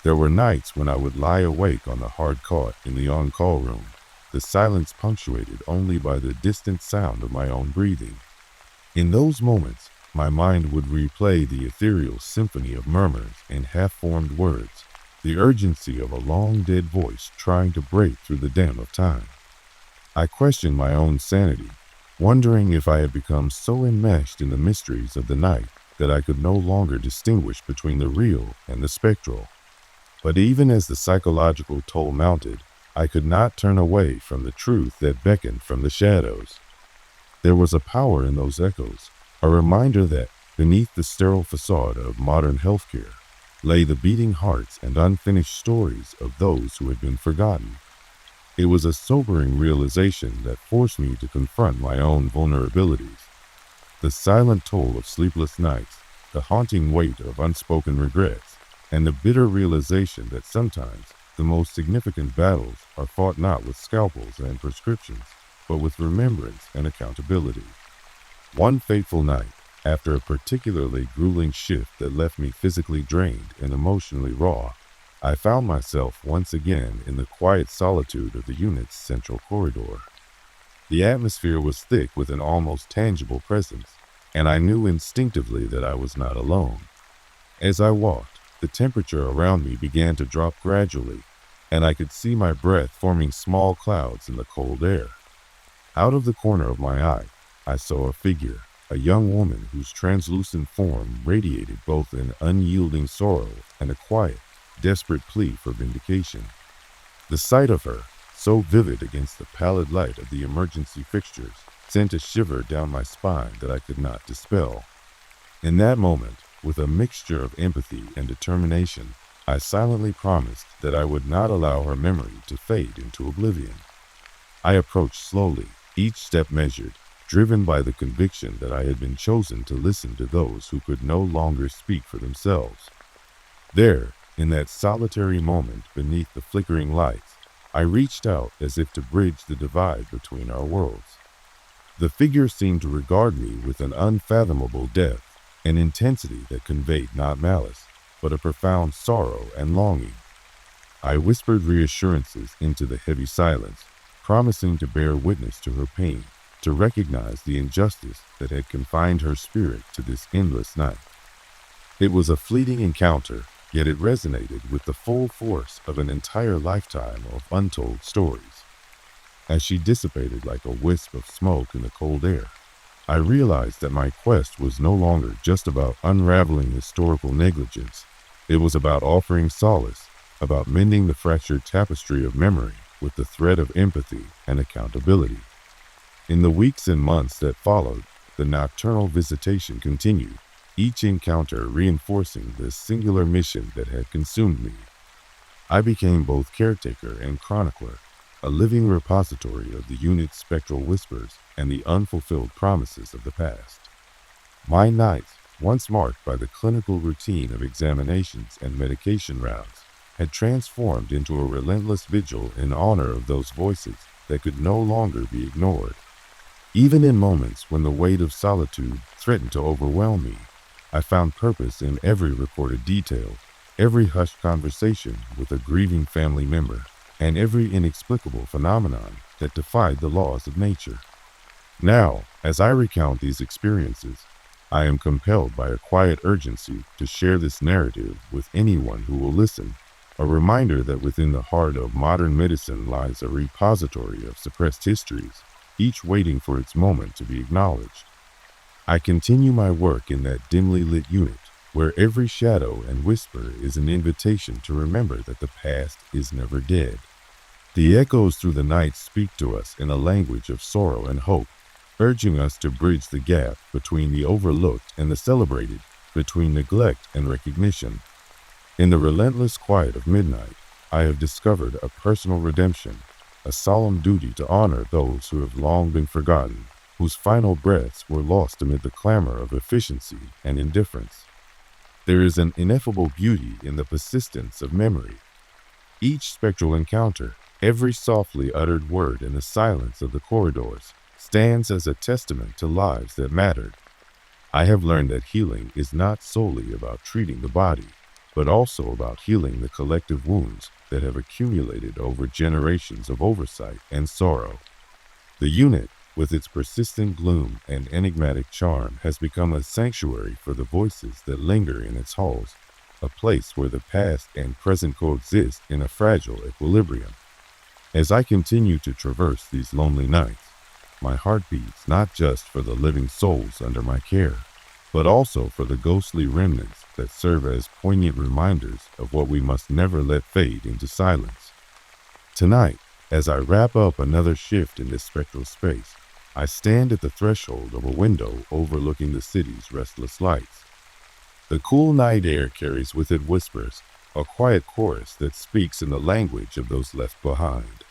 There were nights when I would lie awake on the hard cot in the on-call room, the silence punctuated only by the distant sound of my own breathing. In those moments, my mind would replay the ethereal symphony of murmurs and half-formed words, the urgency of a long-dead voice trying to break through the dam of time. I questioned my own sanity, wondering if I had become so enmeshed in the mysteries of the night that I could no longer distinguish between the real and the spectral. But even as the psychological toll mounted, I could not turn away from the truth that beckoned from the shadows. There was a power in those echoes, a reminder that beneath the sterile facade of modern healthcare lay the beating hearts and unfinished stories of those who had been forgotten. It was a sobering realization that forced me to confront my own vulnerabilities. The silent toll of sleepless nights, the haunting weight of unspoken regrets, and the bitter realization that sometimes the most significant battles are fought not with scalpels and prescriptions, but with remembrance and accountability. One fateful night, after a particularly grueling shift that left me physically drained and emotionally raw, I found myself once again in the quiet solitude of the unit's central corridor. The atmosphere was thick with an almost tangible presence, and I knew instinctively that I was not alone. As I walked, the temperature around me began to drop gradually, and I could see my breath forming small clouds in the cold air. Out of the corner of my eye, I saw a figure, a young woman whose translucent form radiated both an unyielding sorrow and a quiet, desperate plea for vindication. The sight of her, so vivid against the pallid light of the emergency fixtures, sent a shiver down my spine that I could not dispel. In that moment, with a mixture of empathy and determination, I silently promised that I would not allow her memory to fade into oblivion. I approached slowly, each step measured, driven by the conviction that I had been chosen to listen to those who could no longer speak for themselves. There, in that solitary moment beneath the flickering lights, I reached out as if to bridge the divide between our worlds. The figure seemed to regard me with an unfathomable depth, an intensity that conveyed not malice, but a profound sorrow and longing. I whispered reassurances into the heavy silence, promising to bear witness to her pain, to recognize the injustice that had confined her spirit to this endless night. It was a fleeting encounter, yet it resonated with the full force of an entire lifetime of untold stories. As she dissipated like a wisp of smoke in the cold air, I realized that my quest was no longer just about unraveling historical negligence. It was about offering solace, about mending the fractured tapestry of memory with the thread of empathy and accountability. In the weeks and months that followed, the nocturnal visitation continued, each encounter reinforcing the singular mission that had consumed me. I became both caretaker and chronicler, a living repository of the unit's spectral whispers and the unfulfilled promises of the past. My nights, once marked by the clinical routine of examinations and medication rounds, had transformed into a relentless vigil in honor of those voices that could no longer be ignored. Even in moments when the weight of solitude threatened to overwhelm me, I found purpose in every recorded detail, every hushed conversation with a grieving family member, and every inexplicable phenomenon that defied the laws of nature. Now, as I recount these experiences, I am compelled by a quiet urgency to share this narrative with anyone who will listen, a reminder that within the heart of modern medicine lies a repository of suppressed histories, each waiting for its moment to be acknowledged. I continue my work in that dimly lit unit, where every shadow and whisper is an invitation to remember that the past is never dead. The echoes through the night speak to us in a language of sorrow and hope, urging us to bridge the gap between the overlooked and the celebrated, between neglect and recognition. In the relentless quiet of midnight, I have discovered a personal redemption, a solemn duty to honor those who have long been forgotten, whose final breaths were lost amid the clamor of efficiency and indifference. There is an ineffable beauty in the persistence of memory. Each spectral encounter, every softly uttered word in the silence of the corridors, stands as a testament to lives that mattered. I have learned that healing is not solely about treating the body, but also about healing the collective wounds that have accumulated over generations of oversight and sorrow. The unit, with its persistent gloom and enigmatic charm, has become a sanctuary for the voices that linger in its halls, a place where the past and present coexist in a fragile equilibrium. As I continue to traverse these lonely nights, my heart beats not just for the living souls under my care, but also for the ghostly remnants that serve as poignant reminders of what we must never let fade into silence. Tonight, as I wrap up another shift in this spectral space, I stand at the threshold of a window overlooking the city's restless lights. The cool night air carries with it whispers, a quiet chorus that speaks in the language of those left behind.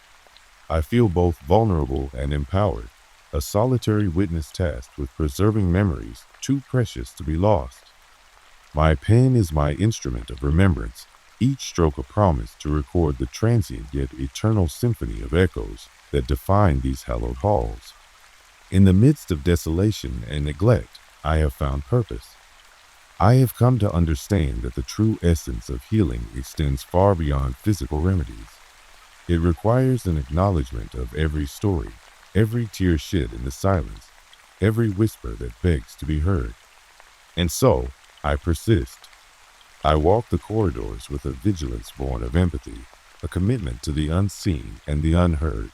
I feel both vulnerable and empowered, a solitary witness tasked with preserving memories too precious to be lost. My pen is my instrument of remembrance, each stroke a promise to record the transient yet eternal symphony of echoes that define these hallowed halls. In the midst of desolation and neglect, I have found purpose. I have come to understand that the true essence of healing extends far beyond physical remedies. It requires an acknowledgement of every story, every tear shed in the silence, every whisper that begs to be heard. And so, I persist. I walk the corridors with a vigilance born of empathy, a commitment to the unseen and the unheard.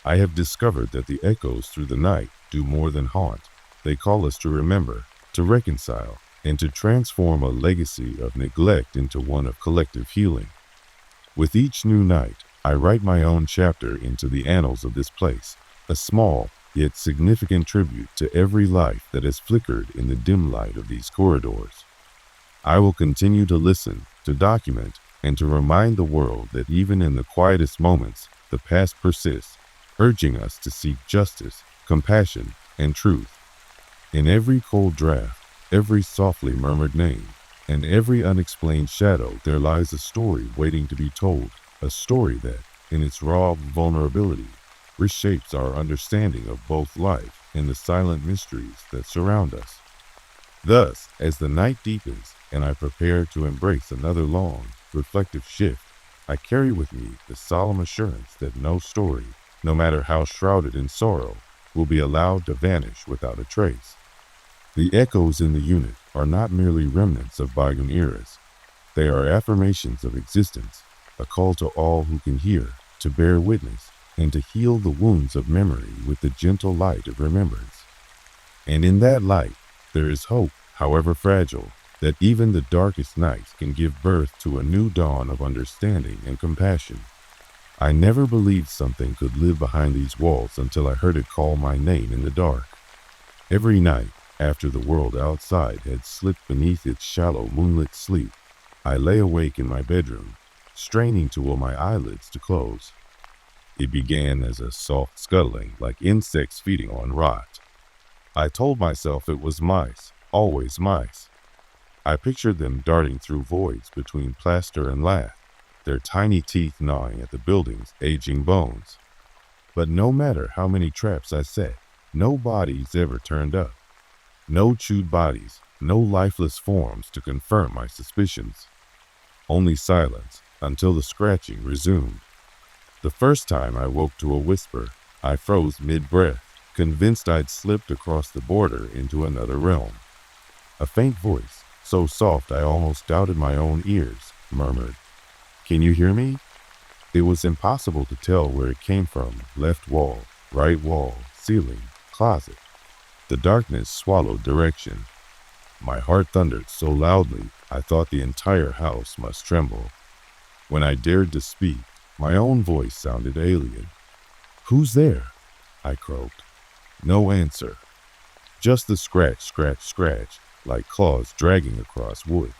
I have discovered that the echoes through the night do more than haunt. They call us to remember, to reconcile, and to transform a legacy of neglect into one of collective healing. With each new night, I write my own chapter into the annals of this place, a small yet significant tribute to every life that has flickered in the dim light of these corridors. I will continue to listen, to document, and to remind the world that even in the quietest moments, the past persists, urging us to seek justice, compassion, and truth. In every cold draft, every softly murmured name, and every unexplained shadow, there lies a story waiting to be told, a story that, in its raw vulnerability, reshapes our understanding of both life and the silent mysteries that surround us. Thus, as the night deepens and I prepare to embrace another long, reflective shift, I carry with me the solemn assurance that no story, no matter how shrouded in sorrow, will be allowed to vanish without a trace. The echoes in the unit are not merely remnants of bygone eras. They are affirmations of existence, a call to all who can hear, to bear witness, and to heal the wounds of memory with the gentle light of remembrance. And in that light, there is hope, however fragile, that even the darkest nights can give birth to a new dawn of understanding and compassion. I never believed something could live behind these walls until I heard it call my name in the dark. Every night, after the world outside had slipped beneath its shallow moonlit sleep, I lay awake in my bedroom, straining to will my eyelids to close. It began as a soft scuttling, like insects feeding on rot. I told myself it was mice, always mice. I pictured them darting through voids between plaster and lath, their tiny teeth gnawing at the building's aging bones. But no matter how many traps I set, no bodies ever turned up. No chewed bodies, no lifeless forms to confirm my suspicions. Only silence, until the scratching resumed. The first time I woke to a whisper, I froze mid-breath, convinced I'd slipped across the border into another realm. A faint voice, so soft I almost doubted my own ears, murmured, "Can you hear me?" It was impossible to tell where it came from, left wall, right wall, ceiling, closet. The darkness swallowed direction. My heart thundered so loudly, I thought the entire house must tremble. When I dared to speak, my own voice sounded alien. "Who's there?" I croaked. No answer. Just the scratch, scratch, scratch, like claws dragging across wood.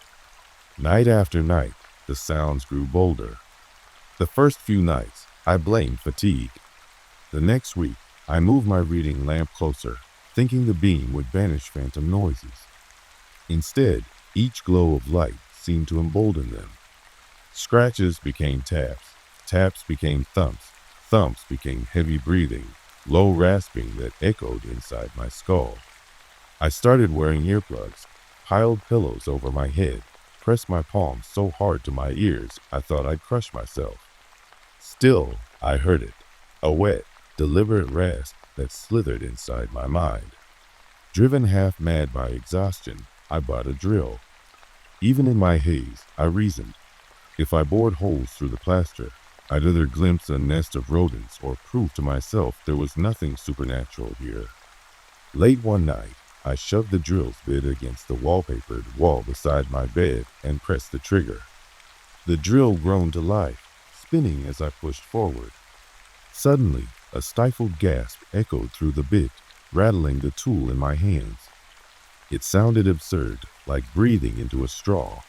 Night after night, the sounds grew bolder. The first few nights, I blamed fatigue. The next week, I moved my reading lamp closer, thinking the beam would banish phantom noises. Instead, each glow of light seemed to embolden them. Scratches became taps, taps became thumps, thumps became heavy breathing, low rasping that echoed inside my skull. I started wearing earplugs, piled pillows over my head, pressed my palms so hard to my ears I thought I'd crush myself. Still, I heard it, a wet, deliberate rasp that slithered inside my mind. Driven half mad by exhaustion, I bought a drill. Even in my haze, I reasoned, if I bored holes through the plaster, I'd either glimpse a nest of rodents or prove to myself there was nothing supernatural here. Late one night, I shoved the drill's bit against the wallpapered wall beside my bed and pressed the trigger. The drill groaned to life, spinning as I pushed forward. Suddenly, a stifled gasp echoed through the bit, rattling the tool in my hands. It sounded absurd, like breathing into a straw.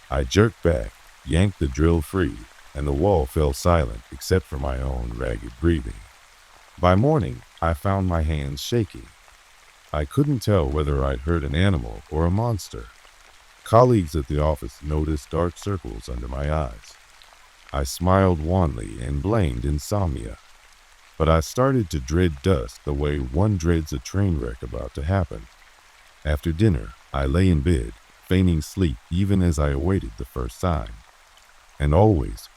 I jerked back, yanked the drill free, and the wall fell silent except for my own ragged breathing. By morning, I found my hands shaking. I couldn't tell whether I'd hurt an animal or a monster. Colleagues at the office noticed dark circles under my eyes. I smiled wanly and blamed insomnia. But I started to dread dusk the way one dreads a train wreck about to happen. After dinner, I lay in bed, feigning sleep even as I awaited the first sign. And always,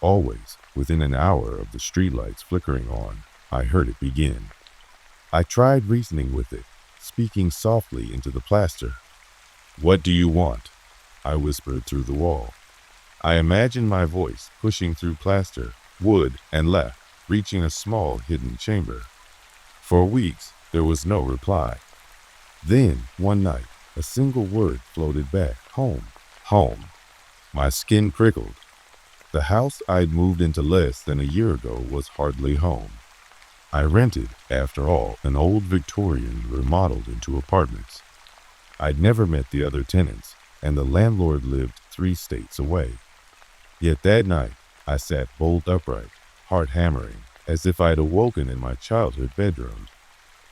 within an hour of the streetlights flickering on, I heard it begin. I tried reasoning with it, speaking softly into the plaster. "What do you want?" I whispered through the wall. I imagined my voice pushing through plaster, wood, and laughed, reaching a small hidden chamber. For weeks, there was no reply. Then, one night, a single word floated back, home, home. My skin prickled. The house I'd moved into less than a year ago was hardly home. I rented, after all, an old Victorian remodeled into apartments. I'd never met the other tenants, and the landlord lived 3 states away. Yet that night, I sat bolt upright, heart hammering, as if I'd awoken in my childhood bedroom.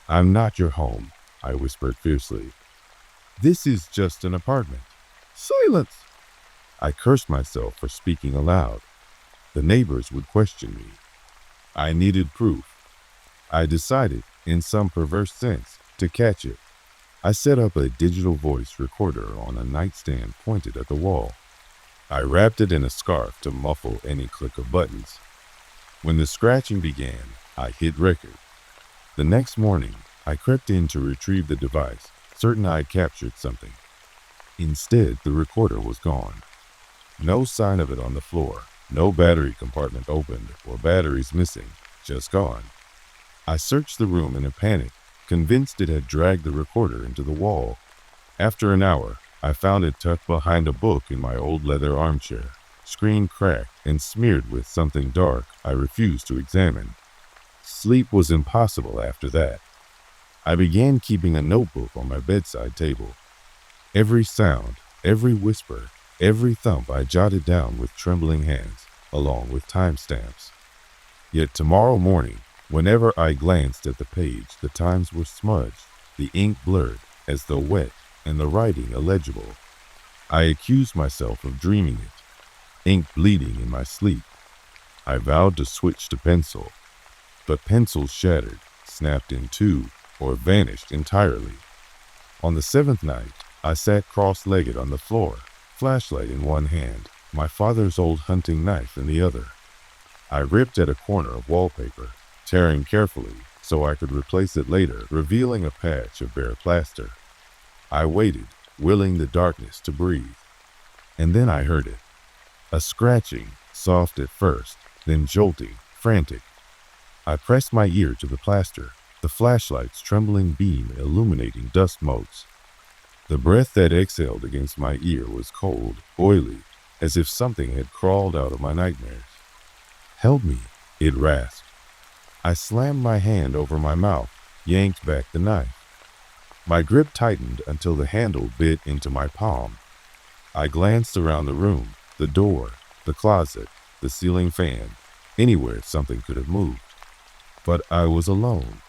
"I'm not your home," I whispered fiercely. "This is just an apartment." "Silence!" I cursed myself for speaking aloud. The neighbors would question me. I needed proof. I decided, in some perverse sense, to catch it. I set up a digital voice recorder on a nightstand pointed at the wall. I wrapped it in a scarf to muffle any click of buttons. When the scratching began, I hit record. The next morning, I crept in to retrieve the device, certain I'd captured something. Instead, the recorder was gone. No sign of it on the floor, no battery compartment opened or batteries missing, just gone. I searched the room in a panic, convinced it had dragged the recorder into the wall. After an hour, I found it tucked behind a book in my old leather armchair, screen cracked and smeared with something dark I refused to examine. Sleep was impossible after that. I began keeping a notebook on my bedside table. Every sound, every whisper, every thump I jotted down with trembling hands, along with timestamps. Yet tomorrow morning, whenever I glanced at the page, the times were smudged, the ink blurred, as though wet, and the writing illegible. I accused myself of dreaming it, ink bleeding in my sleep. I vowed to switch to pencil, but pencils shattered, snapped in two, or vanished entirely. On the 7th night, I sat cross-legged on the floor, flashlight in one hand, my father's old hunting knife in the other. I ripped at a corner of wallpaper, tearing carefully so I could replace it later, revealing a patch of bare plaster. I waited, willing the darkness to breathe. And then I heard it. A scratching, soft at first, then jolting, frantic. I pressed my ear to the plaster, the flashlight's trembling beam illuminating dust motes. The breath that exhaled against my ear was cold, oily, as if something had crawled out of my nightmares. "Help me," it rasped. I slammed my hand over my mouth, yanked back the knife. My grip tightened until the handle bit into my palm. I glanced around the room, the door, the closet, the ceiling fan, anywhere something could have moved. But I was alone.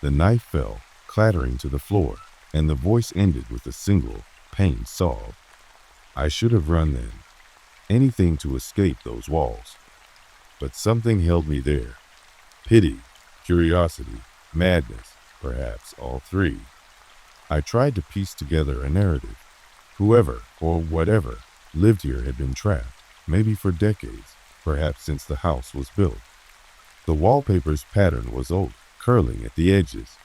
The knife fell, clattering to the floor, and the voice ended with a single, pained sob. I should have run then. Anything to escape those walls. But something held me there. Pity, curiosity, madness, perhaps all three. I tried to piece together a narrative. Whoever or whatever lived here had been trapped, maybe for decades, perhaps since the house was built. The wallpaper's pattern was old, curling at the edges.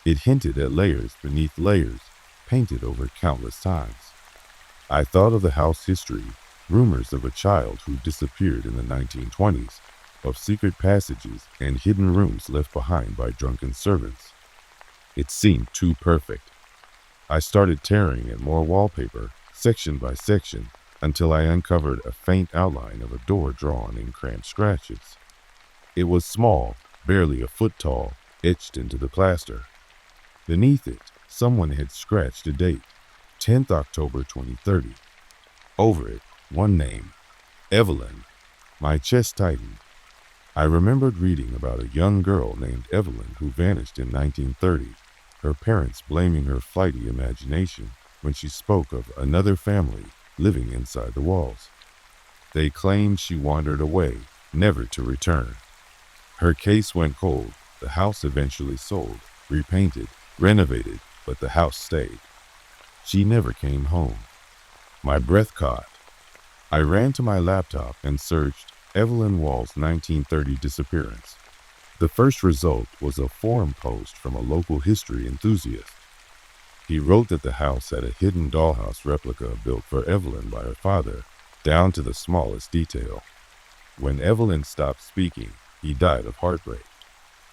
It hinted at layers beneath layers, painted over countless times. I thought of the house history, rumors of a child who disappeared in the 1920s, of secret passages and hidden rooms left behind by drunken servants. It seemed too perfect. I started tearing at more wallpaper, section by section, until I uncovered a faint outline of a door drawn in cramped scratches. It was small, barely a foot tall, etched into the plaster. Beneath it, someone had scratched a date, 10th October 2030. Over it, one name, Evelyn. My chest tightened. I remembered reading about a young girl named Evelyn who vanished in 1930, her parents blaming her flighty imagination when she spoke of another family living inside the walls. They claimed she wandered away, never to return. Her case went cold. The house eventually sold, repainted, renovated, but the house stayed. She never came home. My breath caught. I ran to my laptop and searched Evelyn Wall's 1930 disappearance. The first result was a forum post from a local history enthusiast. He wrote that the house had a hidden dollhouse replica built for Evelyn by her father, down to the smallest detail. When Evelyn stopped speaking, he died of heartbreak.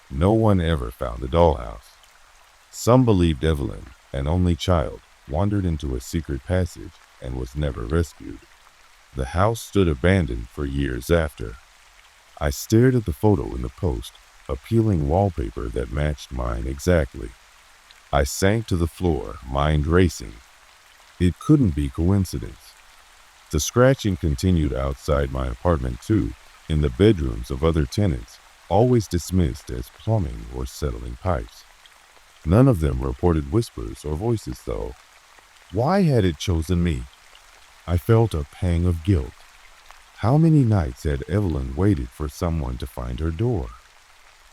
No one ever found the dollhouse. Some believed Evelyn, an only child, wandered into a secret passage and was never rescued. The house stood abandoned for years after. I stared at the photo in the post, a peeling wallpaper that matched mine exactly. I sank to the floor, mind racing. It couldn't be coincidence. The scratching continued outside my apartment too, in the bedrooms of other tenants, always dismissed as plumbing or settling pipes. None of them reported whispers or voices though. Why had it chosen me? I felt a pang of guilt. How many nights had Evelyn waited for someone to find her door?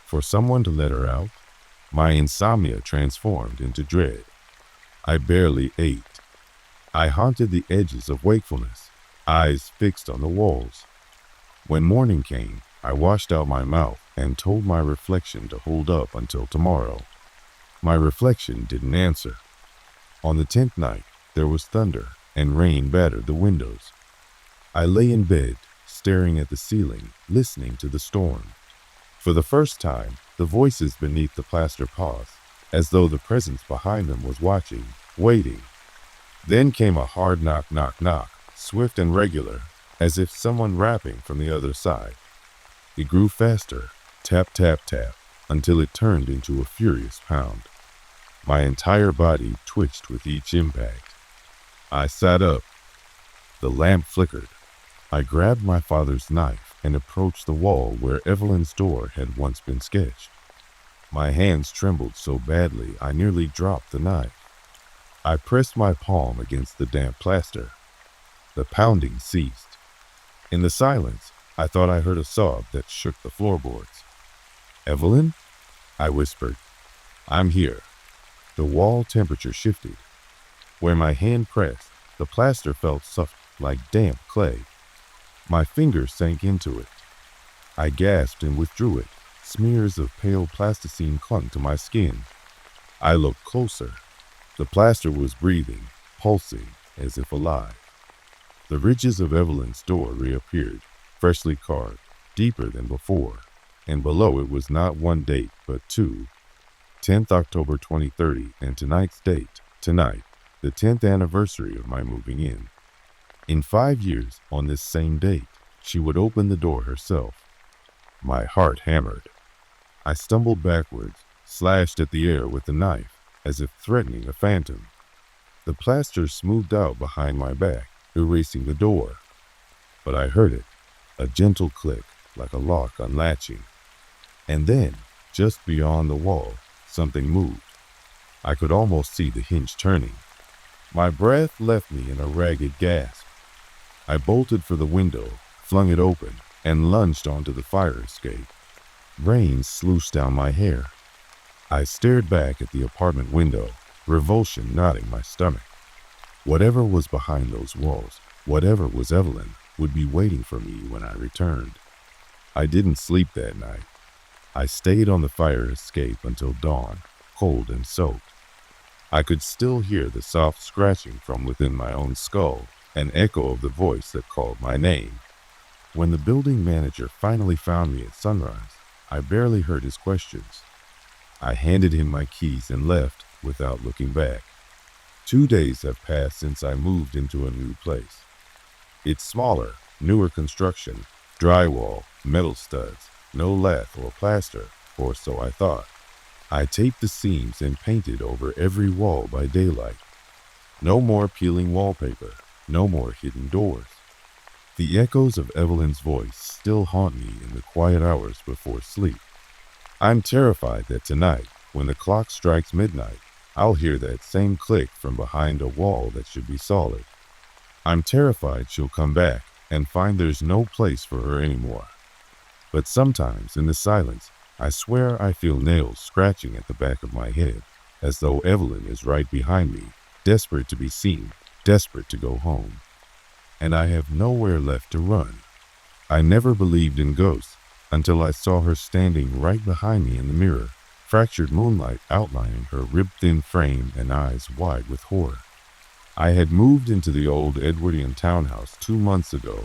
For someone to let her out? My insomnia transformed into dread. I barely ate. I haunted the edges of wakefulness, eyes fixed on the walls. When morning came, I washed out my mouth and told my reflection to hold up until tomorrow. My reflection didn't answer. On the 10th night, there was thunder and rain battered the windows. I lay in bed, staring at the ceiling, listening to the storm. For the first time, the voices beneath the plaster paused, as though the presence behind them was watching, waiting. Then came a hard knock, knock, knock, swift and regular, as if someone rapping from the other side. It grew faster, tap, tap, tap, until it turned into a furious pound. My entire body twitched with each impact. I sat up. The lamp flickered. I grabbed my father's knife and approached the wall where Evelyn's door had once been sketched. My hands trembled so badly I nearly dropped the knife. I pressed my palm against the damp plaster. The pounding ceased. In the silence, I thought I heard a sob that shook the floorboards. "Evelyn?" I whispered. "I'm here." The wall temperature shifted. Where my hand pressed, the plaster felt soft like damp clay. My fingers sank into it. I gasped and withdrew it. Smears of pale plasticine clung to my skin. I looked closer. The plaster was breathing, pulsing, as if alive. The ridges of Evelyn's door reappeared, freshly carved, deeper than before, and below it was not one date, but two. 10th October 2030, and tonight's date, tonight, the 10th anniversary of my moving in. In 5 years, on this same date, she would open the door herself. My heart hammered. I stumbled backwards, slashed at the air with the knife, as if threatening a phantom. The plaster smoothed out behind my back, erasing the door. But I heard it, a gentle click, like a lock unlatching. And then, just beyond the wall, something moved. I could almost see the hinge turning. My breath left me in a ragged gasp. I bolted for the window, flung it open, and lunged onto the fire escape. Rain sluiced down my hair. I stared back at the apartment window, revulsion knotting my stomach. Whatever was behind those walls Whatever was Evelyn would be waiting for me when I returned. I didn't sleep that night. I stayed on the fire escape until dawn, cold and soaked. I could still hear the soft scratching from within my own skull, an echo of the voice that called my name. When the building manager finally found me at sunrise, I barely heard his questions. I handed him my keys and left without looking back. 2 days have passed since I moved into a new place. It's smaller, newer construction, drywall, metal studs, no lath or plaster, or so I thought. I taped the seams and painted over every wall by daylight. No more peeling wallpaper, no more hidden doors. The echoes of Evelyn's voice still haunt me in the quiet hours before sleep. I'm terrified that tonight, when the clock strikes midnight, I'll hear that same click from behind a wall that should be solid. I'm terrified she'll come back and find there's no place for her anymore. But sometimes in the silence, I swear I feel nails scratching at the back of my head, as though Evelyn is right behind me, desperate to be seen, desperate to go home. And I have nowhere left to run. I never believed in ghosts until I saw her standing right behind me in the mirror, fractured moonlight outlining her rib-thin frame and eyes wide with horror. I had moved into the old Edwardian townhouse 2 months ago,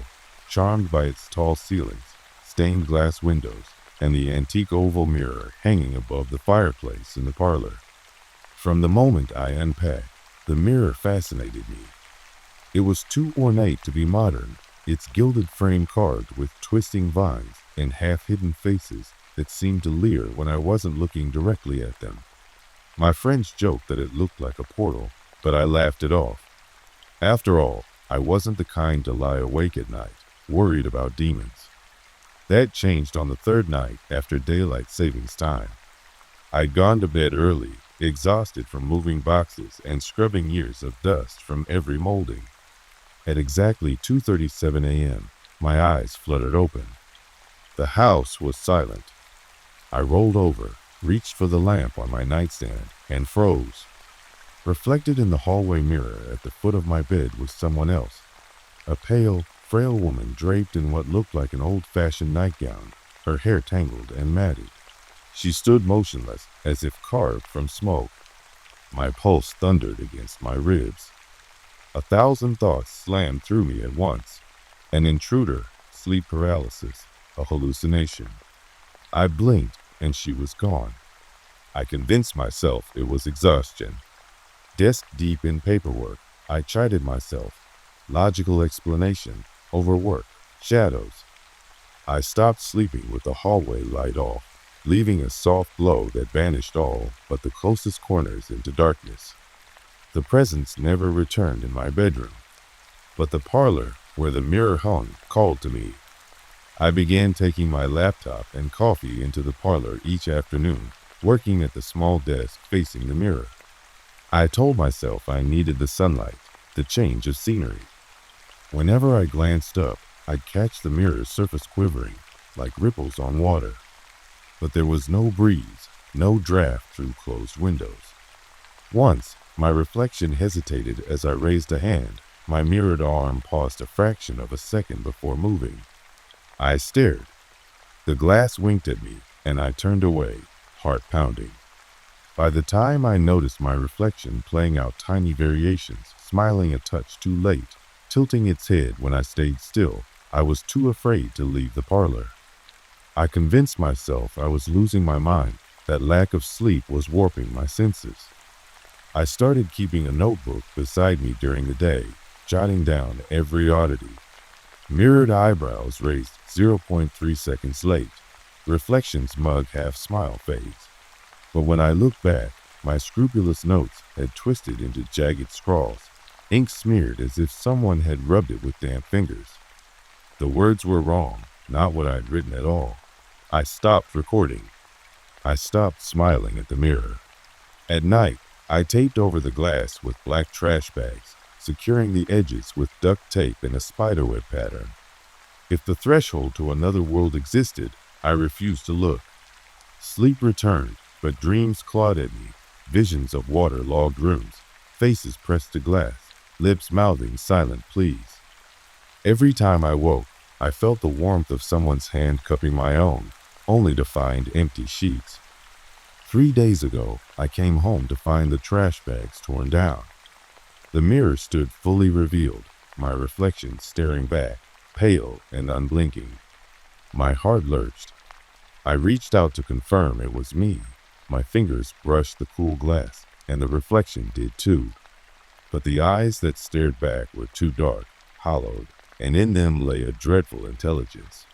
charmed by its tall ceilings, stained glass windows, and the antique oval mirror hanging above the fireplace in the parlor. From the moment I unpacked, the mirror fascinated me. It was too ornate to be modern, its gilded frame carved with twisting vines and half-hidden faces that seemed to leer when I wasn't looking directly at them. My friends joked that it looked like a portal, but I laughed it off. After all, I wasn't the kind to lie awake at night, worried about demons. That changed on the third night after daylight savings time. I'd gone to bed early, exhausted from moving boxes and scrubbing years of dust from every molding. At exactly 2:37 a.m., my eyes fluttered open. The house was silent. I rolled over, reached for the lamp on my nightstand, and froze. Reflected in the hallway mirror at the foot of my bed was someone else, a pale, frail woman draped in what looked like an old-fashioned nightgown, her hair tangled and matted. She stood motionless, as if carved from smoke. My pulse thundered against my ribs. 1,000 thoughts slammed through me at once. An intruder, sleep paralysis, a hallucination. I blinked, and she was gone. I convinced myself it was exhaustion. Desk deep in paperwork, I chided myself. Logical explanation, overwork, shadows. I stopped sleeping with the hallway light off, leaving a soft glow that banished all but the closest corners into darkness. The presence never returned in my bedroom, but the parlor, where the mirror hung, called to me. I began taking my laptop and coffee into the parlor each afternoon, working at the small desk facing the mirror. I told myself I needed the sunlight, the change of scenery. Whenever I glanced up, I'd catch the mirror's surface quivering, like ripples on water. But there was no breeze, no draft through closed windows. Once, my reflection hesitated as I raised a hand. My mirrored arm paused a fraction of a second before moving. I stared. The glass winked at me, and I turned away, heart pounding. By the time I noticed my reflection playing out tiny variations, smiling a touch too late, tilting its head when I stayed still, I was too afraid to leave the parlor. I convinced myself I was losing my mind, that lack of sleep was warping my senses. I started keeping a notebook beside me during the day, jotting down every oddity. Mirrored eyebrows raised 0.3 seconds late. Reflections mug half-smile fades. But when I looked back, my scrupulous notes had twisted into jagged scrawls, ink smeared as if someone had rubbed it with damp fingers. The words were wrong, not what I'd written at all. I stopped recording. I stopped smiling at the mirror. At night, I taped over the glass with black trash bags, securing the edges with duct tape in a spiderweb pattern. If the threshold to another world existed, I refused to look. Sleep returned, but dreams clawed at me, visions of water-logged rooms, faces pressed to glass, lips mouthing silent pleas. Every time I woke, I felt the warmth of someone's hand cupping my own, only to find empty sheets. 3 days ago, I came home to find the trash bags torn down. The mirror stood fully revealed, my reflection staring back, pale and unblinking. My heart lurched. I reached out to confirm it was me. My fingers brushed the cool glass, and the reflection did too. But the eyes that stared back were too dark, hollowed, and in them lay a dreadful intelligence.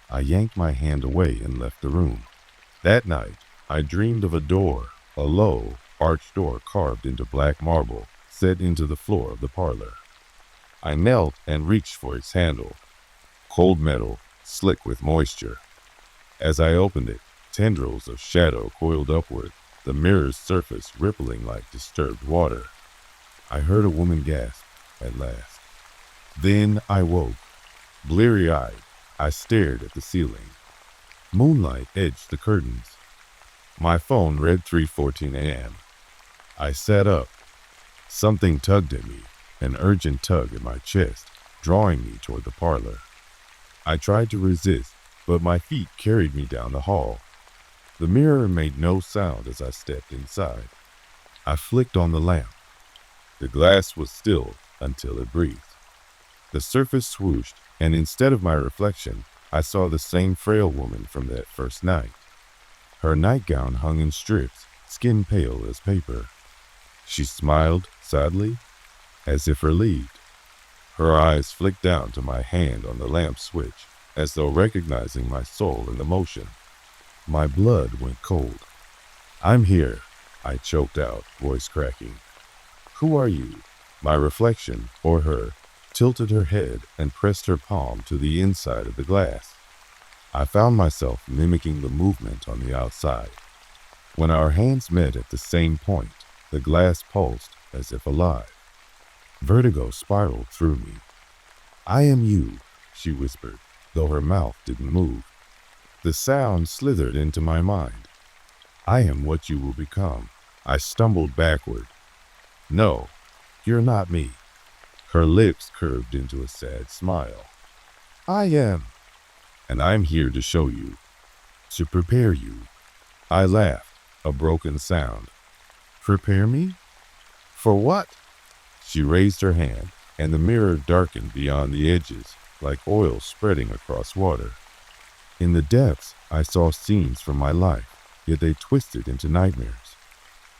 I yanked my hand away and left the room. That night, I dreamed of a door, a low, arched door carved into black marble, set into the floor of the parlor. I knelt and reached for its handle. Cold metal, slick with moisture. As I opened it, tendrils of shadow coiled upward, the mirror's surface rippling like disturbed water. I heard a woman gasp at last. Then I woke. Bleary-eyed, I stared at the ceiling. Moonlight edged the curtains. My phone read 3:14 a.m. I sat up. Something tugged at me, an urgent tug at my chest, drawing me toward the parlor. I tried to resist, but my feet carried me down the hall. The mirror made no sound as I stepped inside. I flicked on the lamp. The glass was still until it breathed. The surface swooshed, and instead of my reflection, I saw the same frail woman from that first night. Her nightgown hung in strips, skin pale as paper. She smiled sadly, as if relieved. Her eyes flicked down to my hand on the lamp switch, as though recognizing my soul in the motion. My blood went cold. "I'm here," I choked out, voice cracking. "Who are you?" My reflection, or her, tilted her head and pressed her palm to the inside of the glass. I found myself mimicking the movement on the outside. When our hands met at the same point, the glass pulsed as if alive. Vertigo spiraled through me. "I am you," she whispered, though her mouth didn't move. The sound slithered into my mind. "I am what you will become." I stumbled backward. "No, you're not me." Her lips curved into a sad smile. "I am. And I'm here to show you, to prepare you." I laughed, a broken sound. "Prepare me? For what?" She raised her hand, and the mirror darkened beyond the edges, like oil spreading across water. In the depths, I saw scenes from my life, yet they twisted into nightmares.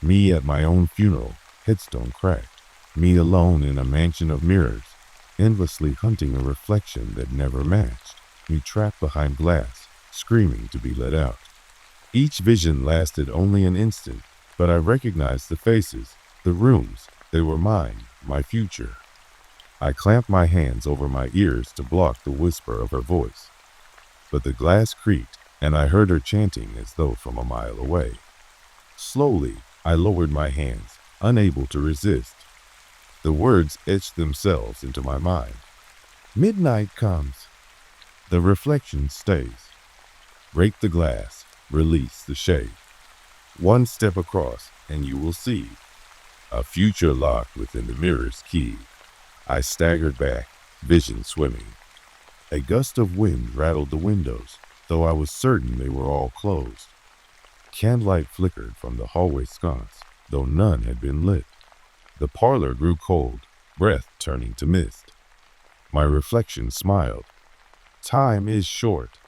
Me at my own funeral, headstone cracked. Me alone in a mansion of mirrors, endlessly hunting a reflection that never matched. Me trapped behind glass, screaming to be let out. Each vision lasted only an instant, but I recognized the faces, the rooms. They were mine, my future. I clamped my hands over my ears to block the whisper of her voice. But the glass creaked, and I heard her chanting as though from a mile away. Slowly, I lowered my hands, unable to resist. The words etched themselves into my mind. "Midnight comes. The reflection stays. Break the glass, release the shade. One step across, and you will see a future locked within the mirror's key." I staggered back, vision swimming. A gust of wind rattled the windows, though I was certain they were all closed. Candlelight flickered from the hallway sconce, though none had been lit. The parlor grew cold, breath turning to mist. My reflection smiled. Time is short.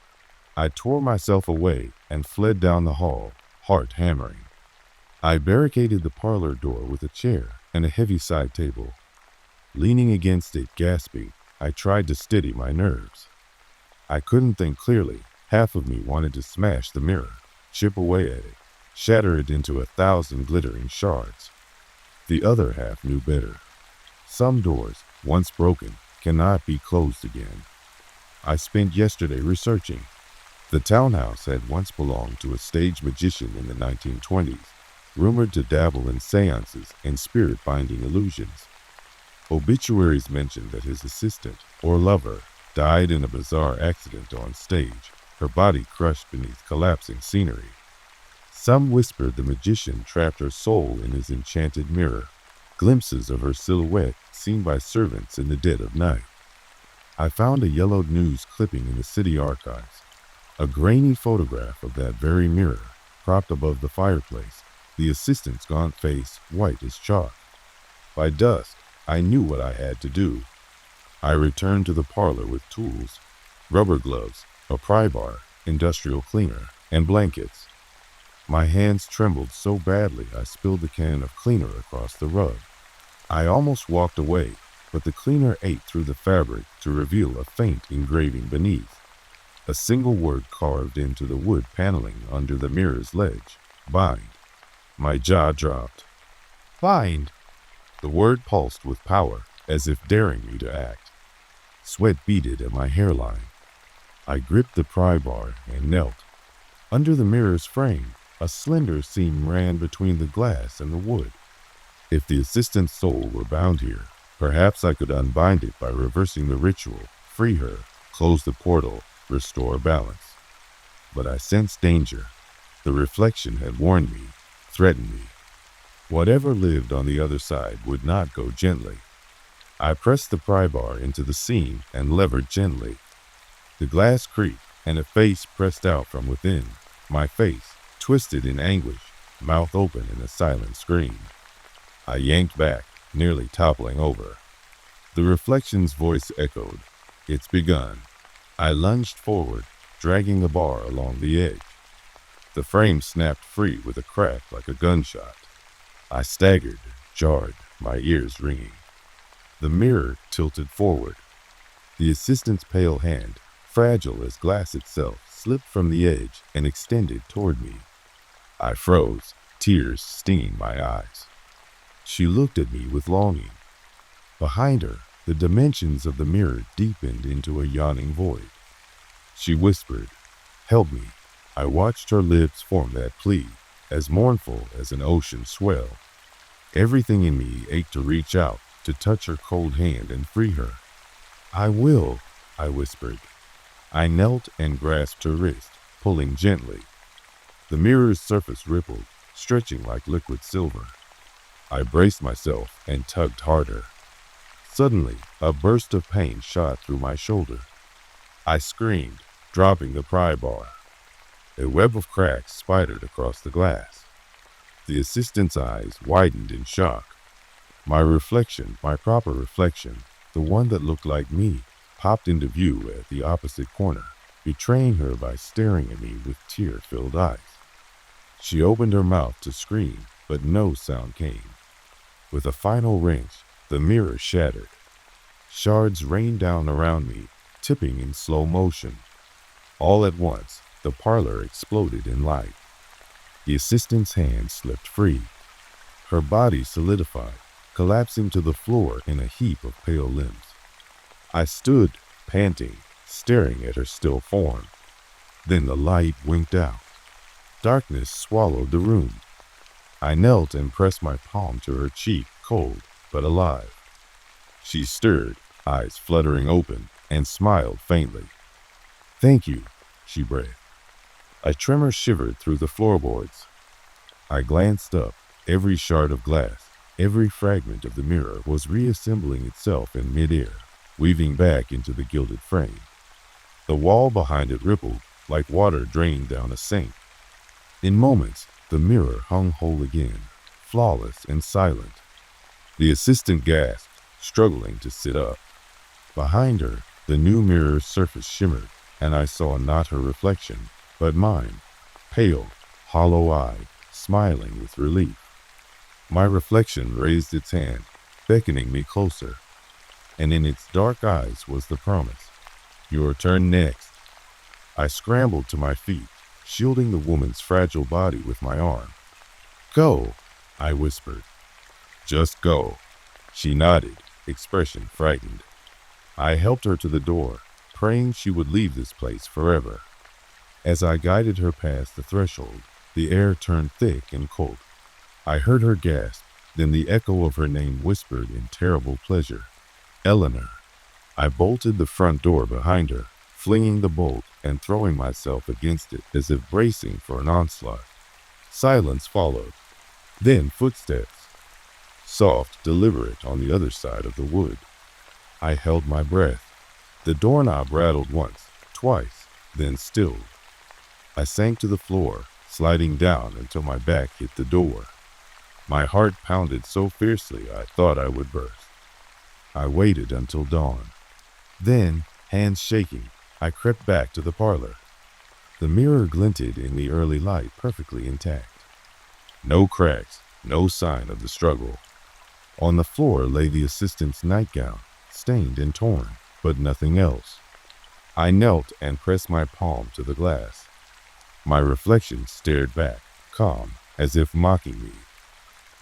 I tore myself away and fled down the hall, heart hammering. I barricaded the parlor door with a chair and a heavy side table. Leaning against it, gasping, I tried to steady my nerves. I couldn't think clearly. Half of me wanted to smash the mirror, chip away at it, shatter it into 1,000 glittering shards. The other half knew better. Some doors, once broken, cannot be closed again. I spent yesterday researching. The townhouse had once belonged to a stage magician in the 1920s, rumored to dabble in seances and spirit-binding illusions. Obituaries mentioned that his assistant, or lover, died in a bizarre accident on stage, her body crushed beneath collapsing scenery. Some whispered the magician trapped her soul in his enchanted mirror, glimpses of her silhouette seen by servants in the dead of night. I found a yellowed news clipping in the city archives, a grainy photograph of that very mirror propped above the fireplace, the assistant's gaunt face white as chalk. By dusk, I knew what I had to do. I returned to the parlor with tools, rubber gloves, a pry bar, industrial cleaner, and blankets. My hands trembled so badly I spilled the can of cleaner across the rug. I almost walked away, but the cleaner ate through the fabric to reveal a faint engraving beneath. A single word carved into the wood paneling under the mirror's ledge. Bind. My jaw dropped. Bind! The word pulsed with power, as if daring me to act. Sweat beaded at my hairline. I gripped the pry bar and knelt. Under the mirror's frame, a slender seam ran between the glass and the wood. If the assistant's soul were bound here, perhaps I could unbind it by reversing the ritual, free her, close the portal, restore balance. But I sensed danger. The reflection had warned me, threatened me. Whatever lived on the other side would not go gently. I pressed the pry bar into the seam and levered gently. The glass creaked, and a face pressed out from within. My face, twisted in anguish, mouth open in a silent scream. I yanked back, nearly toppling over. The reflection's voice echoed. It's begun. I lunged forward, dragging the bar along the edge. The frame snapped free with a crack like a gunshot. I staggered, jarred, my ears ringing. The mirror tilted forward. The assistant's pale hand, fragile as glass itself, slipped from the edge and extended toward me. I froze, tears stinging my eyes. She looked at me with longing. Behind her, the dimensions of the mirror deepened into a yawning void. She whispered, "Help me." I watched her lips form that plea, as mournful as an ocean swell. Everything in me ached to reach out, to touch her cold hand and free her. "I will," I whispered. I knelt and grasped her wrist, pulling gently. The mirror's surface rippled, stretching like liquid silver. I braced myself and tugged harder. Suddenly, a burst of pain shot through my shoulder. I screamed, dropping the pry bar. A web of cracks spidered across the glass. The assistant's eyes widened in shock. My reflection, my proper reflection, the one that looked like me, popped into view at the opposite corner, betraying her by staring at me with tear-filled eyes. She opened her mouth to scream, but no sound came. With a final wrench, the mirror shattered. Shards rained down around me, tipping in slow motion. All at once, the parlor exploded in light. The assistant's hand slipped free. Her body solidified, collapsing to the floor in a heap of pale limbs. I stood, panting, staring at her still form. Then the light winked out. Darkness swallowed the room. I knelt and pressed my palm to her cheek, cold but alive. She stirred, eyes fluttering open, and smiled faintly. "Thank you," she breathed. A tremor shivered through the floorboards. I glanced up. Every shard of glass, every fragment of the mirror was reassembling itself in midair, weaving back into the gilded frame. The wall behind it rippled like water draining down a sink. In moments, the mirror hung whole again, flawless and silent. The assistant gasped, struggling to sit up. Behind her, the new mirror's surface shimmered, and I saw not her reflection, but mine, pale, hollow-eyed, smiling with relief. My reflection raised its hand, beckoning me closer, and in its dark eyes was the promise, "Your turn next." I scrambled to my feet, shielding the woman's fragile body with my arm. "Go," I whispered. "Just go." She nodded, expression frightened. I helped her to the door, praying she would leave this place forever. As I guided her past the threshold, the air turned thick and cold. I heard her gasp, then the echo of her name whispered in terrible pleasure, "Eleanor." I bolted the front door behind her, flinging the bolt and throwing myself against it as if bracing for an onslaught. Silence followed, then footsteps, soft, deliberate on the other side of the wood. I held my breath. The doorknob rattled once, twice, then stilled. I sank to the floor, sliding down until my back hit the door. My heart pounded so fiercely I thought I would burst. I waited until dawn. Then, hands shaking, I crept back to the parlor. The mirror glinted in the early light, perfectly intact. No cracks, no sign of the struggle. On the floor lay the assistant's nightgown, stained and torn, but nothing else. I knelt and pressed my palm to the glass. My reflection stared back, calm, as if mocking me.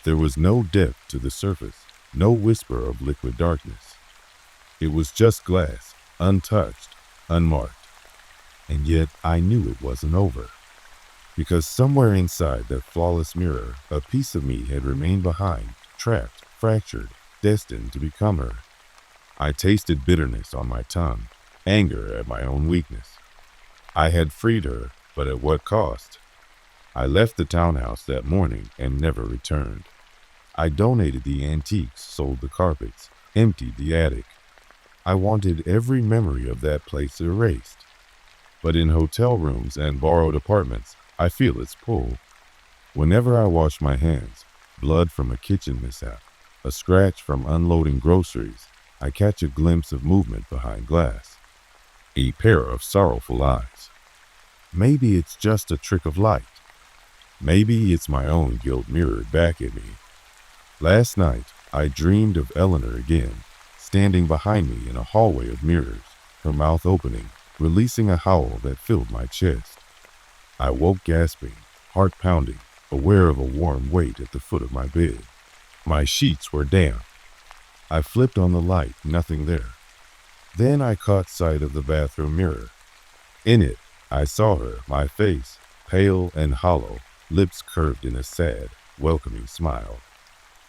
There was no depth to the surface, no whisper of liquid darkness. It was just glass, untouched, unmarked. And yet I knew it wasn't over. Because somewhere inside that flawless mirror, a piece of me had remained behind, trapped, fractured, destined to become her. I tasted bitterness on my tongue, anger at my own weakness. I had freed her, but at what cost? I left the townhouse that morning and never returned. I donated the antiques, sold the carpets, emptied the attic. I wanted every memory of that place erased. But in hotel rooms and borrowed apartments, I feel its pull. Whenever I wash my hands, blood from a kitchen mishap, a scratch from unloading groceries, I catch a glimpse of movement behind glass. A pair of sorrowful eyes. Maybe it's just a trick of light. Maybe it's my own guilt mirrored back at me. Last night, I dreamed of Eleanor again, standing behind me in a hallway of mirrors, her mouth opening, releasing a howl that filled my chest. I woke gasping, heart pounding, aware of a warm weight at the foot of my bed. My sheets were damp. I flipped on the light, nothing there. Then I caught sight of the bathroom mirror. In it, I saw her, my face, pale and hollow, lips curved in a sad, welcoming smile.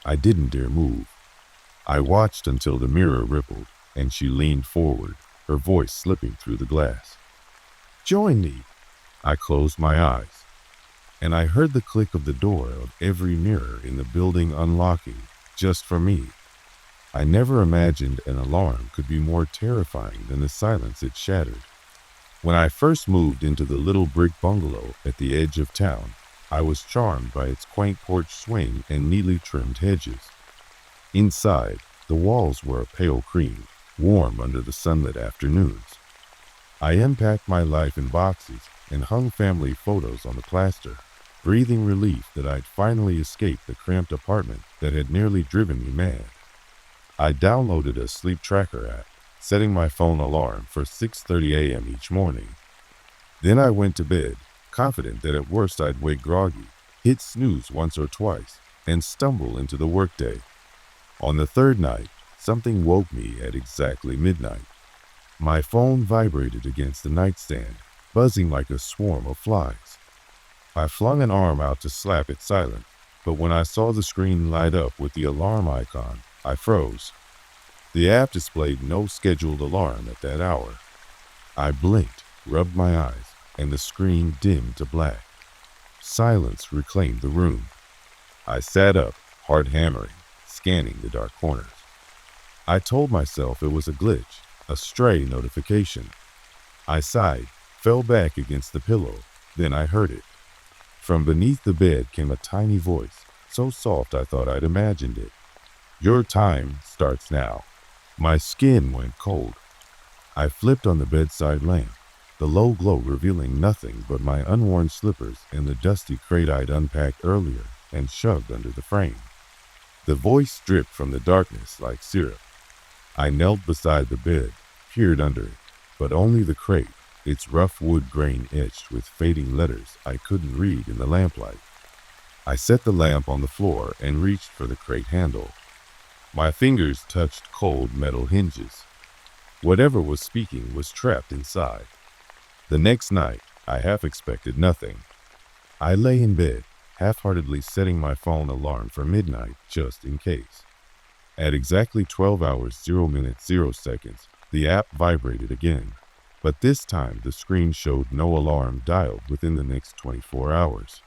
I didn't dare move. I watched until the mirror rippled, and she leaned forward, her voice slipping through the glass. "Join me." I closed my eyes, and I heard the click of the door of every mirror in the building unlocking, just for me. I never imagined an alarm could be more terrifying than the silence it shattered. When I first moved into the little brick bungalow at the edge of town, I was charmed by its quaint porch swing and neatly trimmed hedges. Inside, the walls were a pale cream, warm under the sunlit afternoons. I unpacked my life in boxes and hung family photos on the plaster, breathing relief that I'd finally escaped the cramped apartment that had nearly driven me mad. I downloaded a sleep tracker app, setting my phone alarm for 6:30 a.m. each morning. Then I went to bed, confident that at worst I'd wake groggy, hit snooze once or twice, and stumble into the workday. On the third night, something woke me at exactly midnight. My phone vibrated against the nightstand, buzzing like a swarm of flies. I flung an arm out to slap it silent, but when I saw the screen light up with the alarm icon, I froze. The app displayed no scheduled alarm at that hour. I blinked, rubbed my eyes, and the screen dimmed to black. Silence reclaimed the room. I sat up, heart hammering, scanning the dark corners. I told myself it was a glitch, a stray notification. I sighed, fell back against the pillow, then I heard it. From beneath the bed came a tiny voice, so soft I thought I'd imagined it. "Your time starts now." My skin went cold. I flipped on the bedside lamp, the low glow revealing nothing but my unworn slippers and the dusty crate I'd unpacked earlier and shoved under the frame. The voice dripped from the darkness like syrup. I knelt beside the bed, peered under it, but only the crate, its rough wood grain etched with fading letters I couldn't read in the lamplight. I set the lamp on the floor and reached for the crate handle. My fingers touched cold metal hinges. Whatever was speaking was trapped inside. The next night, I half expected nothing. I lay in bed, half-heartedly setting my phone alarm for midnight just in case. At exactly 12 hours 0 minutes 0 seconds, the app vibrated again, but this time the screen showed no alarm dialed within the next 24 hours.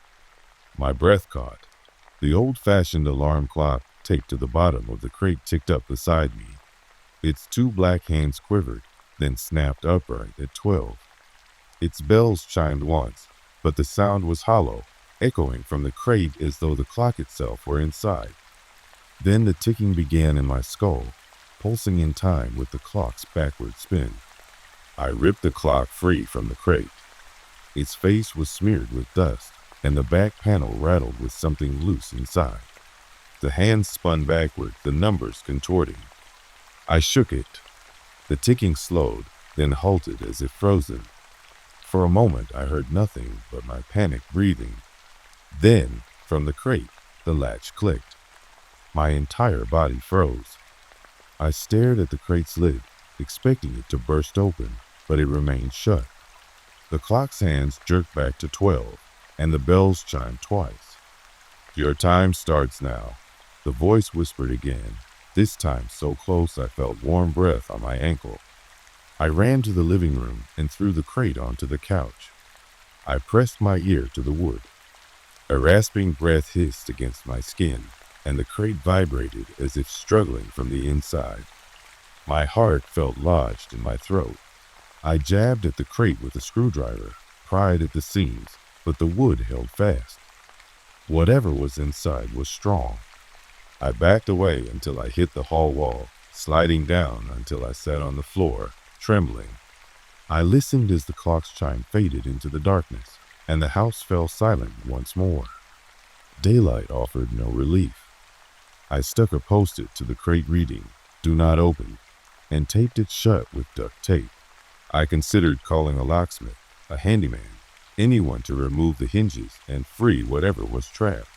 My breath caught. The old-fashioned alarm clock taped to the bottom of the crate ticked up beside me. Its two black hands quivered, then snapped upright at 12. Its bells chimed once, but the sound was hollow, echoing from the crate as though the clock itself were inside. Then the ticking began in my skull, pulsing in time with the clock's backward spin. I ripped the clock free from the crate. Its face was smeared with dust, and the back panel rattled with something loose inside. The hands spun backward, the numbers contorting. I shook it. The ticking slowed, then halted as if frozen. For a moment I heard nothing but my panicked breathing. Then, from the crate, the latch clicked. My entire body froze. I stared at the crate's lid, expecting it to burst open, but it remained shut. The clock's hands jerked back to 12, and the bells chimed twice. "Your time starts now," the voice whispered again, this time so close I felt warm breath on my ankle. I ran to the living room and threw the crate onto the couch. I pressed my ear to the wood. A rasping breath hissed against my skin, and the crate vibrated as if struggling from the inside. My heart felt lodged in my throat. I jabbed at the crate with a screwdriver, pried at the seams, but the wood held fast. Whatever was inside was strong. I backed away until I hit the hall wall, sliding down until I sat on the floor, trembling. I listened as the clock's chime faded into the darkness, and the house fell silent once more. Daylight offered no relief. I stuck a post-it to the crate reading, "Do not open," and taped it shut with duct tape. I considered calling a locksmith, a handyman, anyone to remove the hinges and free whatever was trapped.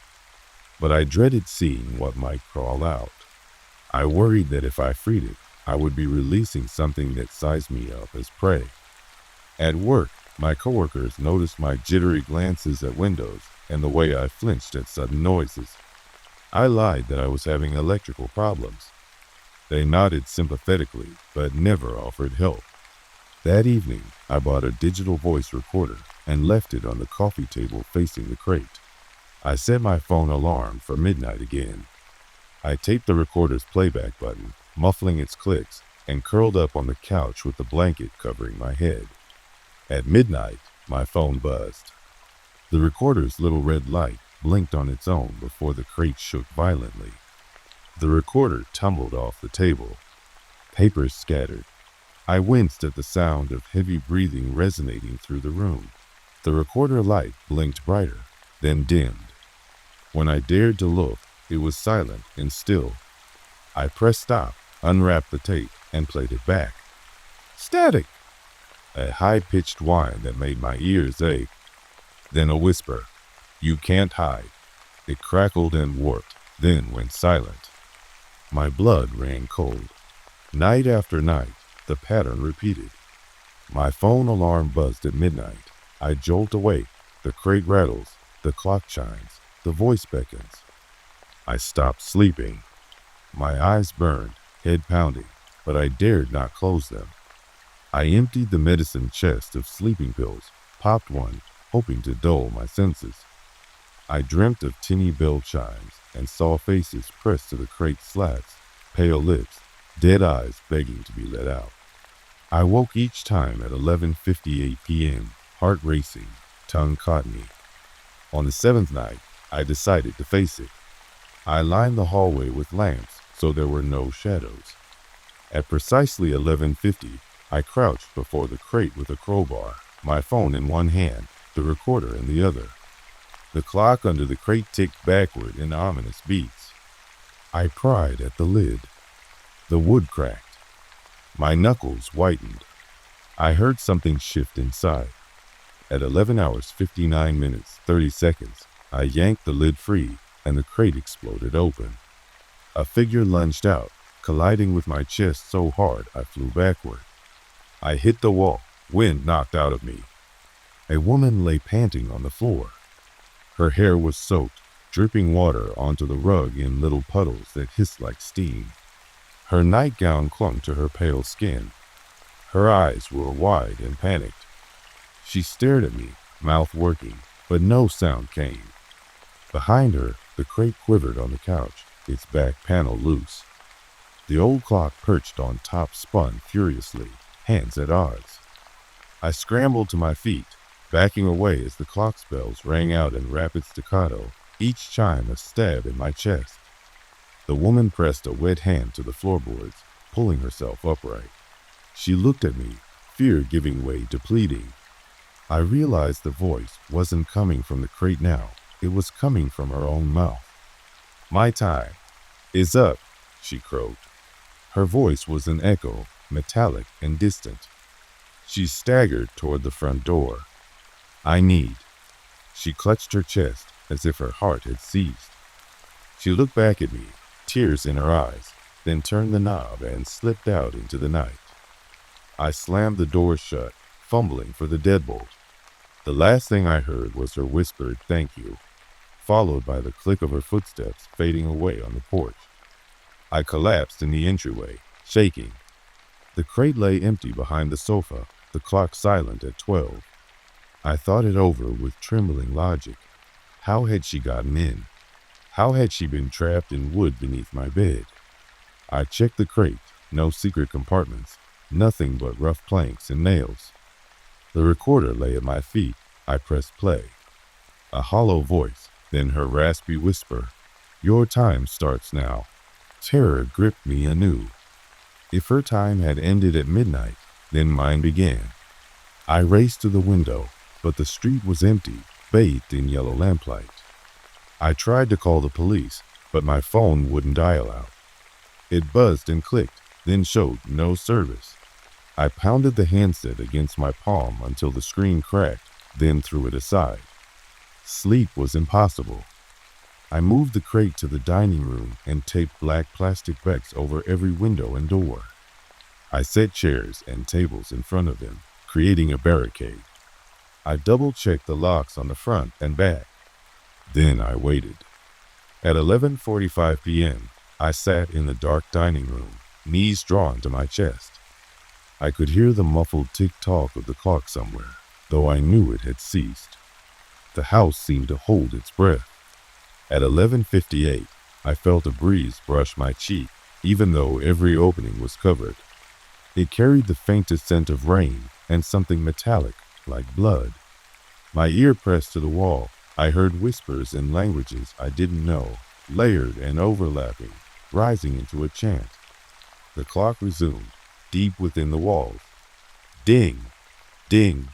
But I dreaded seeing what might crawl out. I worried that if I freed it, I would be releasing something that sized me up as prey. At work, my coworkers noticed my jittery glances at windows and the way I flinched at sudden noises. I lied that I was having electrical problems. They nodded sympathetically, but never offered help. That evening, I bought a digital voice recorder and left it on the coffee table facing the crate. I set my phone alarm for midnight again. I taped the recorder's playback button, muffling its clicks, and curled up on the couch with the blanket covering my head. At midnight, my phone buzzed. The recorder's little red light blinked on its own before the crate shook violently. The recorder tumbled off the table. Papers scattered. I winced at the sound of heavy breathing resonating through the room. The recorder light blinked brighter, then dimmed. When I dared to look, it was silent and still. I pressed stop, unwrapped the tape, and played it back. Static! A high-pitched whine that made my ears ache. Then a whisper, "You can't hide." It crackled and warped, then went silent. My blood ran cold. Night after night, the pattern repeated. My phone alarm buzzed at midnight. I jolt awake. The crate rattles. The clock chimes. The voice beckons. I stopped sleeping. My eyes burned, head pounding, but I dared not close them. I emptied the medicine chest of sleeping pills, popped one, hoping to dull my senses. I dreamt of tinny bell chimes and saw faces pressed to the crate slats, pale lips, dead eyes begging to be let out. I woke each time at 11:58 p.m., heart racing, tongue cottony. On the seventh night, I decided to face it. I lined the hallway with lamps so there were no shadows. At precisely 11:50, I crouched before the crate with a crowbar, my phone in one hand, the recorder in the other. The clock under the crate ticked backward in ominous beats. I pried at the lid. The wood cracked. My knuckles whitened. I heard something shift inside. At 11 hours 59 minutes 30 seconds, I yanked the lid free and the crate exploded open. A figure lunged out, colliding with my chest so hard I flew backward. I hit the wall, wind knocked out of me. A woman lay panting on the floor. Her hair was soaked, dripping water onto the rug in little puddles that hissed like steam. Her nightgown clung to her pale skin. Her eyes were wide and panicked. She stared at me, mouth working, but no sound came. Behind her, the crate quivered on the couch, its back panel loose. The old clock perched on top spun furiously, hands at odds. I scrambled to my feet, backing away as the clock's bells rang out in rapid staccato, each chime a stab in my chest. The woman pressed a wet hand to the floorboards, pulling herself upright. She looked at me, fear giving way to pleading. I realized the voice wasn't coming from the crate now. It was coming from her own mouth. "My time is up," she croaked. Her voice was an echo, metallic and distant. She staggered toward the front door. "I need." She clutched her chest as if her heart had seized. She looked back at me, tears in her eyes, then turned the knob and slipped out into the night. I slammed the door shut, fumbling for the deadbolt. The last thing I heard was her whispered "thank you," followed by the click of her footsteps fading away on the porch. I collapsed in the entryway, shaking. The crate lay empty behind the sofa, the clock silent at 12. I thought it over with trembling logic. How had she gotten in? How had she been trapped in wood beneath my bed? I checked the crate, no secret compartments, nothing but rough planks and nails. The recorder lay at my feet. I pressed play. A hollow voice, then her raspy whisper, "Your time starts now." Terror gripped me anew. If her time had ended at midnight, then mine began. I raced to the window, but the street was empty, bathed in yellow lamplight. I tried to call the police, but my phone wouldn't dial out. It buzzed and clicked, then showed no service. I pounded the handset against my palm until the screen cracked, then threw it aside. Sleep was impossible. I moved the crate to the dining room and taped black plastic backs over every window and door. I set chairs and tables in front of them, creating a barricade. I double-checked the locks on the front and back. Then I waited. At 11:45 p.m., I sat in the dark dining room, knees drawn to my chest. I could hear the muffled tick-tock of the clock somewhere, though I knew it had ceased. The house seemed to hold its breath. At 11:58, I felt a breeze brush my cheek, even though every opening was covered. It carried the faintest scent of rain and something metallic, like blood. My ear pressed to the wall. I heard whispers in languages I didn't know, layered and overlapping, rising into a chant. The clock resumed, deep within the walls. Ding, ding,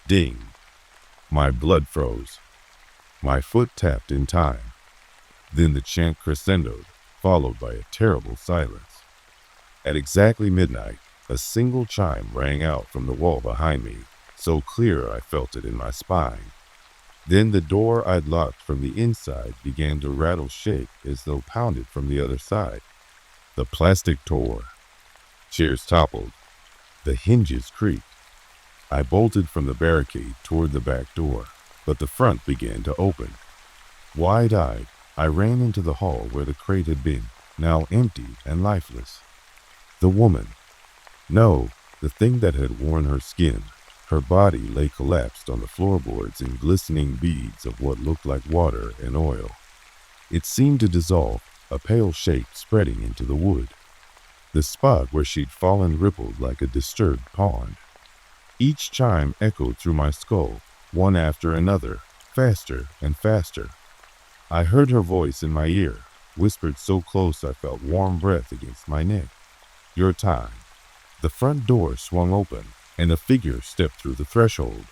ding. My blood froze. My foot tapped in time. Then the chant crescendoed, followed by a terrible silence. At exactly midnight, a single chime rang out from the wall behind me, so clear I felt it in my spine. Then the door I'd locked from the inside began to rattle shake as though pounded from the other side. The plastic tore. Chairs toppled. The hinges creaked. I bolted from the barricade toward the back door, but the front began to open. Wide-eyed, I ran into the hall where the crate had been, now empty and lifeless. The woman. No, the thing that had worn her skin. Her body lay collapsed on the floorboards in glistening beads of what looked like water and oil. It seemed to dissolve, a pale shape spreading into the wood. The spot where she'd fallen rippled like a disturbed pond. Each chime echoed through my skull, one after another, faster and faster. I heard her voice in my ear, whispered so close I felt warm breath against my neck. "Your time." The front door swung open, and a figure stepped through the threshold.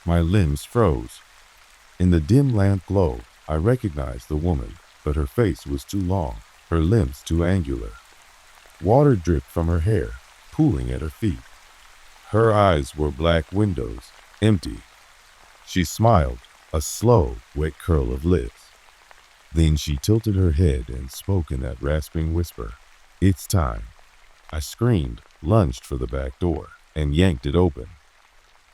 My limbs froze. In the dim lamp glow, I recognized the woman, but her face was too long, her limbs too angular. Water dripped from her hair, pooling at her feet. Her eyes were black windows, empty. She smiled, a slow, wet curl of lips. Then she tilted her head and spoke in that rasping whisper. "It's time." I screamed, lunged for the back door, and yanked it open.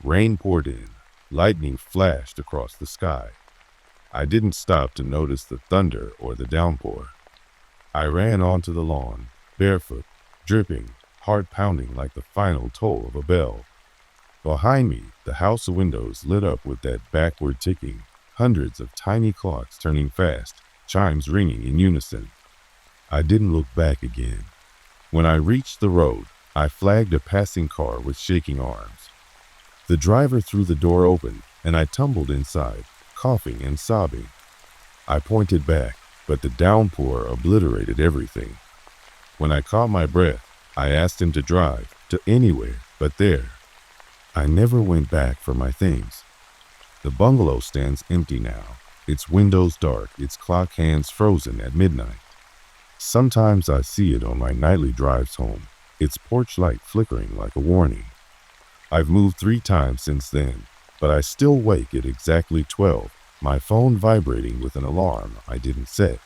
Rain poured in. Lightning flashed across the sky. I didn't stop to notice the thunder or the downpour. I ran onto the lawn, barefoot, dripping, heart pounding like the final toll of a bell. Behind me, the house windows lit up with that backward ticking, hundreds of tiny clocks turning fast, chimes ringing in unison. I didn't look back again. When I reached the road, I flagged a passing car with shaking arms. The driver threw the door open, and I tumbled inside, coughing and sobbing. I pointed back, but the downpour obliterated everything. When I caught my breath, I asked him to drive to anywhere but there. I never went back for my things. The bungalow stands empty now, its windows dark, its clock hands frozen at midnight. Sometimes I see it on my nightly drives home, its porch light flickering like a warning. I've moved 3 times since then, but I still wake at exactly 12, my phone vibrating with an alarm I didn't set.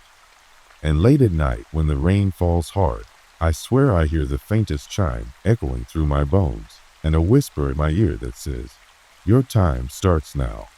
And late at night, when the rain falls hard, I swear I hear the faintest chime echoing through my bones, and a whisper in my ear that says, "Your time starts now."